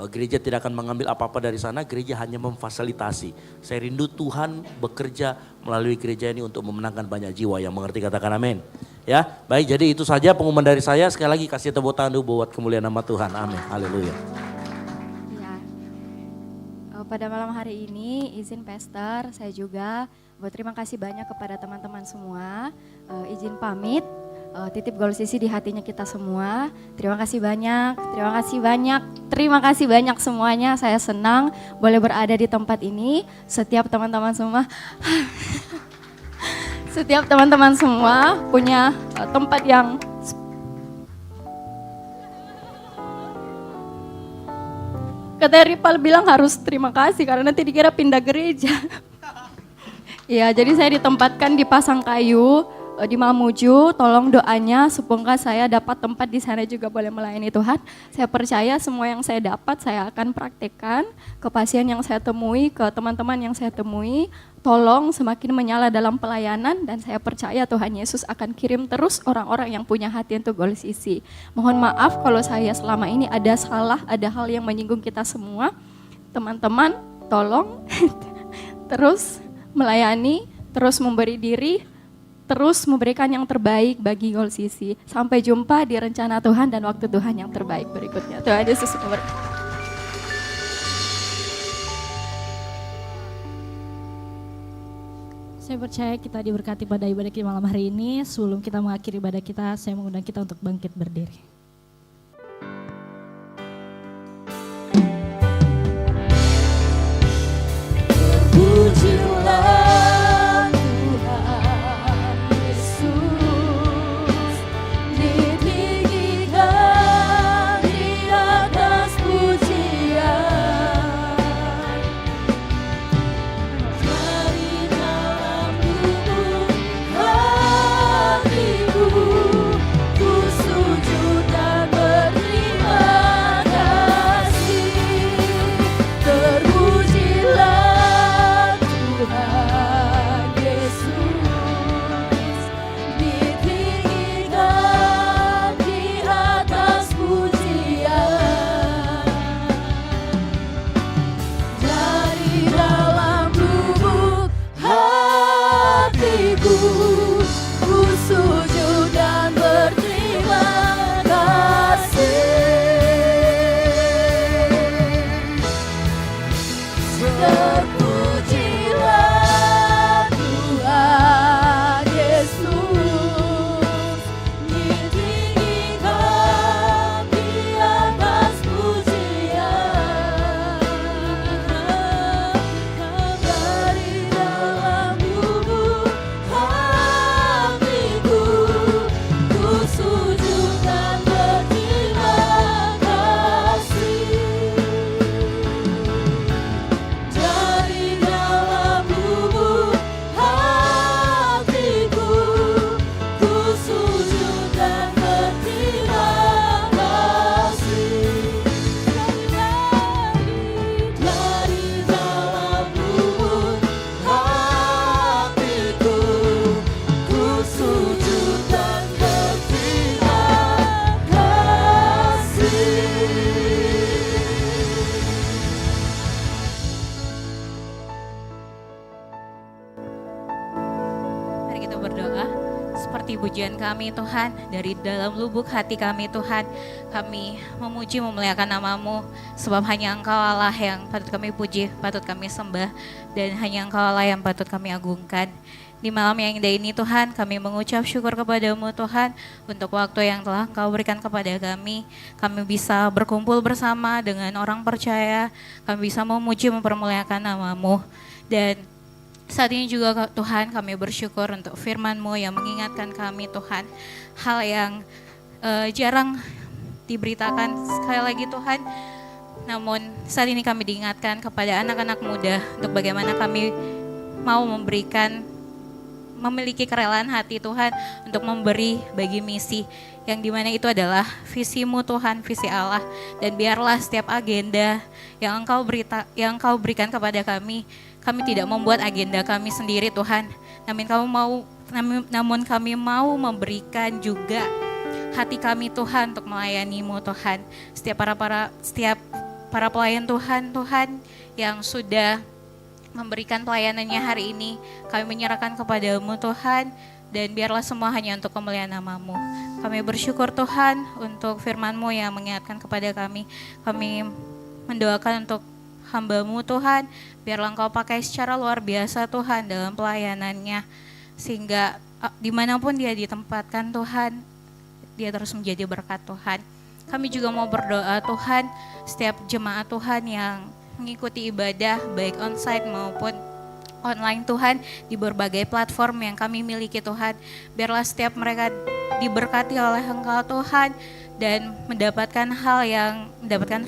gereja tidak akan mengambil apa-apa dari sana, gereja hanya memfasilitasi. Saya rindu Tuhan bekerja melalui gereja ini untuk memenangkan banyak jiwa yang mengerti, katakan amin. Ya, baik, jadi itu saja pengumuman dari saya. Sekali lagi kasih tepuk tangan dulu buat kemuliaan nama Tuhan. Amin. Haleluya. Pada malam hari ini izin pastor saya juga berterima kasih banyak kepada teman-teman semua. Izin pamit, titip Goal CC di hatinya kita semua. Terima kasih banyak, terima kasih banyak semuanya. Saya senang boleh berada di tempat ini. Setiap teman-teman semua punya tempat yang kata Ripal bilang harus terima kasih karena nanti dikira pindah gereja. Ya, jadi saya ditempatkan di Pasangkayu, di Mamuju. Tolong doanya semoga saya dapat tempat di sana juga boleh melayani Tuhan. Saya percaya semua yang saya dapat saya akan praktekkan ke pasien yang saya temui, ke teman-teman yang saya temui. Tolong semakin menyala dalam pelayanan, dan saya percaya Tuhan Yesus akan kirim terus orang-orang yang punya hati untuk Goal CC. Mohon maaf kalau saya selama ini ada salah, ada hal yang menyinggung kita semua. Teman-teman tolong terus melayani, terus memberi diri, terus memberikan yang terbaik bagi Goal CC. Sampai jumpa di rencana Tuhan dan waktu Tuhan yang terbaik berikutnya. Tuhan Yesus memberkati. Saya percaya kita diberkati pada ibadah kita malam hari ini. Sebelum kita mengakhiri ibadah kita, saya mengundang kita untuk bangkit berdiri. Pujilah Tuhan Yesus, ditinggikan di atas pujian. Dari dalam lubuk hatiku, ku sujud dan berterima kasih. Terpujilah Tuhan Yesus, ditinggikan di atas pujian. Dari dalam lubuk hatiku, ku sujud dan berterima kasih. Terpujilah Tuhan Yesus, ditinggikan di atas pujian. Dari dalam lubuk hatiku, ku sujud dan berterima kasih. Dari dalam lubuk hatiku, ku sujud dan berterima kasih. Dari dalam lubuk hatiku, ku sujud dan berterima kasih. Mari kita berdoa. Seperti pujian kami Tuhan, dari dalam lubuk hati kami Tuhan, kami memuji memuliakan nama-Mu, sebab hanya Engkau Allah yang patut kami puji, patut kami sembah, dan hanya Engkau Allah yang patut kami agungkan. Di malam yang indah ini Tuhan, kami mengucap syukur kepada-Mu Tuhan, untuk waktu yang telah Engkau berikan kepada kami. Kami bisa berkumpul bersama dengan orang percaya, kami bisa memuji mempermuliakan nama-Mu. Dan saat ini juga Tuhan, kami bersyukur untuk firman-Mu yang mengingatkan kami Tuhan, hal yang jarang diberitakan sekali lagi Tuhan. Namun saat ini kami diingatkan kepada anak-anak muda untuk bagaimana kami mau memiliki kerelaan hati Tuhan untuk memberi bagi misi yang dimana itu adalah visi-Mu Tuhan, visi Allah. Dan biarlah setiap agenda yang Engkau berikan kepada kami tidak membuat agenda kami sendiri Tuhan, namun kami mau memberikan juga hati kami Tuhan untuk melayani-Mu Tuhan. Setiap para pelayan Tuhan yang sudah memberikan pelayanannya hari ini, kami menyerahkan kepada-Mu Tuhan, dan biarlah semua hanya untuk kemuliaan nama-Mu. Kami bersyukur Tuhan untuk firman-Mu yang mengingatkan kepada kami. Kami mendoakan untuk hamba-Mu Tuhan, biarlah Engkau pakai secara luar biasa Tuhan dalam pelayanannya, sehingga dimanapun dia ditempatkan Tuhan, dia terus menjadi berkat Tuhan. Kami juga mau berdoa Tuhan, setiap jemaat Tuhan yang mengikuti ibadah baik onsite maupun online Tuhan, di berbagai platform yang kami miliki Tuhan, biarlah setiap mereka diberkati oleh Engkau Tuhan, dan mendapatkan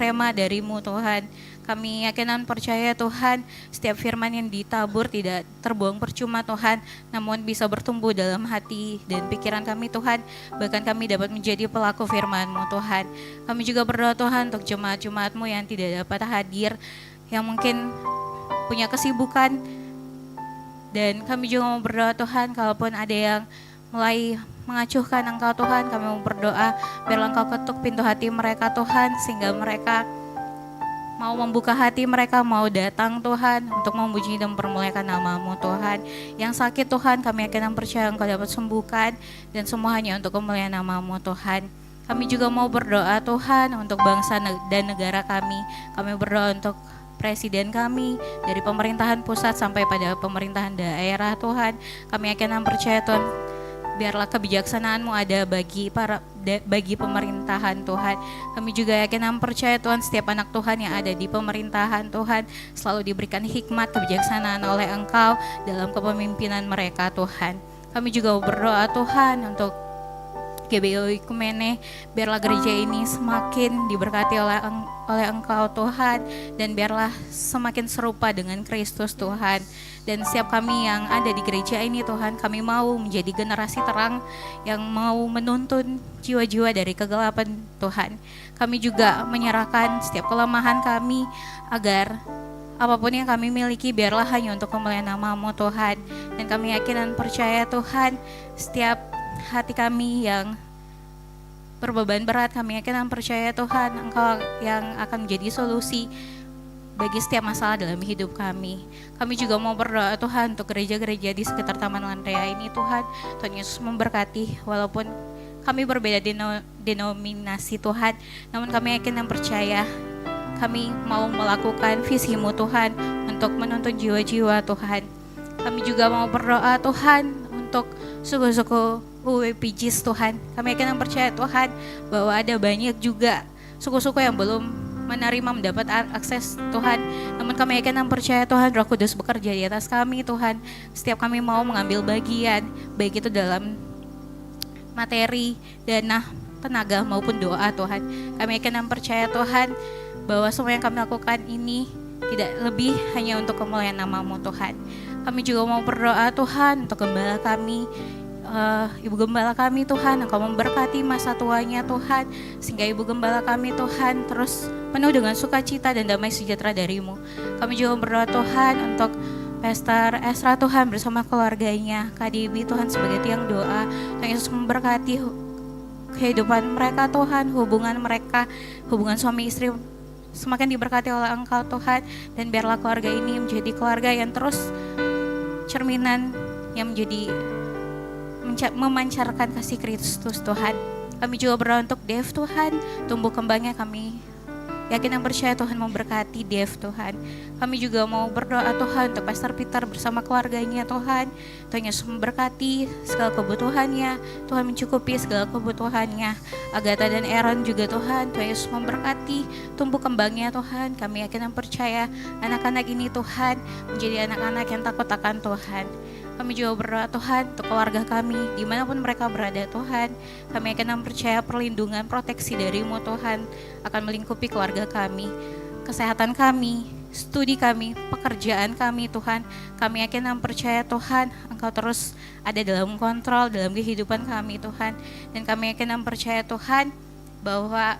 rema dari-Mu Tuhan. Kami yakin dan percaya Tuhan, setiap firman yang ditabur tidak terbuang percuma Tuhan, namun bisa bertumbuh dalam hati dan pikiran kami Tuhan, bahkan kami dapat menjadi pelaku firman-Mu Tuhan. Kami juga berdoa Tuhan untuk jemaat-jemaat-Mu yang tidak dapat hadir, yang mungkin punya kesibukan, dan kami juga mau berdoa Tuhan, kalaupun ada yang mulai mengacuhkan Engkau Tuhan, kami mau berdoa biarlah Engkau ketuk pintu hati mereka Tuhan, sehingga mereka mau membuka hati mereka, mau datang Tuhan untuk memuji dan mempermuliakan nama-Mu Tuhan. Yang sakit Tuhan, kami yakin dan percaya Engkau dapat sembuhkan, dan semua hanya untuk kemuliaan nama-Mu Tuhan. Kami juga mau berdoa Tuhan untuk bangsa dan negara kami. Kami berdoa untuk presiden kami, dari pemerintahan pusat sampai pada pemerintahan daerah Tuhan. Kami yakin dan percaya Tuhan, biarlah kebijaksanaan-Mu ada bagi pemerintahan Tuhan. Kami juga yakin dan percaya Tuhan, setiap anak Tuhan yang ada di pemerintahan Tuhan selalu diberikan hikmat kebijaksanaan oleh Engkau dalam kepemimpinan mereka Tuhan. Kami juga berdoa Tuhan untuk GBI Oikumene, biarlah gereja ini semakin diberkati oleh Engkau Tuhan, dan biarlah semakin serupa dengan Kristus Tuhan. Dan setiap kami yang ada di gereja ini Tuhan, kami mau menjadi generasi terang yang mau menuntun jiwa-jiwa dari kegelapan Tuhan. Kami juga menyerahkan setiap kelemahan kami, agar apapun yang kami miliki biarlah hanya untuk kemuliaan nama-Mu Tuhan. Dan kami yakin dan percaya Tuhan, setiap hati kami yang berbeban berat, kami yakin dan percaya Tuhan, Engkau yang akan menjadi solusi bagi setiap masalah dalam hidup kami. Kami juga mau berdoa Tuhan untuk gereja-gereja di sekitar Taman Landrea ini Tuhan. Tuhan Yesus memberkati, walaupun kami berbeda denominasi Tuhan, namun kami yakin dan percaya kami mau melakukan visi-Mu Tuhan untuk menuntun jiwa-jiwa Tuhan. Kami juga mau berdoa Tuhan untuk suku-suku UWPJIS Tuhan. Kami yakin dan percaya Tuhan bahwa ada banyak juga suku-suku yang belum menerima mendapat akses Tuhan. Namun kami yakin dan percaya Tuhan, Roh Kudus bekerja di atas kami Tuhan. Setiap kami mau mengambil bagian, baik itu dalam materi, dana, tenaga maupun doa Tuhan. Kami yakin dan percaya Tuhan bahwa semua yang kami lakukan ini tidak lebih hanya untuk kemuliaan nama-Mu Tuhan. Kami juga mau berdoa Tuhan untuk gembala kami, Ibu Gembala kami Tuhan, Engkau memberkati masa tuanya Tuhan, sehingga Ibu Gembala kami Tuhan terus penuh dengan sukacita dan damai sejahtera dari-Mu. Kami juga berdoa Tuhan untuk Pastor Esra Tuhan bersama keluarganya, KDB Tuhan sebagai tiang doa. Tuhan Yesus memberkati kehidupan mereka Tuhan, hubungan mereka, hubungan suami istri semakin diberkati oleh Engkau Tuhan, dan biarlah keluarga ini menjadi keluarga yang terus cerminan, yang menjadi memancarkan kasih Kristus Tuhan. Kami juga berdoa untuk Dev Tuhan, tumbuh kembangnya kami yakin dan percaya Tuhan memberkati Dev Tuhan. Kami juga mau berdoa Tuhan untuk Pastor Peter bersama keluarganya Tuhan. Tuhan Yesus memberkati segala kebutuhannya, Tuhan mencukupi segala kebutuhannya. Agatha dan Aaron juga Tuhan Yesus memberkati tumbuh kembangnya Tuhan. Kami yakin dan percaya anak-anak ini Tuhan menjadi anak-anak yang takut akan Tuhan. Kami juga berdoa Tuhan untuk keluarga kami dimanapun mereka berada Tuhan. Kami akan percaya perlindungan proteksi dari-Mu Tuhan akan melingkupi keluarga kami, kesehatan kami, studi kami, pekerjaan kami Tuhan. Kami yakin dan percaya Tuhan Engkau terus ada dalam kontrol dalam kehidupan kami Tuhan. Dan kami yakin dan percaya Tuhan bahwa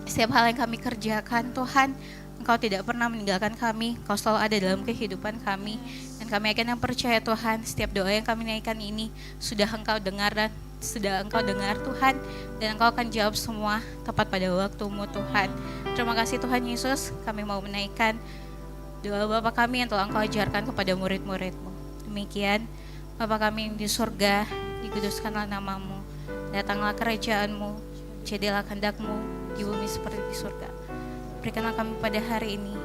setiap hal yang kami kerjakan Tuhan Engkau tidak pernah meninggalkan kami, Engkau selalu ada dalam kehidupan kami. Dan kami yakin dan percaya Tuhan, setiap doa yang kami naikkan ini sudah Engkau dengar dan sudah Engkau dengar Tuhan. Dan Engkau akan jawab semua tepat pada waktu-Mu Tuhan. Terima kasih Tuhan Yesus, kami mau menaikkan doa Bapa kami yang telah Engkau ajarkan kepada murid-murid-Mu. Demikian, Bapa kami yang di surga, dikuduskanlah nama-Mu, datanglah kerajaan-Mu, jadilah kehendak-Mu di bumi seperti di surga. Berikanlah kami pada hari ini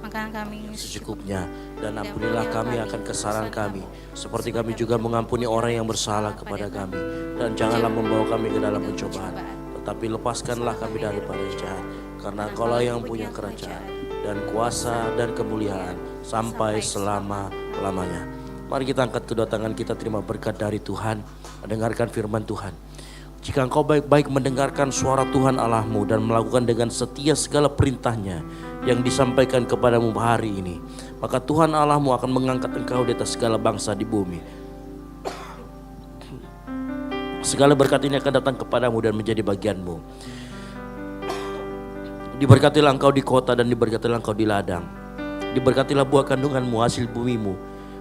makanan kami secukupnya, dan ampunilah kami akan kesalahan kami, seperti kami juga mengampuni orang yang bersalah kepada kami. Dan janganlah membawa kami ke dalam pencobaan, tetapi lepaskanlah kami daripada yang jahat, karena Engkaulah yang punya kerajaan dan kuasa dan kemuliaan sampai selama-lamanya. Mari kita angkat kedua tangan kita, terima berkat dari Tuhan, mendengarkan firman Tuhan. Jika engkau baik-baik mendengarkan suara Tuhan Allahmu dan melakukan dengan setia segala perintahnya yang disampaikan kepadamu hari ini, maka Tuhan Allahmu akan mengangkat engkau di atas segala bangsa di bumi. Segala berkat ini akan datang kepadamu dan menjadi bagianmu. Diberkatilah engkau di kota dan diberkatilah engkau di ladang. Diberkatilah buah kandunganmu, hasil bumimu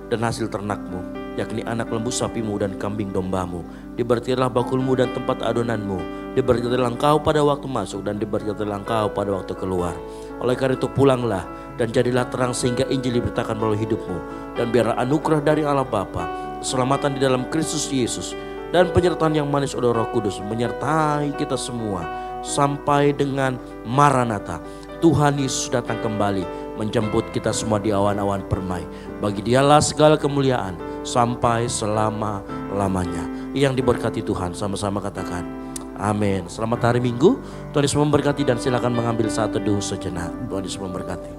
dan hasil ternakmu, yakni anak lembu sapimu dan kambing dombamu. Diberkatilah bakulmu dan tempat adonanmu. Diberkatilah engkau pada waktu masuk dan diberkatilah engkau pada waktu keluar. Oleh karena itu pulanglah dan jadilah terang sehingga Injil diberitakan melalui hidupmu. Dan biarlah anugerah dari Allah Bapa, keselamatan di dalam Kristus Yesus, dan penyertaan yang manis oleh Roh Kudus menyertai kita semua sampai dengan Maranatha. Tuhan Yesus datang kembali menjemput kita semua di awan-awan permai. Bagi Dialah segala kemuliaan sampai selama-lamanya. Yang diberkati Tuhan, sama-sama katakan amin. Selamat hari Minggu, Tuhan Yesus memberkati, dan silakan mengambil saat teduh sejenak. Tuhan Yesus memberkati.